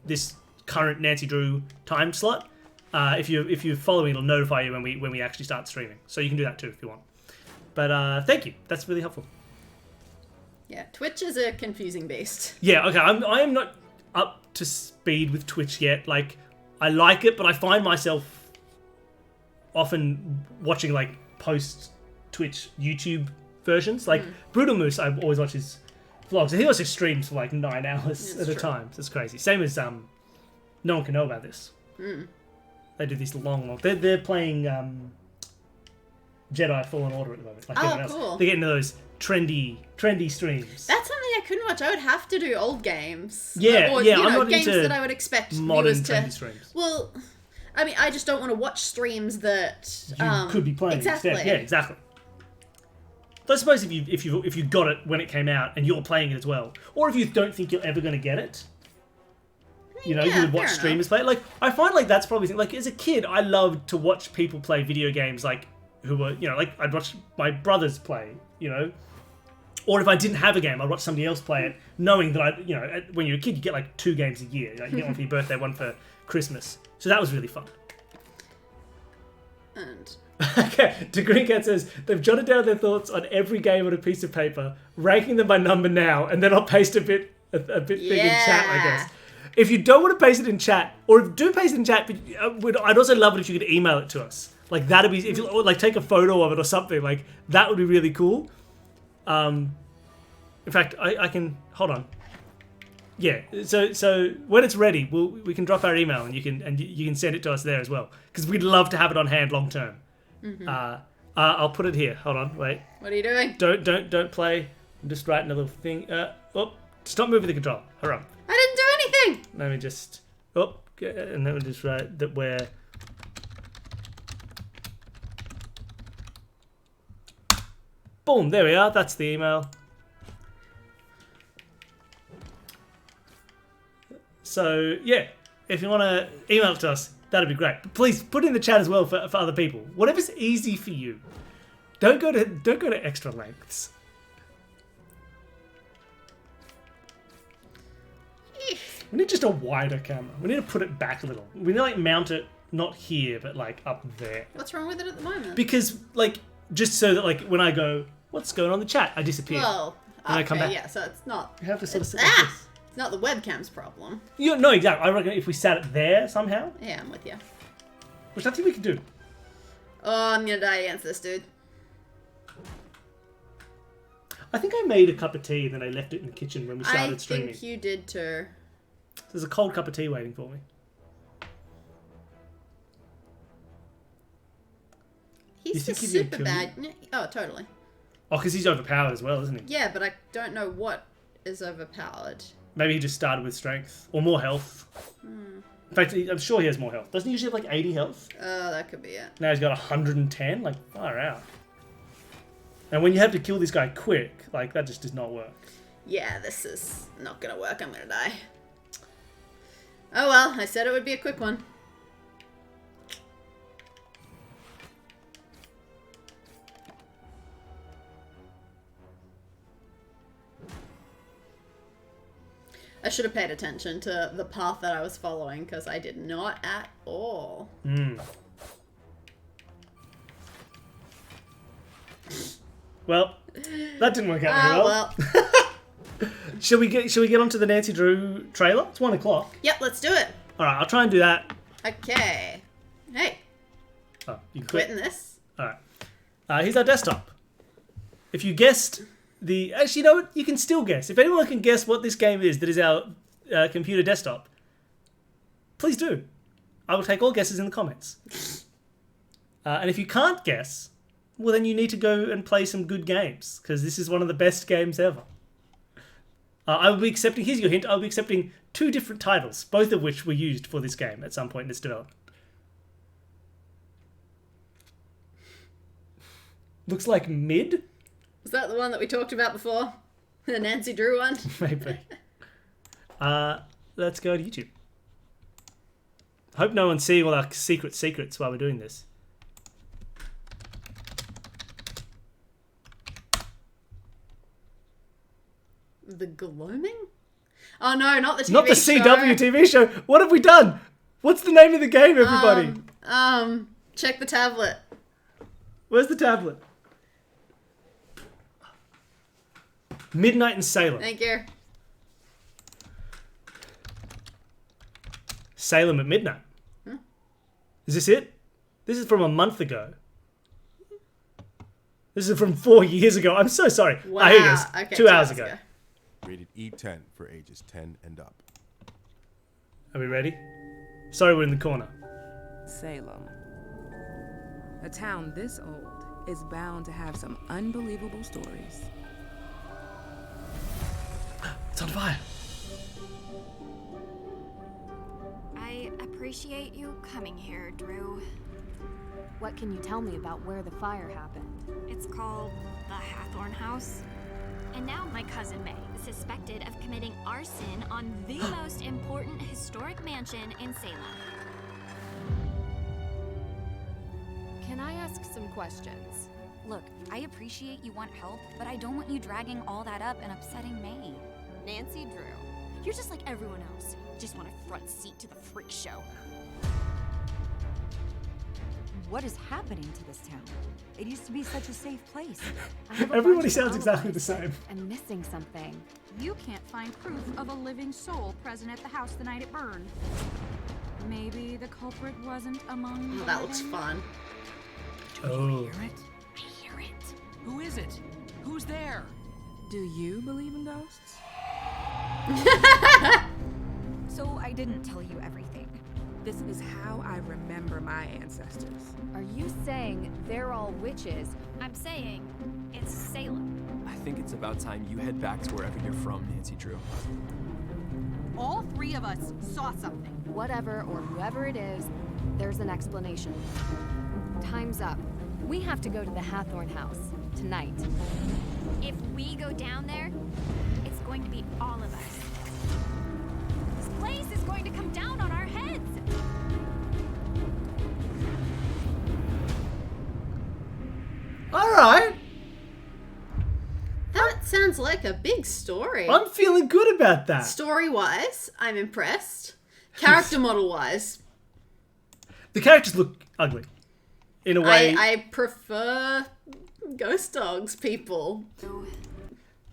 this current Nancy Drew time slot, if you're following, it'll notify you when we actually start streaming. So you can do that too if you want. But thank you, that's really helpful. Yeah, Twitch is a confusing beast. Yeah, okay, I am not up to speed with Twitch yet. Like, I like it, but I find myself often watching like post Twitch YouTube versions. Like Brutal Moose, I always watch his vlogs, and he also streams for like 9 hours at a time. So it's crazy. Same as No One Can Know About This. They do these long. They're playing Jedi Fallen Order at the moment. Like everyone else. Cool. They get into those trendy streams. That's something I couldn't watch. I would have to do old games. Yeah, or, yeah, you I'm know, not games into that I would expect modern viewers to. trendy streams. Well, I mean, I just don't want to watch streams that You could be playing exactly. instead. Yeah, exactly. But I suppose if you got it when it came out and you're playing it as well, or if you don't think you're ever going to get it, You know, Yeah, you would watch fair enough. streamers play. Like, I find like that's probably like as a kid, I loved to watch people play video games. Like, who were like I'd watch my brothers play. Or if I didn't have a game, I'd watch somebody else play it, knowing that when you're a kid, you get like 2 games a year. Like, you get one for your birthday, one for Christmas. So that was really fun. And Okay, Degree Cat says they've jotted down their thoughts on every game on a piece of paper, ranking them by number now, and then I'll paste a bit big in chat, I guess. If you don't want to paste it in chat, or if do paste it in chat, but I'd also love it if you could email it to us. Like that'd be if you or like take a photo of it or something. Like that would be really cool. In fact, I can hold on. Yeah, so when it's ready, we can drop our email and you can send it to us there as well because we'd love to have it on hand long term. Mm-hmm. I'll put it here. Hold on, wait. what are you doing? Don't play. I'm just writing a little thing. Stop moving the control. Hurry up. I didn't do anything. Let me just and then we'll just write that we're. Boom! There we are. That's the email. So yeah, if you want to email it to us, that'd be great. But please put it in the chat as well for other people. Whatever's easy for you. Don't go to extra lengths. We need just a wider camera. We need to put it back a little. We need to like mount it not here, but like up there. What's wrong with it at the moment? Because like just so that like when I go, what's going on in the chat? I disappear. Well, And I come back. yeah, so it's not. You have to sort of It's, sit like this. it's not the webcam's problem. No, exactly. I reckon if we sat it there somehow, Yeah, I'm with you. which I think we could do. Oh, I'm gonna die against this dude. I think I made a cup of tea and then I left it in the kitchen when we started I streaming. think you did too. There's a cold cup of tea waiting for me. He's think just he'd be super able to bad. Oh, totally. Oh, because he's overpowered as well, isn't he? Yeah, but I don't know what is overpowered. Maybe he just started with strength or more health. In fact, I'm sure he has more health. Doesn't he usually have like 80 health? Oh, that could be it. Now he's got 110. Like, far out. And when you have to kill this guy quick, like that just does not work. Yeah, this is not gonna work. I'm gonna die. Oh well, I said it would be a quick one. I should have paid attention to the path that I was following because I did not at all. Well, that didn't work out very well. Well. Shall we get onto the Nancy Drew trailer? It's 1 o'clock. Yep, let's do it. All right, I'll try and do that. Okay. Hey, Oh, you can quit. quitting this. All right. Here's our desktop. If you guessed the... Actually, you know what? You can still guess. If anyone can guess what this game is that is our computer desktop, please do. I will take all guesses in the comments. And if you can't guess, well, then you need to go and play some good games, because this is one of the best games ever. I will be accepting... Here's your hint. I'll be accepting 2 different titles, both of which were used for this game at some point in its development. Looks like Mid? Was that the one that we talked about before? The Nancy Drew one? Maybe. Let's go to YouTube. Hope no one's seeing all our secrets while we're doing this. The Gloaming? Oh no, not the TV Not the show. CW TV show. What have we done? What's the name of the game, everybody? Check the tablet. Where's the tablet? Midnight in Salem. Thank you. Salem at midnight. Is this it? This is from a month ago. This is from 4 years ago. I'm so sorry. Wow. Here it is. Okay, 2 hours ago. Rated E10 for ages 10 and up. Are we ready? Sorry, we're in the corner. Salem. A town this old is bound to have some unbelievable stories. It's on fire. I appreciate you coming here, Drew. What can you tell me about where the fire happened? It's called the Hathorn House. And now my cousin May, suspected of committing arson on the most important historic mansion in Salem. Can I ask some questions? Look, I appreciate you want help, but I don't want you dragging all that up and upsetting May. Nancy Drew, you're just like everyone else. Just want a front seat to the freak show. What is happening to this town? It used to be such a safe place. Everybody sounds exactly the same. I'm missing something. You can't find proof of a living soul present at the house the night it burned. Maybe the culprit wasn't among Oh, that looks fun. Oh. Hear it? I hear it. Who is it? Who's there? Do you believe in ghosts? So I didn't tell you everything. This is how I remember my ancestors. Are you saying they're all witches? I'm saying it's Salem. I think it's about time you head back to wherever you're from, Nancy Drew. All three of us saw something. Whatever or whoever it is, there's an explanation. Time's up. We have to go to the Hathorn house tonight. If we go down there, it's going to be all of us. This place is going to come down on our heads. Alright. That sounds like a big story. I'm feeling good about that. Story-wise, I'm impressed. Character model-wise, The characters look ugly. In a way. I prefer ghost dogs, people.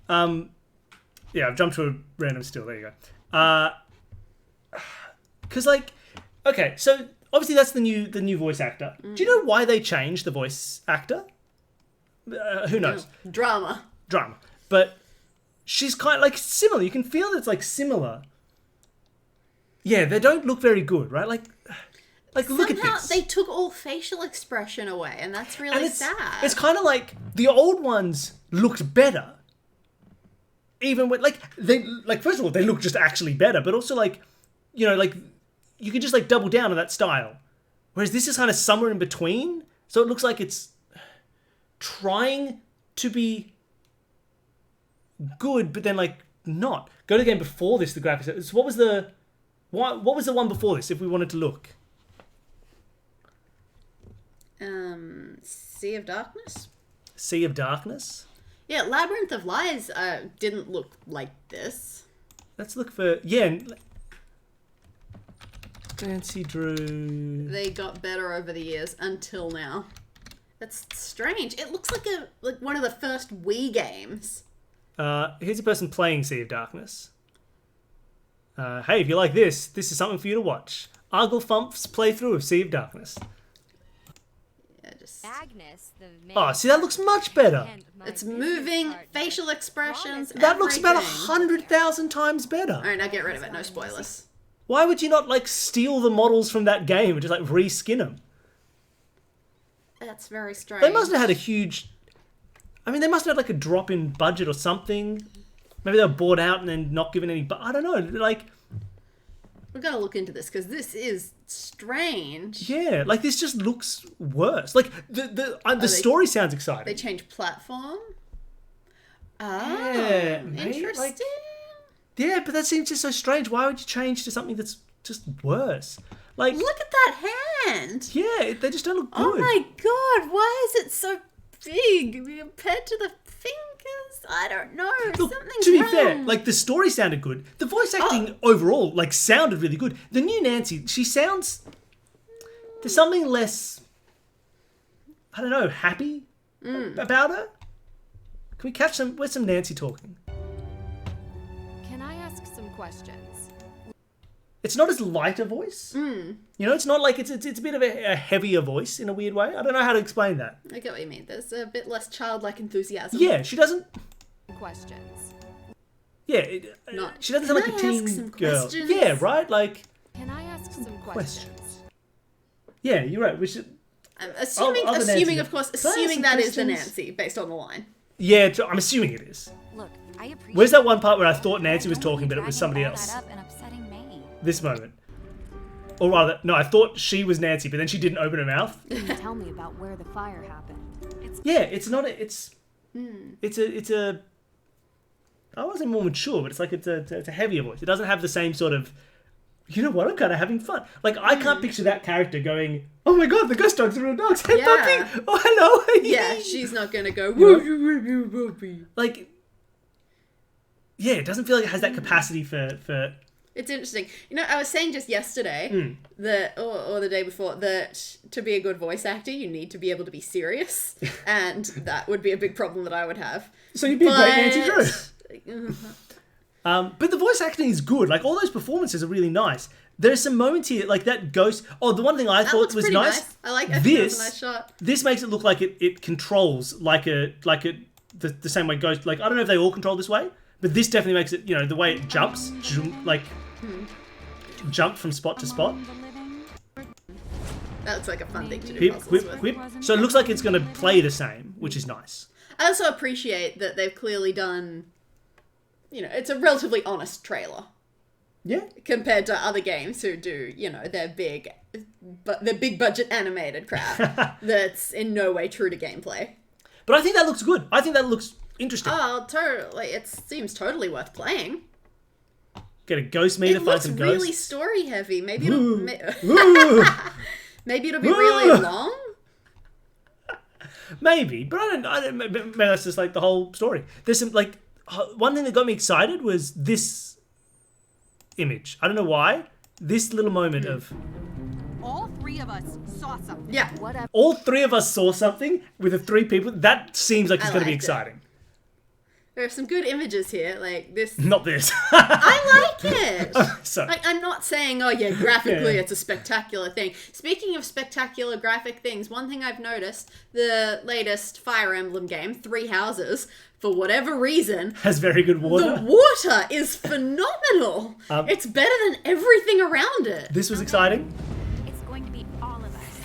Yeah, I've jumped to a random still. There you go. Because, like, okay, so obviously that's the new voice actor. Do you know why they changed the voice actor? Who knows? Drama. But she's kind of, like, similar. You can feel that it's, like, similar. Yeah, they don't look very good, right? Like look at Somehow this. they took all facial expression away, and that's really sad. It's kind of like the old ones looked better. Even when, first of all, they look just actually better, but also, like, you know, like, you can just, like, double down on that style. Whereas this is kind of somewhere in between, so it looks like it's trying to be good, but then, like, not. Go to the game before this, the graphics. So what was the one before this, if we wanted to look? Sea of Darkness? Sea of Darkness? Yeah, Labyrinth of Lies didn't look like this. Let's look for... Yeah. Nancy Drew... They got better over the years until now. That's strange. It looks like one of the first Wii games. Here's a person playing Sea of Darkness. Hey, if you like this is something for you to watch. Arglefump's playthrough of Sea of Darkness. Agnes, the main Oh, see, that looks much better. It's moving, facial expressions. That looks about everything. 100,000 times better. Alright, now get rid of it. No spoilers. Why would you not, like, steal the models from that game and just, like, reskin them? That's very strange. They must have had a huge... I mean, they must have had, like, a drop in budget or something. Maybe they were bought out and then not given any... I don't know, like... We've got to look into this, because this is strange. Yeah, like, this just looks worse. Like, the story sounds exciting. They changed platform? Yeah, interesting. Like, yeah, but that seems just so strange. Why would you change to something that's just worse? Like, look at that hand. Yeah, they just don't look good. Oh my god, why is it so big compared to the fingers? I don't know. Look, Something's to be wrong. fair, like, the story sounded good. The voice acting overall, like, sounded really good. The new Nancy, she sounds... There's something less... I don't know, happy about her? Can we catch some... Where's some Nancy talking? Can I ask some questions? It's not as light a voice. You know, it's not like... It's a bit of a heavier voice in a weird way. I don't know how to explain that. I get what you mean. There's a bit less childlike enthusiasm. Yeah, she doesn't... Questions. Yeah, she doesn't sound like a teen girl. questions? Yeah, right? Like... Can I ask some questions? Yeah, you're right. We should... Assuming, Other Nancy. of course, Can I ask assuming some that is the questions? Nancy, based on the line. Yeah, I'm assuming it is. Look, I appreciate... Where's that one part where I thought Nancy was talking, but it was somebody dragging all else? that up and upsetting May. This moment. Or rather, no, I thought she was Nancy, but then she didn't open her mouth. Can you tell me about where the fire happened? Yeah, it's not a... It's a... I wasn't more mature, but it's like it's a heavier voice. It doesn't have the same sort of, you know what, I'm kind of having fun. Like, I can't picture that character going, oh my god, the ghost dogs are real dogs. Hey, puppy. Oh, hello. Yeah, she's not going to go, whoopee. Like, yeah, it doesn't feel like it has that capacity for... It's interesting. You know, I was saying just yesterday that, or the day before, that to be a good voice actor, you need to be able to be serious. And that would be a big problem that I would have. So you'd be a great Nancy Drew. But the voice acting is good. Like, all those performances are really nice. There's some moments here, like that ghost... Oh, the one thing I thought was nice. I like that. This was a nice shot. This makes it look like it controls the same way ghost... Like, I don't know if they all control this way, but this definitely makes it, you know, the way it jumps, like... Jump from spot to spot. That looks like a fun thing to do. Whip. So it looks like it's going to play the same, which is nice. I also appreciate that they've clearly done, you know, it's a relatively honest trailer. Yeah. Compared to other games who do, you know, their big budget animated crap that's in no way true to gameplay. But I think that looks good. I think that looks interesting. Oh, totally. It seems totally worth playing. Get a ghost meter, find some ghosts. It looks really story heavy. Maybe it'll maybe it'll be really long. Maybe, but I don't. Maybe that's just like the whole story. There's some like one thing that got me excited was this image. I don't know why. This little moment of all three of us saw something. Yeah, whatever. All three of us saw something with the three people. That seems like it's going to be exciting. There are some good images here, like this. Not this. I like it. Sorry. Like, I'm not saying, oh yeah, graphically it's a spectacular thing. Speaking of spectacular graphic things, one thing I've noticed, the latest Fire Emblem game, Three Houses, for whatever reason... has very good water. The water is phenomenal. It's better than everything around it. This was exciting. It's going to be all of us.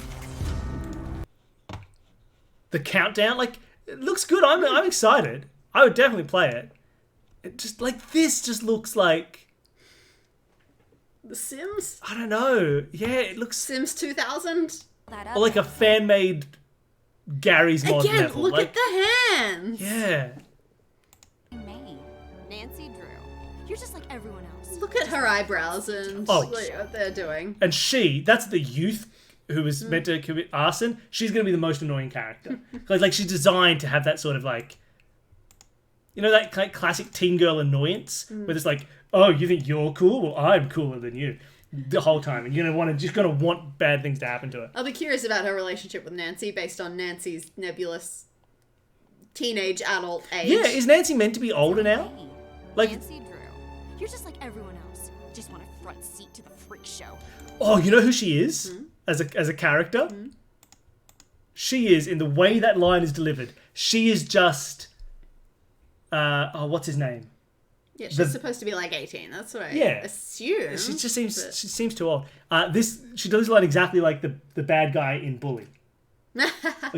The countdown, like, it looks good. I'm excited. I would definitely play it. It just, like, this just looks like... The Sims? I don't know. Yeah, it looks... Sims 2000? Or like a fan-made Gary's mod Again, level. look like, at the hands! Yeah. Nancy Drew. You're just like everyone else. Look at her eyebrows and what they're doing. And that's the youth who was meant to commit arson. She's going to be the most annoying character. Like, she's designed to have that sort of, like... You know, that classic teen girl annoyance where it's like, oh, you think you're cool? Well, I'm cooler than you the whole time. And you're just going to want bad things to happen to her. I'll be curious about her relationship with Nancy based on Nancy's nebulous teenage adult age. Yeah, is Nancy meant to be older now? Like, Nancy Drew. You're just like everyone else. Just want a front seat to the freak show. Oh, you know who she is as a character? She is, in the way that line is delivered, she is just... what's his name? Yeah, she's supposed to be like 18. That's what I assume. She just seems too old. She does line exactly like the bad guy in Bully.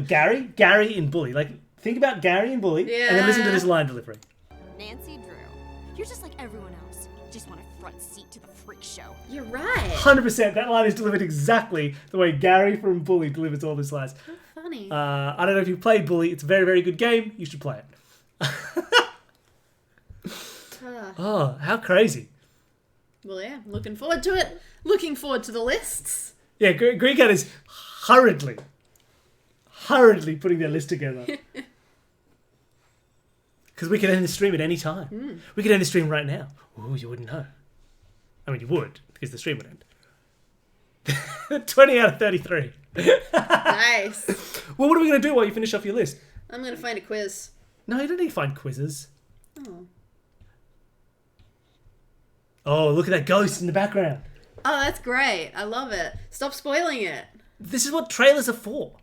Gary in Bully. Like, think about Gary in Bully, and then listen to this line delivery. Nancy Drew. You're just like everyone else. Just want a front seat to the freak show. You're right. 100%. That line is delivered exactly the way Gary from Bully delivers all his lines. How funny. I don't know if you've played Bully. It's a very, very good game. You should play it. Oh, how crazy. Well, yeah, looking forward to it. Looking forward to the lists. Yeah, Greek Cat is hurriedly putting their list together. Because we can end the stream at any time. We could end the stream right now. Ooh, you wouldn't know. I mean, you would, because the stream would end. 20 out of 33. Nice. Well, what are we going to do while you finish off your list? I'm going to find a quiz. No, you don't need to find quizzes. Oh. Oh, look at that ghost in the background. Oh, that's great. I love it. Stop spoiling it. This is what trailers are for.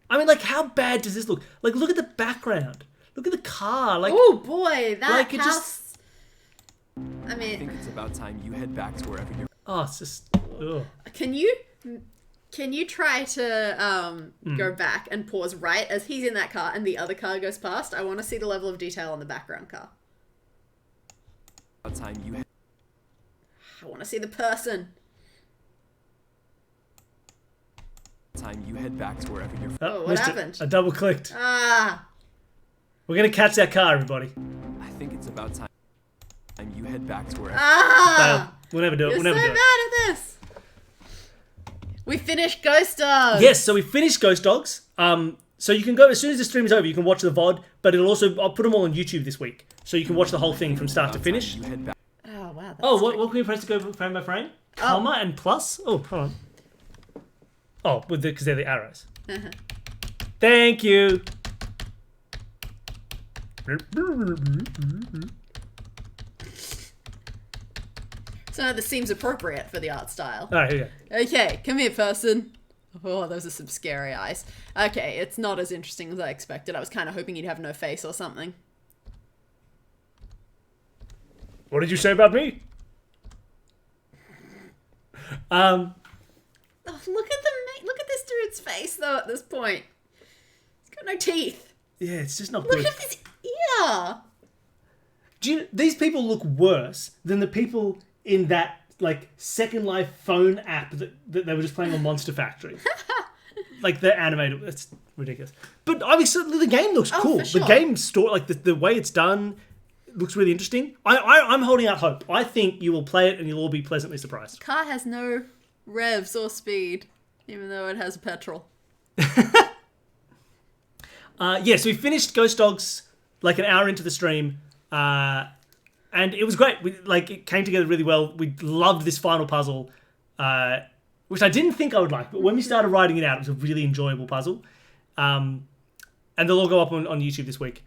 I mean, like, how bad does this look? Like, look at the background. Look at the car. Like, oh boy, that like house. I I think it's about time you head back to wherever you're. Oh, it's just. Ugh. Can you try to go back and pause right as he's in that car and the other car goes past? I want to see the level of detail on the background car. About time you. I want to see the person. Time you head back to wherever you're. Oh, what happened? I double clicked. Ah. We're gonna catch that car, everybody. think it's about time you head back to wherever. We'll never do it. You're We'll never so do it. bad at this. We finished Ghost Dogs. Yes, so we finished Ghost Dogs. So you can go, as soon as the stream is over, you can watch the VOD, but I'll put them all on YouTube this week. So you can watch the whole thing from start to finish. Oh, wow. Oh, what can we press to go frame by frame? Comma and plus? Oh, hold on. Oh, because they're the arrows. Thank you. So this seems appropriate for the art style. All right, here we go. Okay, come here, person. Oh, those are some scary eyes. Okay, it's not as interesting as I expected. I was kind of hoping you'd have no face or something. What did you say about me? Oh, look at this dude's face though. At this point, he's got no teeth. Yeah, it's just not Look good. at this ear. These people look worse than the people in that Second Life phone app that they were just playing on Monster Factory. They're animated. It's ridiculous. But obviously the game looks cool. For sure. The game story, the way it's done, looks really interesting. I'm holding out hope. I think you will play it and you'll all be pleasantly surprised. Car has no revs or speed, even though it has petrol. So we finished Ghost Dogs an hour into the stream, and it was great. It came together really well. We loved this final puzzle, which I didn't think I would like, but when we started writing it out, it was a really enjoyable puzzle. And they'll all go up on YouTube this week.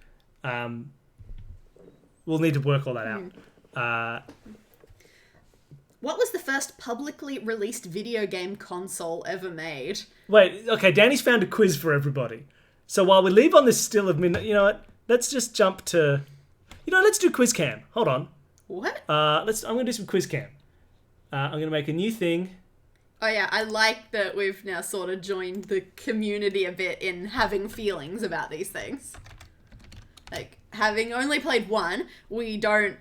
We'll need to work all that out. What was the first publicly released video game console ever made? Wait, okay, Danny's found a quiz for everybody. So while we leave on this still of midnight, you know what? Let's just jump to... let's do quiz cam. Hold on. What? I'm going to do some quiz cam. I'm going to make a new thing. Oh yeah, I like that we've now sort of joined the community a bit in having feelings about these things. Having only played one, we don't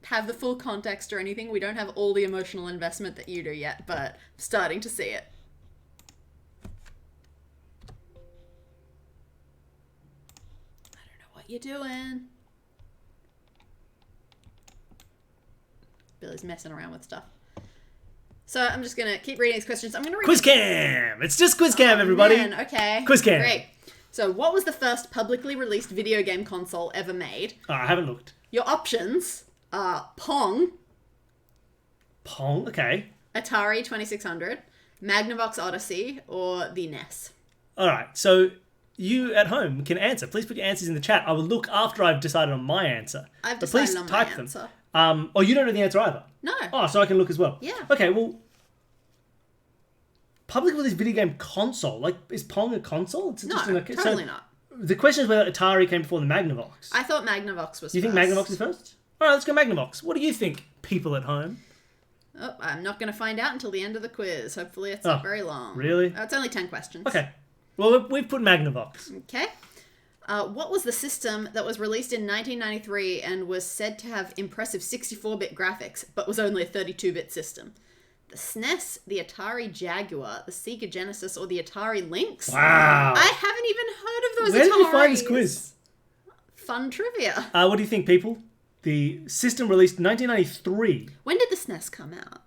have the full context or anything. We don't have all the emotional investment that you do yet, but I'm starting to see it. I don't know what you're doing. Billy's messing around with stuff. So I'm just going to keep reading these questions. I'm going to read... Quiz cam! It's just quiz cam, everybody! Man, okay. Quiz cam! Great. So what was the first publicly released video game console ever made? I haven't looked. Your options are Pong. Pong? Okay. Atari 2600, Magnavox Odyssey, or the NES. Alright, so you at home can answer. Please put your answers in the chat. I will look after I've decided on my answer. I've But decided please on type my answer. them. Oh, you don't know the answer either? No. Oh, so I can look as well. Yeah. Okay, well... Publicly released video game console? Is Pong a console? It's No, just totally not. The question is whether Atari came before the Magnavox. I thought Magnavox was You think first. Magnavox is first? Alright, let's go Magnavox. What do you think, people at home? Oh, I'm not going to find out until the end of the quiz. Hopefully it's not very long. Really? It's only 10 questions. Okay. Well, we've put Magnavox. Okay. What was the system that was released in 1993 and was said to have impressive 64-bit graphics, but was only a 32-bit system? The SNES, the Atari Jaguar, the Sega Genesis, or the Atari Lynx? Wow. I haven't even heard of those Where did you find Ataris. this quiz? Fun trivia. What do you think, people? The system released in 1993. When did the SNES come out?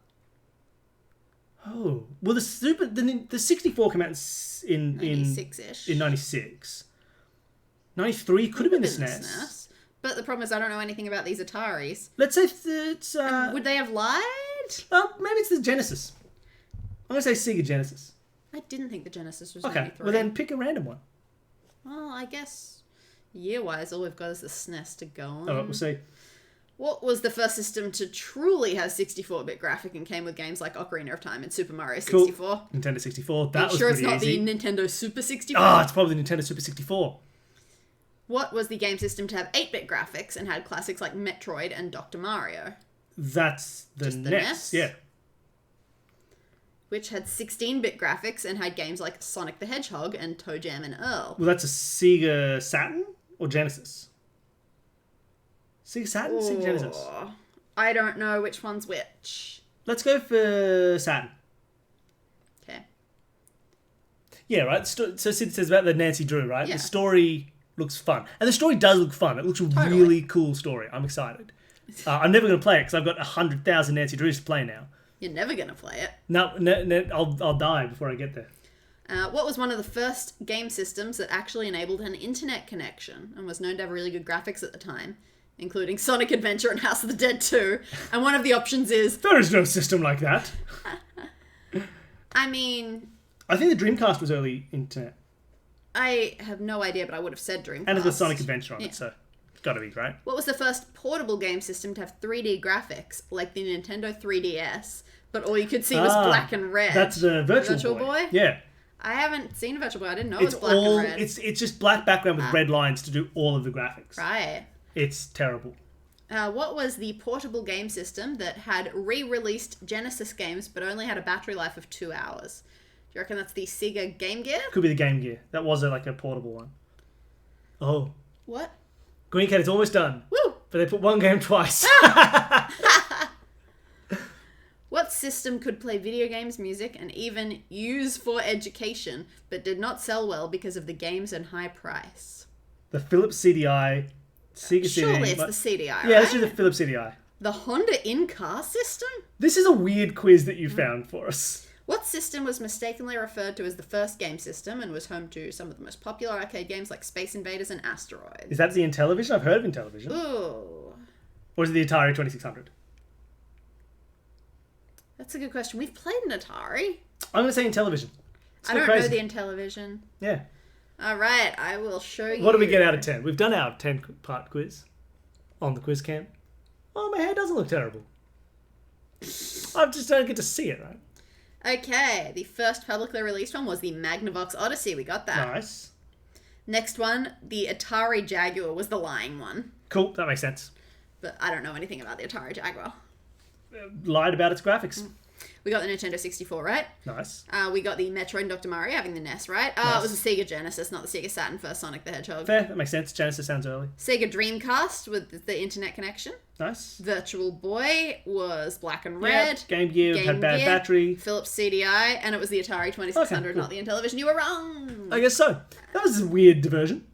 Oh. Well, the 64 came out in 96-ish. In 96. 93 could have been the SNES. But the problem is I don't know anything about these Ataris. Let's say it's... would they have lied? Maybe it's the Genesis. I'm going to say Sega Genesis. I didn't think the Genesis was Okay, 93. well then pick a random one. Well, I guess year-wise all we've got is the SNES to go on. Alright, we'll see. What was the first system to truly have 64-bit graphic and came with games like Ocarina of Time and Super Mario 64? Cool. Nintendo 64. That Are you was sure it's pretty not easy. the Nintendo Super 64? Oh, it's probably the Nintendo Super 64. What was the game system to have 8-bit graphics and had classics like Metroid and Dr. Mario? That's the Just the NES. NES? Yeah. Which had 16-bit graphics and had games like Sonic the Hedgehog and Toe Jam and Earl. Well, that's a Sega Saturn or Genesis? Sega Saturn? Sega Genesis? Oh, I don't know which one's which. Let's go for Saturn. Okay. Yeah, right. So Sid says about the Nancy Drew, right? Yeah. The story looks fun. And the story does look fun. It looks a really cool story. I'm excited. I'm never going to play it because I've got 100,000 Nancy Drews to play now. You're never going to play it. No, I'll die before I get there. What was one of the first game systems that actually enabled an internet connection and was known to have really good graphics at the time, including Sonic Adventure and House of the Dead 2? And one of the options is... There is no system like that. I mean... I think the Dreamcast was early internet. I have no idea, but I would have said Dreamcast. And it's got Sonic Adventure on it, so it's got to be, right? What was the first portable game system to have 3D graphics, like the Nintendo 3DS, but all you could see was black and red? That's the Virtual Boy. Yeah. I haven't seen a Virtual Boy. I didn't know it was black and red. It's just black background with red lines to do all of the graphics. Right. It's terrible. What was the portable game system that had re-released Genesis games but only had a battery life of 2 hours? Do you reckon that's the Sega Game Gear? Could be the Game Gear. That was like a portable one. Oh. What? Green Cat, it's almost done. Woo! But they put one game twice. What system could play video games, music, and even use for education, but did not sell well because of the games and high price? The Philips CDI. Sega CDI. Surely it's the CDI, right? Yeah, let's do the Philips CDI. The Honda in-car system? This is a weird quiz that you found for us. What system was mistakenly referred to as the first game system and was home to some of the most popular arcade games like Space Invaders and Asteroids? Is that the Intellivision? I've heard of Intellivision. Ooh. Or is it the Atari 2600? That's a good question. We've played an Atari. I'm going to say Intellivision. I don't know the Intellivision. Yeah. All right, I will show you. What do we get out of 10? We've done our 10-part quiz on the quiz camp. Oh, my hair doesn't look terrible. I just don't get to see it, right? Okay, the first publicly released one was the Magnavox Odyssey. We got that. Nice. Next one, the Atari Jaguar was the lying one. Cool, that makes sense. But I don't know anything about the Atari Jaguar. Lied about its graphics. We got the Nintendo 64, right? Nice. We got the Metroid and Dr. Mario having the NES, right? Nice. It was the Sega Genesis, not the Sega Saturn for Sonic the Hedgehog. Fair, that makes sense. Genesis sounds early. Sega Dreamcast with the internet connection. Nice. Virtual Boy was black and red. Yeah, Game Gear had bad battery. Philips CDI, and it was the Atari 2600, cool. not the Intellivision. You were wrong! I guess so. That was a weird diversion.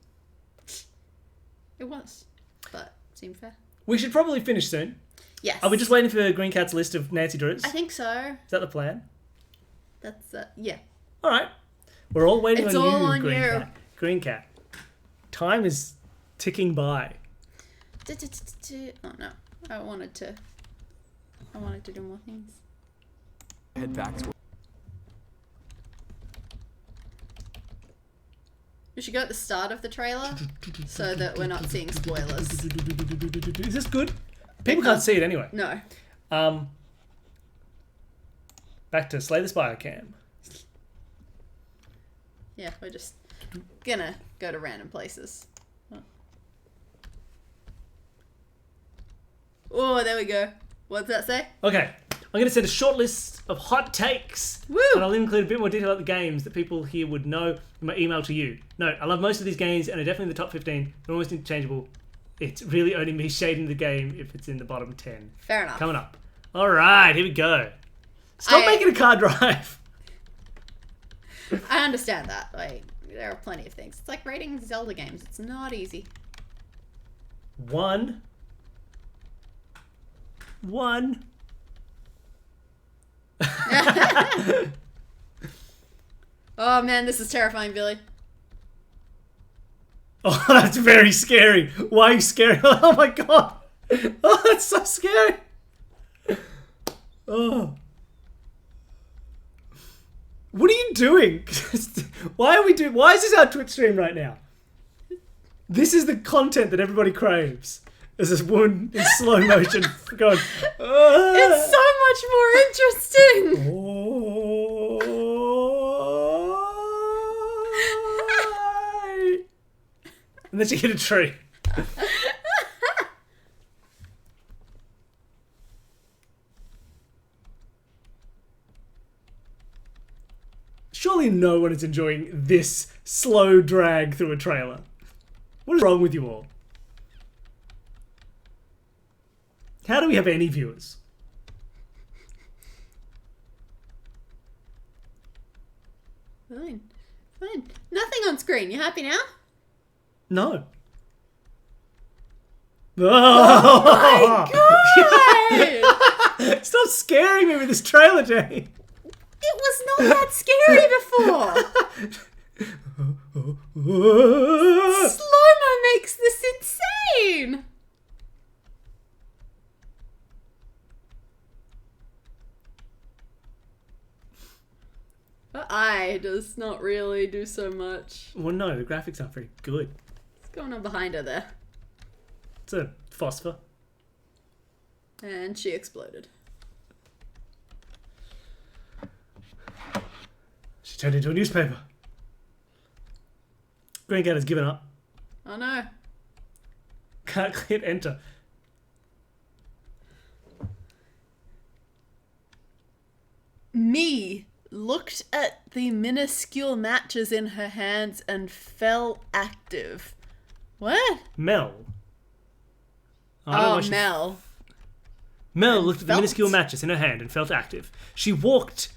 It was, but seemed fair. We should probably finish soon. Yes. Are we just waiting for Green Cat's list of Nancy Drews? I think so. Is that the plan? That's, yeah. All right. We're all waiting it's on all you, on Green you. Cat. Green Cat. Time is ticking by. Oh, no. I wanted to do more things. Head back to... We should go at the start of the trailer so that we're not seeing spoilers. Is this good? People can't see it anyway. No. Back to Slay the Spire cam. Yeah, we're just gonna go to random places. Oh, there we go. What's that say? Okay. I'm going to send a short list of hot takes. Woo! And I'll include a bit more detail about the games that people here would know in my email to you. No, I love most of these games and are definitely in the top 15. They're almost interchangeable. It's really only me shading the game if it's in the bottom 10. Fair enough. Coming up. All right, here we go. Stop making a car drive. I understand that. Like, there are plenty of things. It's like rating Zelda games. It's not easy. One. Oh man, this is terrifying, Billy. Oh, that's very scary. Why are you scary? Oh my god. Oh, that's so scary. Oh. What are you doing? Why is this our Twitch stream right now? This is the content that everybody craves. There's this woman in slow motion going, It's so much more interesting. And then she hit a tree. Surely no one is enjoying this slow drag through a trailer. What is wrong with you all? How do we have any viewers? Fine. Nothing on screen. You happy now? No. Oh, my god! Stop scaring me with this trailer, Jane. It was not that scary before. Slow-mo makes this insane. The eye does not really do so much. Well, no, the graphics aren't very good. What's going on behind her there? It's a phosphor. And she exploded. She turned into a newspaper. Green Cat has given up. Oh no. Can't hit enter. Me looked at the minuscule matches in her hands and fell active. What? Mel. Oh, Mel. Mel looked at the minuscule matches in her hand and felt active. She walked.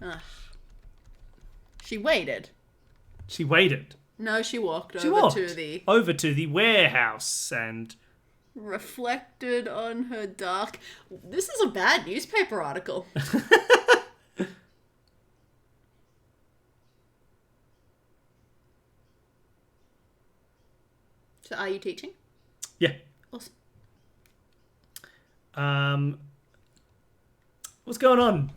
Ugh. She waited. She waited. No, she walked She over walked to the... over to the warehouse and... reflected on her dark... This is a bad newspaper article. So are you teaching? Yeah. Awesome. What's going on?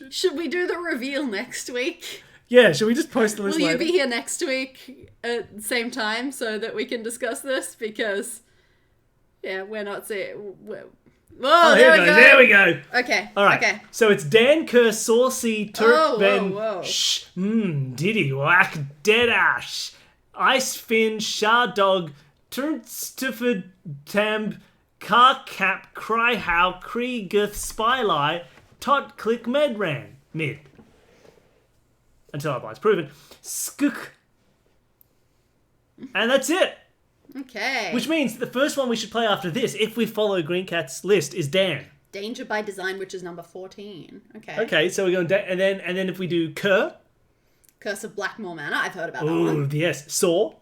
Should we do the reveal next week? Yeah, should we just post the list Will later? you be here next week at the same time so that we can discuss this? Because, yeah, we're not seeing... Oh, here we go. There we go. Okay. All right. Okay. So it's Dan Kerr, Saucy, Turk, Ben, whoa. Diddy, Whack, Deadash, Icefin, Shardog, Turnstifford, Tamb, Car Cap, Cryhow, Kriegeth, Spylie, Tot, Click, Medran, Mid. Until otherwise proven. Skook. And that's it. Okay. Which means the first one we should play after this, if we follow Green Cat's list, is Dan. Danger by Design, which is number 14. Okay. Okay, so we're going and then if we do Kerr. Curse of Blackmore Manor. I've heard about that Ooh, one. yes. Saw.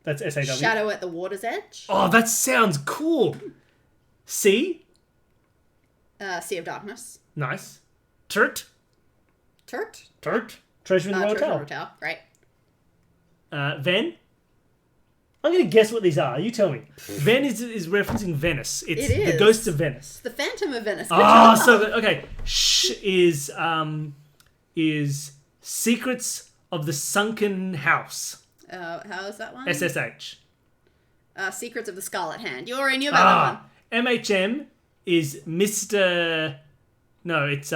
That's SAW. Shadow at the Water's Edge. Oh, that sounds cool. Sea. Sea of Darkness. Nice. Turt. Turt. Treasure in the Treasure Royal in the Tower. Right. Ven. I'm going to guess what these are. You tell me. Ven is referencing Venice. It's It is. the Ghosts of Venice. It's the Phantom of Venice. Good Ah, job. so good. Okay. Sh is Secrets of the Sunken House. How is that one? SSH. Secrets of the Scarlet Hand. You're in. You've that one. MHM is Mr. No, it's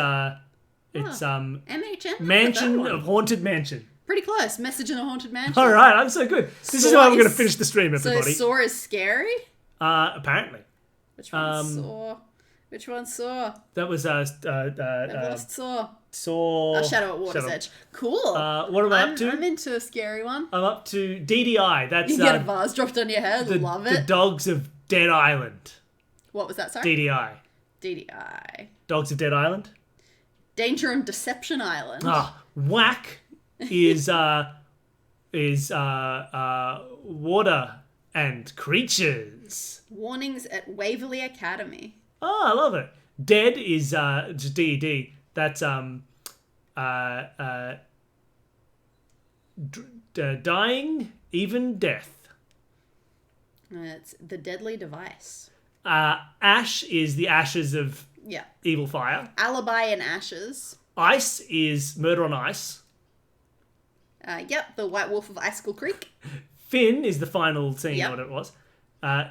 MHM. Mansion of Haunted Mansion. Pretty close. Message in a Haunted Mansion. All right, I'm so good. This is how we're going to finish the stream, everybody. So Saw is scary? Apparently. Which one's Saw? Which one's Saw? That was I've lost Saw. Saw. Shadow at Water's Edge. Cool. What am I up to? I'm into a scary one. I'm up to DDI. That's You get a vase dropped on your head. Love it. The Dogs of Dead Island. What was that, sorry? DDI. DDI. Dogs of Dead Island. Danger and Deception Island. Whack is water and creatures. Warnings at Waverley Academy. Oh, I love it. Dead is just DED. That's dying, even death. It's The Deadly Device. Ash is the ashes of Yeah. evil fire. Alibi and Ashes. Ice is murder on ice. Yep, The White Wolf of Icicle Creek. Finn is the final scene, Yep. what it was.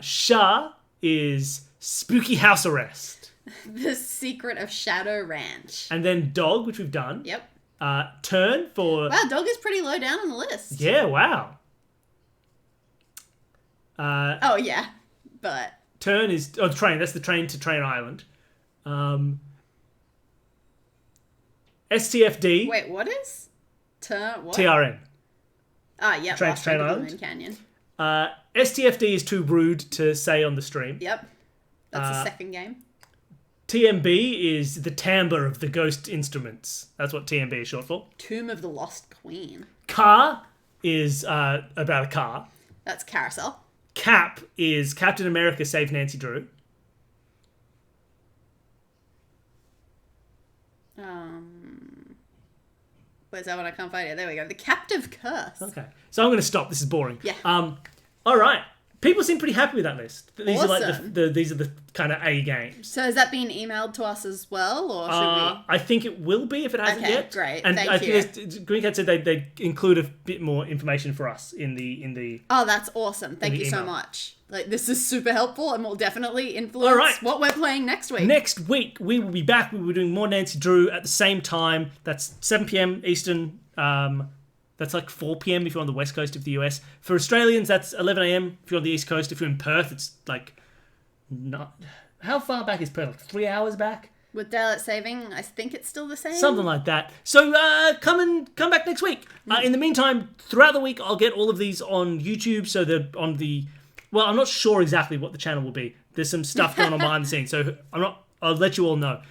Shah is spooky house arrest. The Secret of Shadow Ranch. And then Dog, which we've done. Yep. Turn for... Wow, Dog is pretty low down on the list. Yeah, wow. Oh, yeah. But... Turn is... Oh, train. That's the Train to Train Island. STFD. Wait, what is? What? TRN. Yep. Train to Lost Train Train to Island. Moon Canyon. STFD is too rude to say on the stream. Yep. That's the second game. TMB is the timbre of the ghost instruments. That's what TMB is short for. Tomb of the Lost Queen. Car is about a car. That's Carousel. Cap is Captain America Saved Nancy Drew. Where's that one? I can't find it. There we go. The Captive Curse. Okay. So I'm going to stop. This is boring. Yeah. All right. People seem pretty happy with that list. These are like Awesome. these are the kind of A games. So has that been emailed to us as well, or should we? I think it will be if it hasn't Okay, yet. great. And Thank I you. think Green Cat said they include a bit more information for us in the. Oh, that's awesome. Thank the you so email. much. Like, this is super helpful and will definitely influence All right. what we're playing next week. Next week we will be back. We will be doing more Nancy Drew at the same time. That's 7 p.m. Eastern. That's like 4 p.m. if you're on the west coast of the US. For Australians, that's 11 a.m. if you're on the east coast. If you're in Perth, it's like not. How far back is Perth? Like 3 hours back? With daylight saving, I think it's still the same. Something like that. So come back next week. In the meantime, throughout the week, I'll get all of these on YouTube. So they're on the. Well, I'm not sure exactly what the channel will be. There's some stuff going on behind the scenes, so I'll let you all know.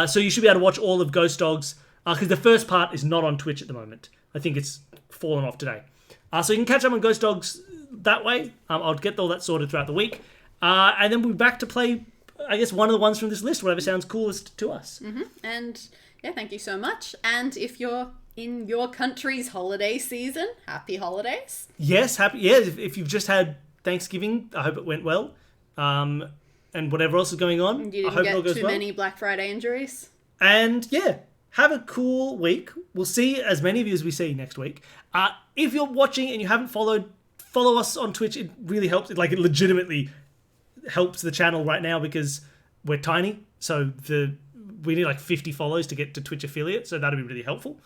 So you should be able to watch all of Ghost Dogs because the first part is not on Twitch at the moment. I think it's fallen off today. So you can catch up on Ghost Dogs that way. I'll get all that sorted throughout the week, and then we'll be back to play. I guess one of the ones from this list, whatever sounds coolest to us. Mm-hmm. And yeah, thank you so much. And if you're in your country's holiday season, happy holidays. Yes, happy. Yeah, if you've just had Thanksgiving, I hope it went well. And whatever else is going on, You I hope didn't it all get goes too well. many Black Friday injuries. And yeah, have a cool week. We'll see as many of you as we see next week. If you're watching and you haven't follow us on Twitch. It really helps. It legitimately helps the channel right now because we're tiny. So we need like 50 follows to get to Twitch affiliate. So that'll be really helpful.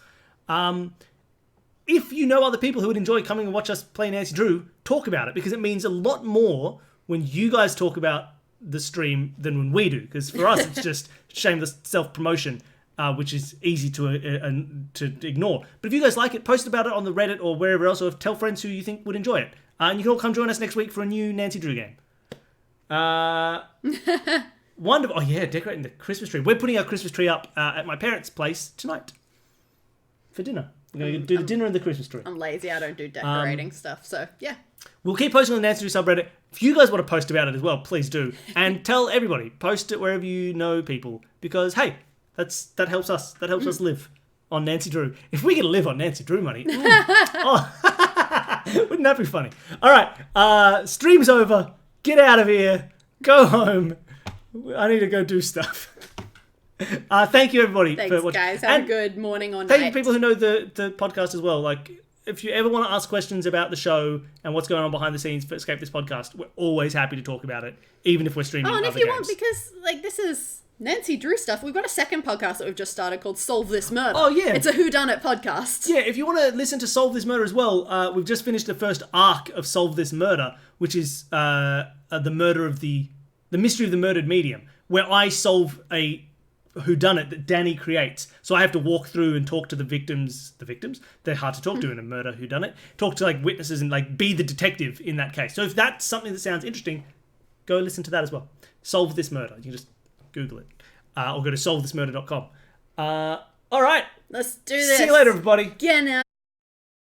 If you know other people who would enjoy coming and watch us play Nancy Drew, talk about it because it means a lot more when you guys talk about the stream than when we do. Because for us, it's just shameless self-promotion, which is easy to ignore. But if you guys like it, post about it on the Reddit or wherever else, or tell friends who you think would enjoy it. And you can all come join us next week for a new Nancy Drew game. Wonderful. Oh yeah, decorating the Christmas tree. We're putting our Christmas tree up at my parents' place tonight for dinner. We're going to do the dinner and the Christmas tree. I'm lazy. I don't do decorating stuff. So yeah. We'll keep posting on the Nancy Drew subreddit. If you guys want to post about it as well, please do. And tell everybody. Post it wherever you know people. Because, hey, that helps us. That helps us live on Nancy Drew. If we can live on Nancy Drew money. Wouldn't that be funny? All right. Stream's over. Get out of here. Go home. I need to go do stuff. Thank you, everybody. Thanks, for watching. guys. Have a good morning or night. Thank you, people who know the podcast as well. If you ever want to ask questions about the show and what's going on behind the scenes for Escape This Podcast, we're always happy to talk about it, even if we're streaming Oh, and other if you games. want, because this is Nancy Drew stuff, we've got a second podcast that we've just started called Solve This Murder. Oh, yeah. It's a whodunit podcast. Yeah, if you want to listen to Solve This Murder as well, we've just finished the first arc of Solve This Murder, which is the mystery of the murdered medium, where I solve a whodunit that Danny creates. So I have to walk through and talk to the victims. The victims? They're hard to talk to in a murder whodunit. Talk to witnesses and be the detective in that case. So if that's something that sounds interesting, go listen to that as well. Solve This Murder. You can just Google it. Or go to solvethismurder.com. All right. Let's do this. See you later, everybody. Yeah, now.